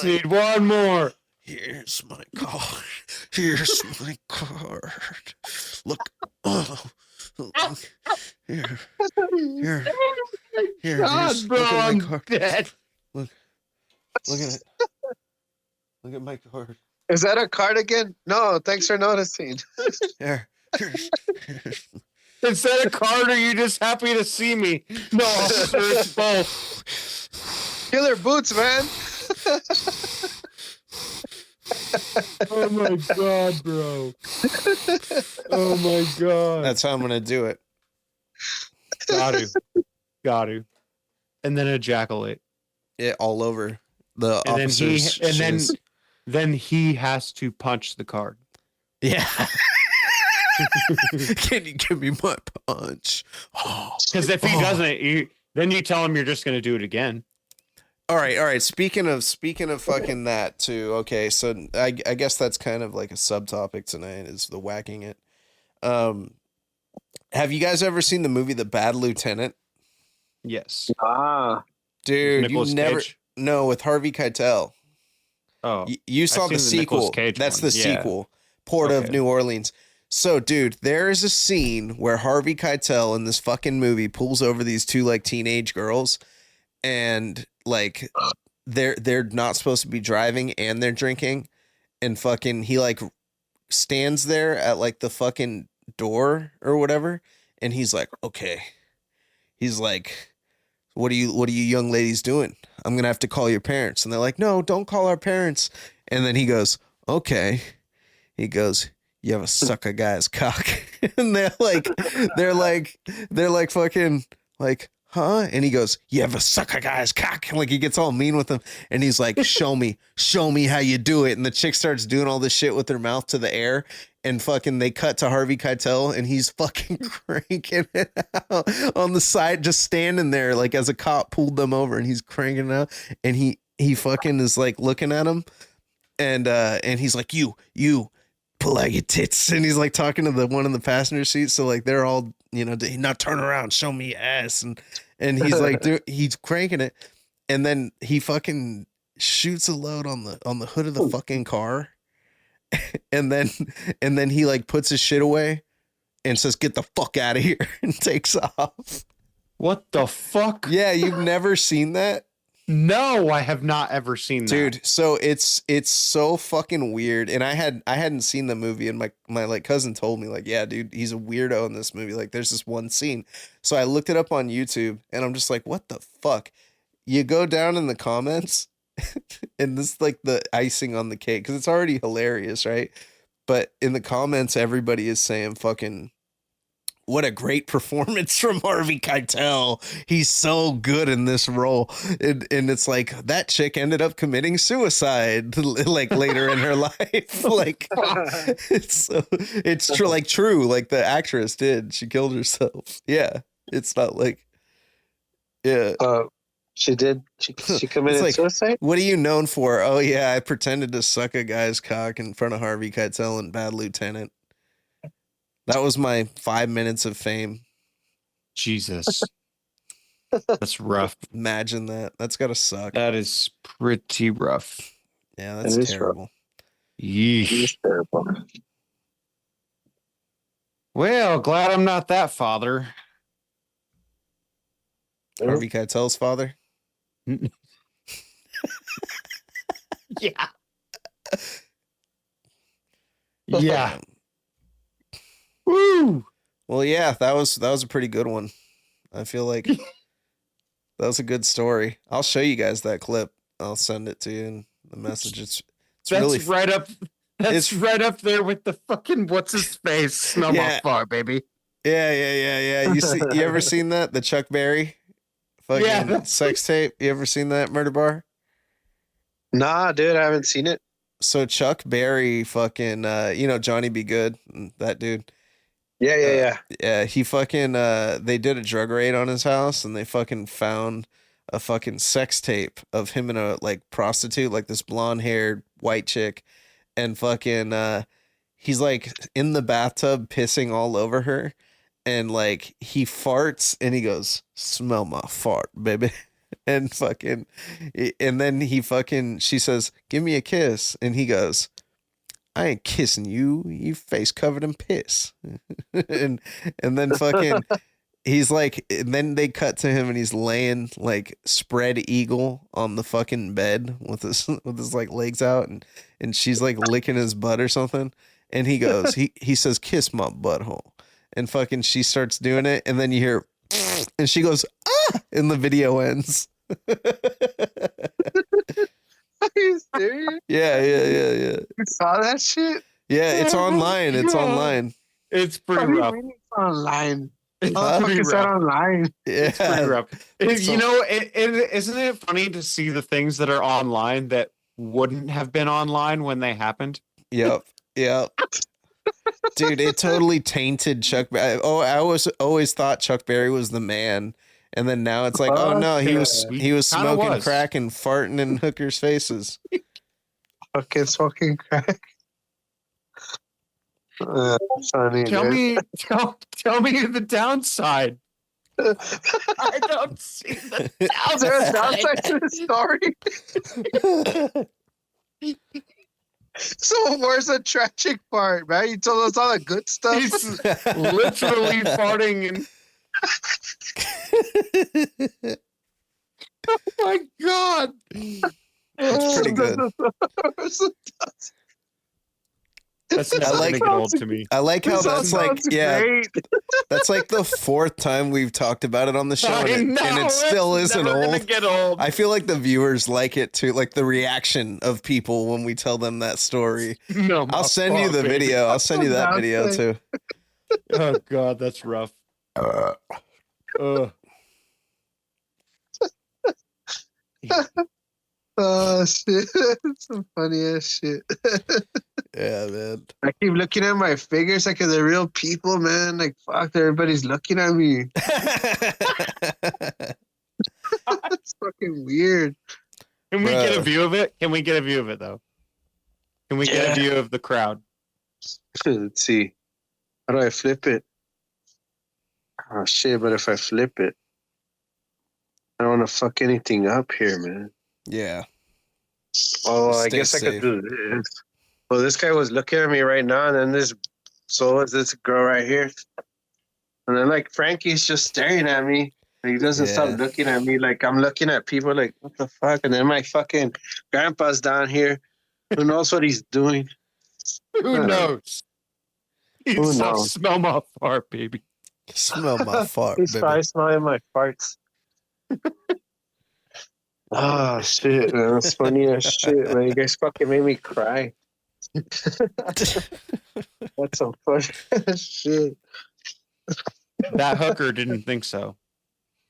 Need one more. Here's my card. Here's my card. Look. Oh. Here. God, bro, I'm dead. Look at it. Look at my card. Is that a card again? No, thanks for noticing. Here. Is that a card, or are you just happy to see me? No, officer, it's both. Killer boots, man. Oh my God, bro. Oh my God. That's how I'm gonna do it. Got to. And then ejaculate. Yeah, all over the And officers. then he has to punch the card. Yeah. Can you give me my punch? Because if he doesn't, then you tell him you're just going to do it again. All right. Speaking of fucking that too. Okay, so I guess that's kind of like a subtopic tonight, is the whacking it. Have you guys ever seen the movie The Bad Lieutenant? Yes. Dude, Nicolas you never. Cage? No, with Harvey Keitel. Oh, You saw the sequel. That's the sequel. Port of New Orleans. So, dude, there is a scene where Harvey Keitel in this fucking movie pulls over these two like teenage girls, and like they're not supposed to be driving and they're drinking, and fucking he like stands there at like the fucking door or whatever, and he's like, okay, he's like, what are you young ladies doing? I'm gonna have to call your parents. And they're like, no, don't call our parents. And then he goes, okay. He goes, you have a suck a guy's cock. And they're like fucking like, huh? And he goes, you ever suck a guy's cock? Like he gets all mean with him. And he's like, show me how you do it. And the chick starts doing all this shit with her mouth to the air. And fucking they cut to Harvey Keitel and he's fucking cranking it out on the side, just standing there like as a cop pulled them over and he's cranking it out. And he fucking is like looking at him and he's like, you pull out your tits. And he's like talking to the one in the passenger seat. So like they're all, now turn around, show me your ass. And he's like, he's cranking it. And then he fucking shoots a load on the hood of the fucking car. And then he like puts his shit away and says, get the fuck out of here and takes off. What the fuck? Yeah. You've never seen that? No, I have not ever seen that. Dude, so it's so fucking weird. And I hadn't seen the movie and my like cousin told me like, yeah, dude, he's a weirdo in this movie. Like there's this one scene. So I looked it up on YouTube and I'm just like, what the fuck? You go down in the comments and this is like the icing on the cake because it's already hilarious, right? But in the comments, everybody is saying fucking, what a great performance from Harvey Keitel. He's so good in this role. And it's like that chick ended up committing suicide like later in her life. Like it's true. Like true. Like the actress did. She killed herself. Yeah. It's not like, yeah. She did. She committed like, suicide. What are you known for? Oh yeah. I pretended to suck a guy's cock in front of Harvey Keitel in Bad Lieutenant. That was my 5 minutes of fame. Jesus. That's rough. Imagine that. That's gotta suck. That is pretty rough. Yeah, that's terrible. Yeesh. Terrible. Well, glad I'm not that father. Harvey Keitel's father? Yeah. Yeah. Woo! Well, yeah, that was a pretty good one. I feel like that was a good story. I'll show you guys that clip. I'll send it to you in the message. It's that's really right up. That's right up there with the fucking what's his face. Smell my fart, baby. Yeah. You ever seen that? The Chuck Berry fucking sex tape? You ever seen that, Murder Bar? Nah, dude, I haven't seen it. So Chuck Berry fucking Johnny Be Good, that dude. Yeah. He fucking they did a drug raid on his house and they fucking found a fucking sex tape of him and a like prostitute, like this blonde-haired white chick, and fucking he's like in the bathtub pissing all over her and like he farts and he goes, "Smell my fart, baby." And fucking and then she says, "Give me a kiss." And he goes, "I ain't kissing you. You face covered in piss." and then fucking he's like, and then they cut to him and he's laying like spread eagle on the fucking bed with his like legs out and she's like licking his butt or something. And he goes, he says, "Kiss my butthole." And fucking she starts doing it and then you hear and she goes, "Ah," and the video ends. Are you serious? Yeah. You saw that shit? Yeah, it's online. It's online. It's pretty rough. It's online. It's pretty rough. Online. Yeah. It's pretty rough. Isn't it funny to see the things that are online that wouldn't have been online when they happened? Yep. Dude, it totally tainted Chuck Berry. Oh, I always thought Chuck Berry was the man. And then now it's like, oh no, he was smoking crack and farting in hookers' faces. Fucking smoking crack. Funny, tell me the downside. I don't see the downside. Is there a downside to the story? So where's the tragic part, man? You told us all the good stuff. He's literally farting and oh my god. It's pretty good. That's not gonna get old to me. I like how that's like, yeah, great. that's like the fourth time we've talked about it on the show, and it still isn't old. Get old. I feel like the viewers like it too, like the reaction of people when we tell them that story. No, I'll send you the video. I'll send you that video too. Oh god, that's rough. Oh shit! Some funny ass shit. Yeah, man. I keep looking at my fingers like they're real people, man. Like fuck, everybody's looking at me. It's fucking weird. Can we get a Bruh. view of it? Can we get a view of it though? Can we get a view of the crowd? Let's see. How do I flip it? Oh shit! But if I flip it, I don't want to fuck anything up here, man. Yeah. Oh, I Stay guess I safe. could do this. Well, this guy was looking at me right now, and then this girl right here, and then like Frankie's just staring at me. And he doesn't stop Yeah. looking at me. Like I'm looking at people. Like what the fuck? And then my fucking grandpa's down here. Who knows what he's doing? Who knows? You Who stop knows? smell my fart, baby. Smell my fart, He's baby. probably smelling my farts. Oh shit, man. That's funny as shit, man. You guys fucking made me cry. That's some funny ass shit. That hooker didn't think so.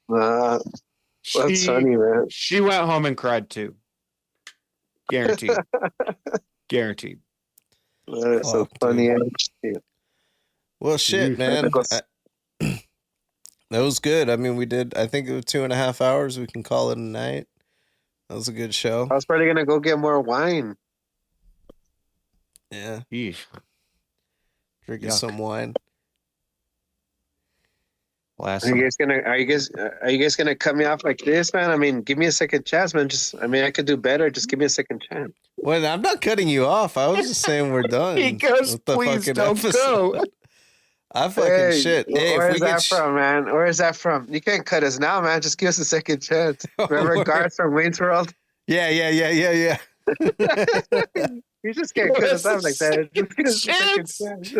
Nah, that's She, funny, man. she went home and cried too. Guaranteed. Guaranteed. That's so Fuck, funny dude. ass shit. Well, shit, You man. fucking- That was good. I mean, we did, I think it was 2.5 hours. We can call it a night. That was a good show. I was probably gonna go get more wine. Yeah. Yeesh. Drinking Yuck. some wine. Last Are you guys gonna cut me off like this, man? I mean, give me a second chance, man. I could do better. Just give me a second chance. Well, I'm not cutting you off. I was just saying we're done. He goes, with the please fucking don't episode. go. I fucking shit. Hey, where if is we that get from, man? Where is that from? You can't cut us now, man. Just give us a second chance. Remember Word. Garth from Wayne's World? Yeah. You just can't cut us off like that. Just give us a second Chance. chance.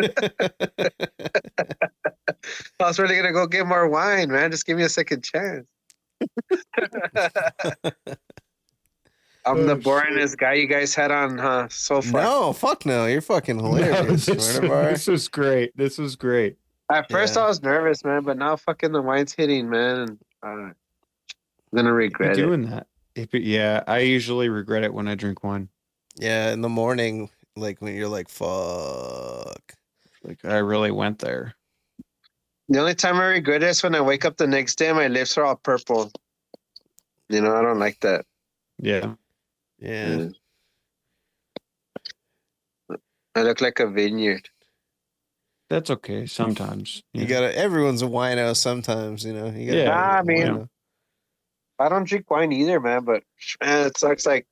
I was really gonna go get more wine, man. Just give me a second chance. I'm the boringest guy you guys had on, huh? So far. No, fuck no. You're fucking No, hilarious. this was great. This was great. At first, Yeah. I was nervous, man, but now fucking the wine's hitting, man. And, I'm gonna regret it. Doing that. Yeah, I usually regret it when I drink wine. Yeah, in the morning, like when you're like, fuck. Like I really went there. The only time I regret it is when I wake up the next day and my lips are all purple. You know, I don't like that. Yeah. Yeah. I look like a vineyard. That's okay sometimes. You gotta, everyone's a wino sometimes, you know. You gotta Yeah. Nah, I mean, wino. I don't drink wine either, man, but man, it sucks. Like,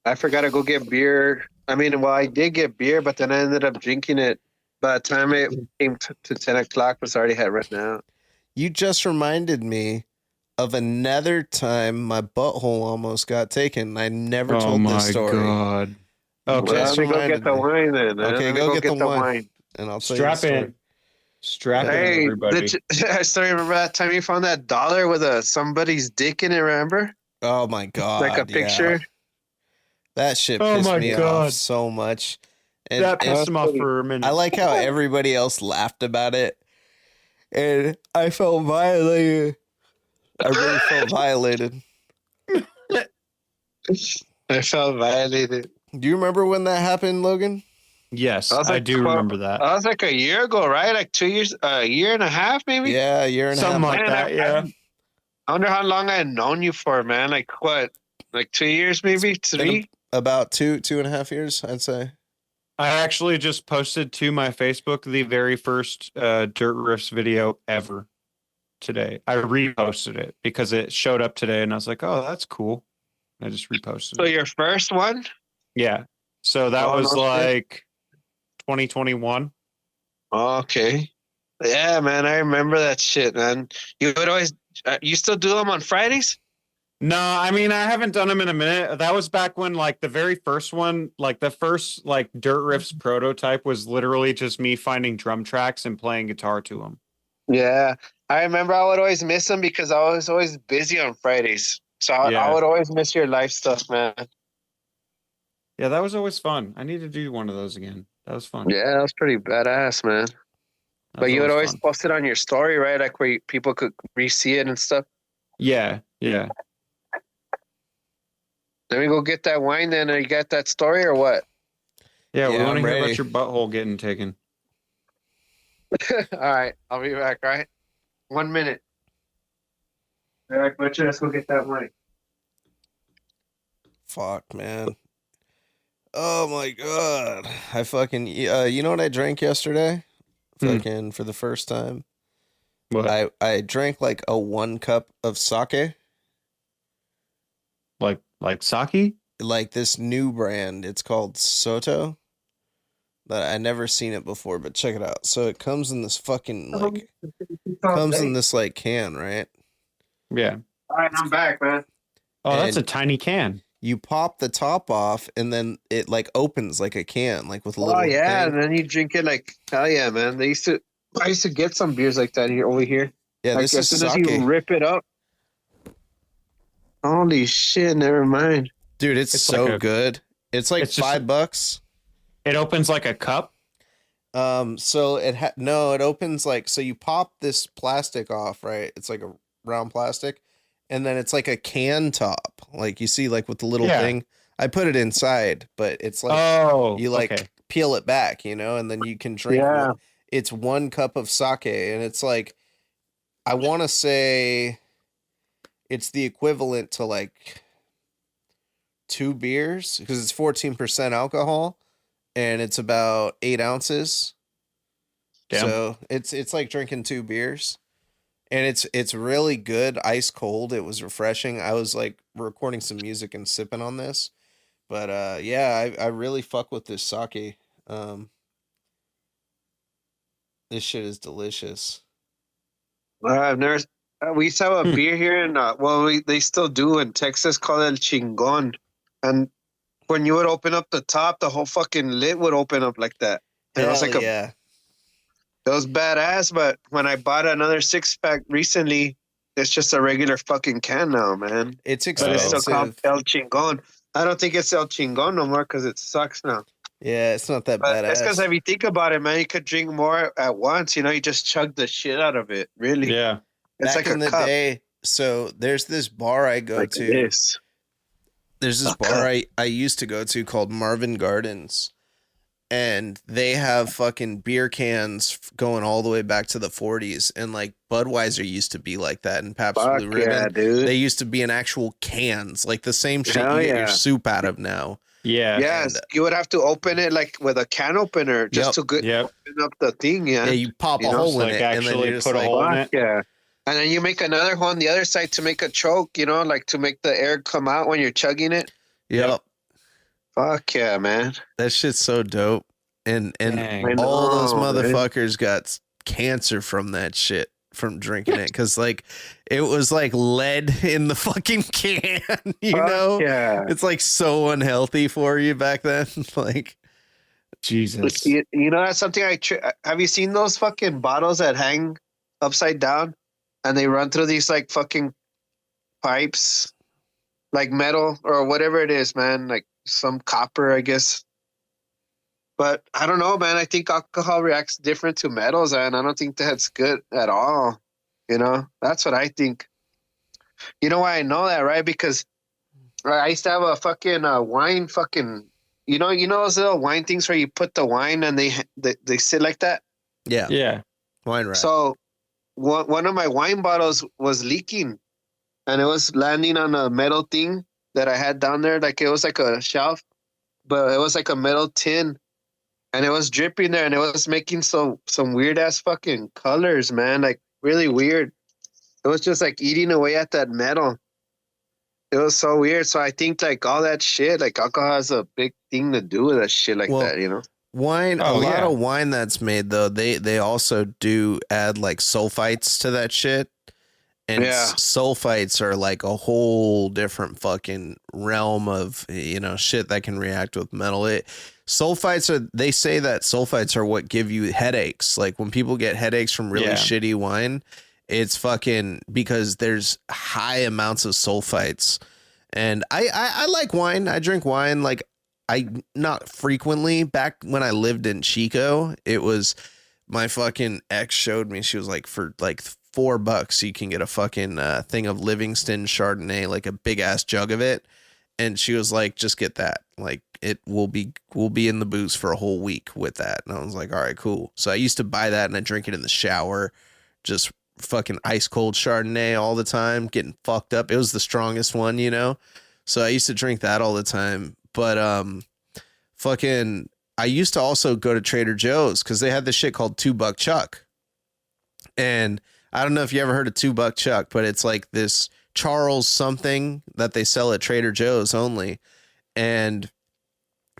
I forgot to go get beer. I mean, well, I did get beer, but then I ended up drinking it. By the time it came to 10 o'clock, it was already had run out. You just reminded me of another time my butthole almost got taken. I never Oh told my this story. God. Okay. Well, Just let me go reminded get the me. wine then. Okay, Let me go get the wine. And I'll tell you the Strap story. in. Strap in, Hey, everybody. I still remember that time you found that dollar with somebody's dick in it, remember? Oh my God. Like a yeah. picture. That shit Oh pissed my me God. off so much. And, That and pissed him off for a minute. I like how everybody else laughed about it. And I felt violated. I really felt violated. I felt violated. Do you remember when that happened, Logan? Yes, I was I like do 12 remember that. That was like a year ago, right? Like 2 years, a year and a half, maybe? Yeah, a year and a half. Something like Man, that, yeah. I wonder how long I had known you for, man. Like what? Like 2 years, maybe? Been 3? about 2.5 years, I'd say. I actually just posted to my Facebook the very first Dirt Riffs video ever today. I reposted it because it showed up today and I was like, oh, that's cool. I just reposted So it. your first one? Yeah. So that Oh, was no shit. like 2021. Okay. Yeah, man. I remember that shit, man. You would always, you still do them on Fridays? No, I mean, I haven't done them in a minute. That was back when like the very first one, like the first like Dirt Riffs prototype was literally just me finding drum tracks and playing guitar to them. Yeah. I remember I would always miss them because I was always busy on Fridays. So I Yeah. would always miss your live stuff, man. Yeah, that was always fun. I need to do one of those again. That was fun. Yeah, that was pretty badass, man. That But was you would always fun. post it on your story, right? Like where people could re-see it and stuff. Yeah, yeah. Let me go get that wine then. You got that story or what? Yeah, we Yeah, want to I'm hear ready. about your butthole getting taken. All right, I'll be back. All right, 1 minute. All right, Butcher, let's go get that wine. Fuck, man. Oh my god. I fucking you know what I drank yesterday? Fucking for the first time. What? I drank like a 1 cup of sake. Like sake? Like this new brand. It's called Soto. But I never seen it before, but check it out. So it comes in this fucking like can, right? Yeah. All right, I'm back, man. Oh, that's a And tiny can. you pop the top off and then it like opens like a can, like with a little Oh yeah, thing. and then you drink it like hell yeah, man. I used to get some beers like that here over here. Yeah, Like this as is soon as sake. you rip it up. Holy shit, never mind. Dude, it's It's so like a- good. It's like it's just- $5. It opens like a cup. So it opens like, so you pop this plastic off, right? It's like a round plastic, and then it's like a can top, like you see, like with the little Yeah. thing. I put it inside, but it's like you like okay. peel it back, and then you can drink. Yeah. It's 1 cup of sake, and it's like, I want to say, it's the equivalent to like 2 beers because it's 14% alcohol. And it's about 8 ounces. Damn. So it's like drinking 2 beers. And it's really good, ice cold. It was refreshing. I was like recording some music and sipping on this. But yeah, I really fuck with this sake. This shit is delicious. I've never. We used to have a beer here, and they still do in Texas called El Chingon, and when you would open up the top, the whole fucking lid would open up like that. And it was Hell like yeah. it was badass. But when I bought another 6-pack recently, it's just a regular fucking can now, man. It's But it's still called expensive. El Chingon. I don't think it's El Chingon no more because it sucks now. Yeah, it's not that But it's because badass. if you think about it, man, you could drink more at once. You just chug the shit out of it. Really, Yeah. it's Back like in a the cup. day, so there's this bar I go Like to. this. There's this A bar cup. I used to go to called Marvin Gardens, and they have fucking beer cans going all the way back to the 40s, and like Budweiser used to be like that, and Pabst Fuck Blue Ribbon, yeah, dude. they used to be in actual cans, like the same shit Hell you get yeah. your soup out of now. Yeah. Yes, and- you would have to open it like with a can opener just to get Yep. open up the thing. Yeah, Yeah, you pop You a know, hole in like it, and then actually you're just put a like, hole in Fuck it. yeah. And then you make another hole on the other side to make a choke. Like to make the air come out when you're chugging it. yep, Fuck yeah, man. that shit's so dope. And Dang. I all those know, man. motherfuckers got cancer from that shit, from drinking it, because like it was like lead in the fucking can, Fuck yeah. It's like so unhealthy for you back then. Like, Jesus. That's something have you seen those fucking bottles that hang upside down and they run through these like fucking pipes, like metal or whatever it is, man, like some copper, I guess. But I don't know, man. I think alcohol reacts different to metals, and I don't think that's good at all. That's what I think. You know why I know that, right? Because I used to have a fucking wine fucking, those little wine things where you put the wine and they sit like that. yeah, Yeah. wine rack. So one of my wine bottles was leaking, and it was landing on a metal thing that I had down there. Like it was like a shelf, but it was like a metal tin. And it was dripping there, and it was making some weird ass fucking colors, man. Like really weird. It was just like eating away at that metal. It was so weird. So I think like all that shit, like alcohol has a big thing to do with that shit like Well, that, Wine, a Oh, lot yeah. of wine that's made though, they also do add like sulfites to that shit. And Yeah. sulfites are like a whole different fucking realm of, shit that can react with metal. They say that sulfites are what give you headaches. Like when people get headaches from really Yeah. shitty wine, it's fucking because there's high amounts of sulfites. And I like wine. I drink wine. Like not frequently. Back when I lived in Chico, it was my fucking ex showed me. She was like, for like $4 you can get a fucking thing of Livingston Chardonnay, like a big ass jug of it. And she was like, just get that. Like we'll be in the booze for a whole week with that. And I was like, all right, cool. So I used to buy that and I drink it in the shower, just fucking ice cold Chardonnay all the time, getting fucked up. It was the strongest one, you know? So I used to drink that all the time. But I used to also go to Trader Joe's because they had this shit called $2 Chuck. And I don't know if you ever heard of $2 Chuck, but it's like this Charles something that they sell at Trader Joe's only. And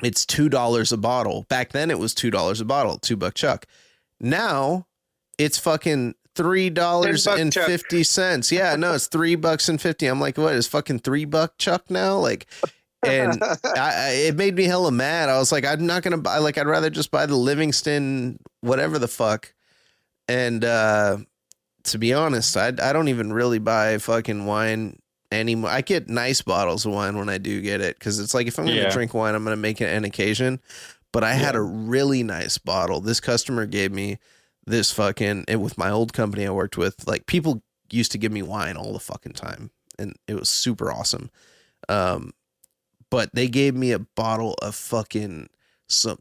it's $2 a bottle. Back then it was $2 a bottle, $2 Chuck. Now it's fucking $3.50. Yeah, no, it's $3.50. I'm like, what is fucking $3 Chuck now? Like, and it made me hella mad. I was like, I'm not gonna buy. Like, I'd rather just buy the Livingston, whatever the fuck. And to be honest, I don't even really buy fucking wine anymore. I get nice bottles of wine when I do get it, because it's like, if I'm gonna drink wine, I'm gonna make it an occasion. But I had a really nice bottle. This customer gave me this fucking, it with my old company I worked with. Like, people used to give me wine all the fucking time, and it was super awesome. But they gave me a bottle of fucking some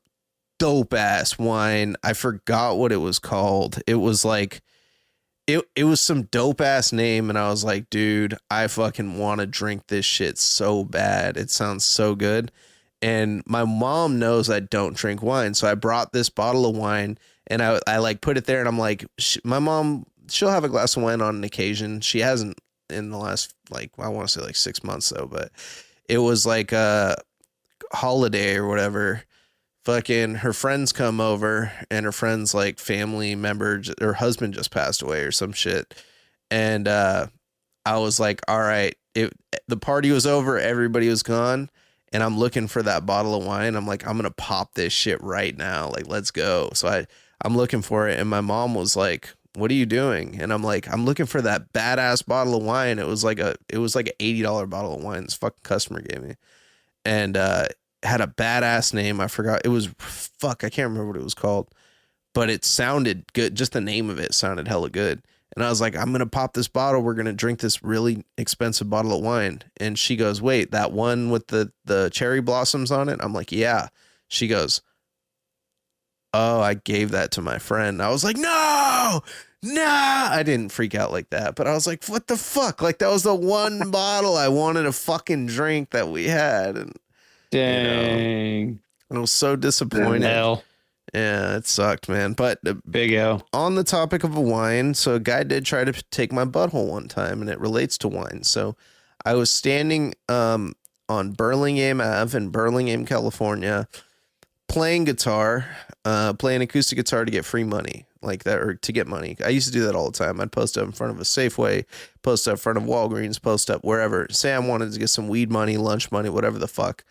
dope ass wine. I forgot what it was called. It was like, it was some dope ass name. And I was like, dude, I fucking want to drink this shit so bad. It sounds so good. And my mom knows I don't drink wine. So I brought this bottle of wine and I like put it there, and I'm like, my mom, she'll have a glass of wine on an occasion. She hasn't in the last, like, I want to say like 6 months though, but it was like a holiday or whatever. Fucking her friends come over, and her friends, like, family member, her husband just passed away or some shit. And I was like, all right, the party was over, everybody was gone, and I'm looking for that bottle of wine. I'm like, I'm gonna pop this shit right now, like, let's go. So I'm looking for it, and my mom was like, what are you doing? And I'm like, I'm looking for that badass bottle of wine. It was like an $80 bottle of wine this fucking customer gave me, and had a badass name. I forgot. It was, I can't remember what it was called, but it sounded good. Just the name of it sounded hella good. And I was like, I'm going to pop this bottle. We're going to drink this really expensive bottle of wine. And she goes, wait, that one with the cherry blossoms on it? I'm like, yeah. She goes, oh, I gave that to my friend. I was like, no, I didn't freak out like that, but I was like, what the fuck? Like, that was the one bottle I wanted to fucking drink that we had. And dang, I was so disappointed. L. Yeah, it sucked, man. But Big L. On the topic of a wine, so a guy did try to take my butthole one time, and it relates to wine. So I was standing on Burlingame Ave in Burlingame, California, playing guitar, playing acoustic guitar to get free money, like that, or to get money. I used to do that all the time. I'd post up in front of a Safeway, post up in front of Walgreens, post up wherever. Say I wanted to get some weed money, lunch money, whatever the fuck.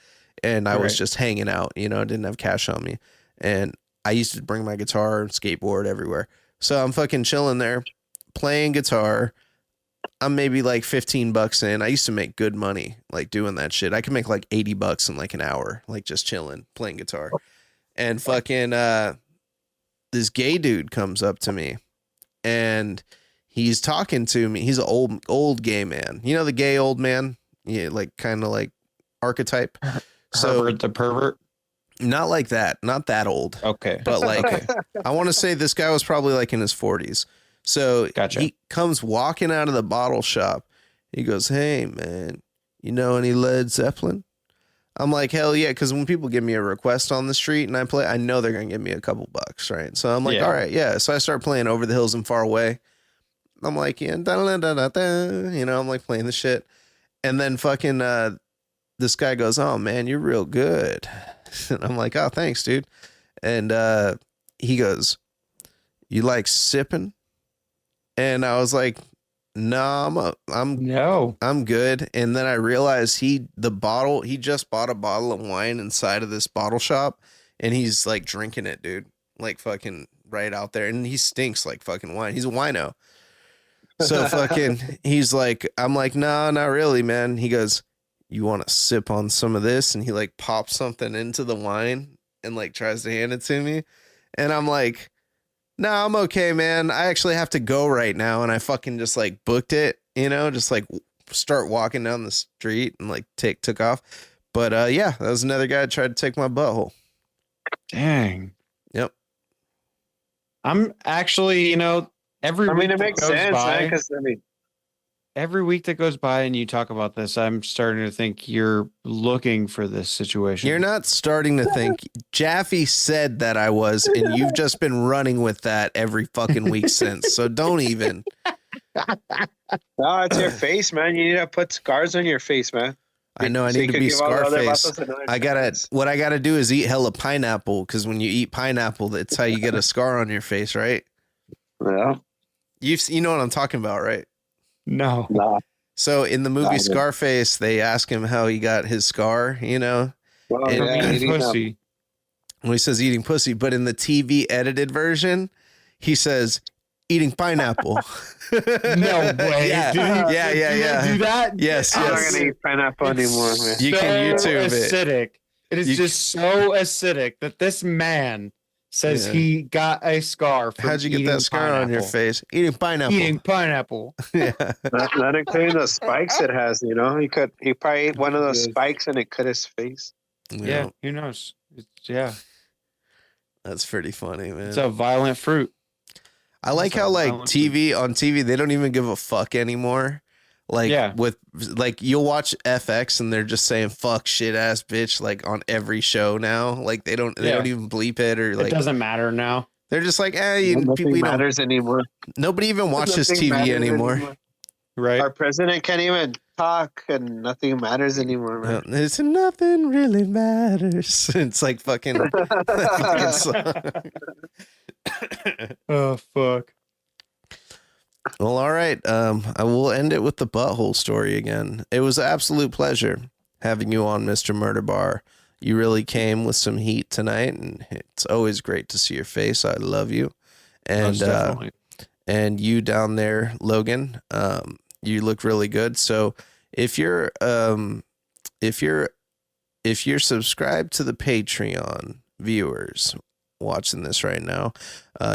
And I was just hanging out, you know, I didn't have cash on me. And I used to bring my guitar and skateboard everywhere. So I'm fucking chilling there, playing guitar. I'm maybe like $15 in. I used to make good money, like, doing that shit. I could make like $80 in like an hour, like, just chilling, playing guitar. And fucking this gay dude comes up to me, and he's talking to me. He's an old gay man. You know, the gay old man? Yeah, like, kind of like archetype. So Herbert the pervert? Not like that. Not that old. Okay. But like, I want to say this guy was probably like in his 40s. So Gotcha. He comes walking out of the bottle shop. He goes, hey, man, you know any Led Zeppelin? I'm like, hell yeah. Because when people give me a request on the street and I play, I know they're going to give me a couple bucks, right? So I'm like, all right, yeah. So I start playing Over the Hills and Far Away. I'm like, yeah, you know, I'm like playing the shit. And then fucking this guy goes, oh, man, you're real good. And I'm like, oh, thanks, dude. And he goes, you like sipping? And I was like, no, I'm good. And then I realized he just bought a bottle of wine inside of this bottle shop, and he's like drinking it, dude, like fucking right out there. And he stinks like fucking wine. He's a wino. So fucking, he's like, I'm like, no, not really, man. He goes, you want to sip on some of this? And he like pops something into the wine and like tries to hand it to me. And I'm like, no, I'm okay, man. I actually have to go right now. And I fucking just like booked it, you know, just like start walking down the street and like took off. But yeah, that was another guy that tried to take my butthole. Dang. Yep. I'm actually, every week it makes sense, man, because every week that goes by and you talk about this, I'm starting to think you're looking for this situation. You're not starting to think. Jaffe said that I was, and you've just been running with that every fucking week since. So don't even. No, it's your face, man. You need to put scars on your face, man. I know I So need you to could be give all the other Scarface. vatos another What I chance. gotta do is eat hella pineapple, because when you eat pineapple, that's how you get a scar on your face, right? Yeah. You know what I'm talking about, right? No. Nah. So in the movie I didn't. Scarface, they ask him how he got his scar, Well, And yeah, Eating eating pussy. when he says eating pussy, but in the TV edited version, he says eating pineapple. No way. Yeah. Did he- Yeah, did yeah, he yeah. do that? Yes, I'm not yes. gonna eat pineapple anymore, man. You can So YouTube it. acidic. It is You- just so acidic that this man says Yeah. he got a scar from How'd you get eating that scar on your pineapple. face? Eating pineapple. Eating pineapple. Yeah. Not including the spikes it has, He probably ate one of those Yes. spikes and it cut his face. Yeah, who knows? That's pretty funny, man. It's a violent fruit. I like It's how a like violent TV they don't even give a fuck anymore. Like Yeah. you'll watch FX and they're just saying fuck, shit ass bitch like on every show now. Like they don't Yeah. even bleep it or It like doesn't matter now. they're just like Nothing matters anymore. nobody even watches Nothing TV matters anymore. Right? Our president can't even talk and nothing matters anymore, man. It's nothing really matters. It's like fucking, fucking song. Oh fuck. Well, all right. I will end it with the butthole story again. It was an absolute pleasure having you on, Mr. Murder Bar. You really came with some heat tonight, and it's always great to see your face. I love you. And Definitely. and you down there, Logan, you look really good. So if you're subscribed to the Patreon, viewers watching this right now,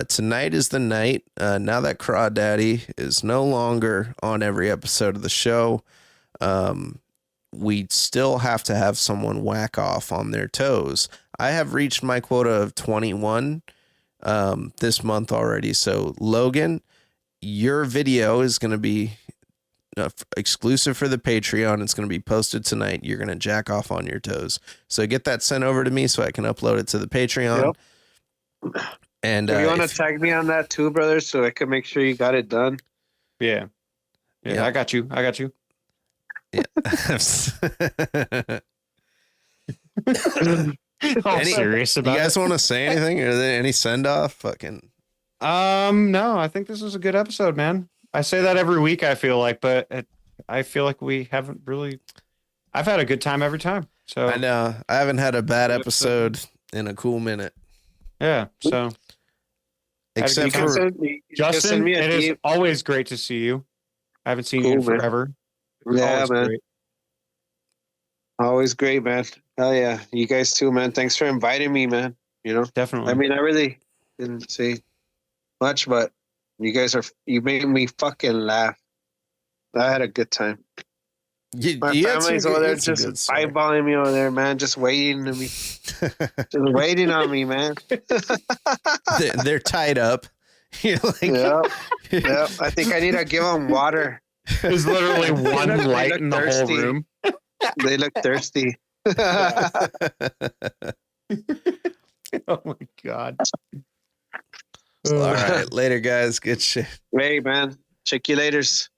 tonight is the night. Now that Crawdaddy is no longer on every episode of the show, we still have to have someone whack off on their toes. I have reached my quota of 21 this month already. So Logan, your video is going to be exclusive for the Patreon. It's going to be posted tonight. You're going to jack off on your toes. So get that sent over to me so I can upload it to the Patreon. Yep. And you want to tag me on that too, brother, so I can make sure you got it done. Yeah. Yeah. I got you. yeah. I'm serious You about guys want to say anything? Are there any send off? Fucking. No, I think this was a good episode, man. I say that every week, I feel like, but I feel like we haven't really. I've had a good time every time. So I know I haven't had a bad episode in a cool minute. yeah. So Except You for Send Justin, me a it is DM. always great to see you. I haven't seen you in Cool, man. forever. Yeah, Always man. great. Always great, man. Hell yeah. You guys too, man. Thanks for inviting me, man. Definitely. I mean, I really didn't say much, but you made me fucking laugh. I had a good time. My you had family's some over good- there you had some just good stuff. eyeballing me over there, man. Just waiting to me. Just waiting on me, man. They're tied up. You're like, Yep. I think I need to give them water. There's literally one They light look in the thirsty. whole room. They look thirsty. Oh my god. all right, later, guys. Good shit. Hey, man. Check you laters.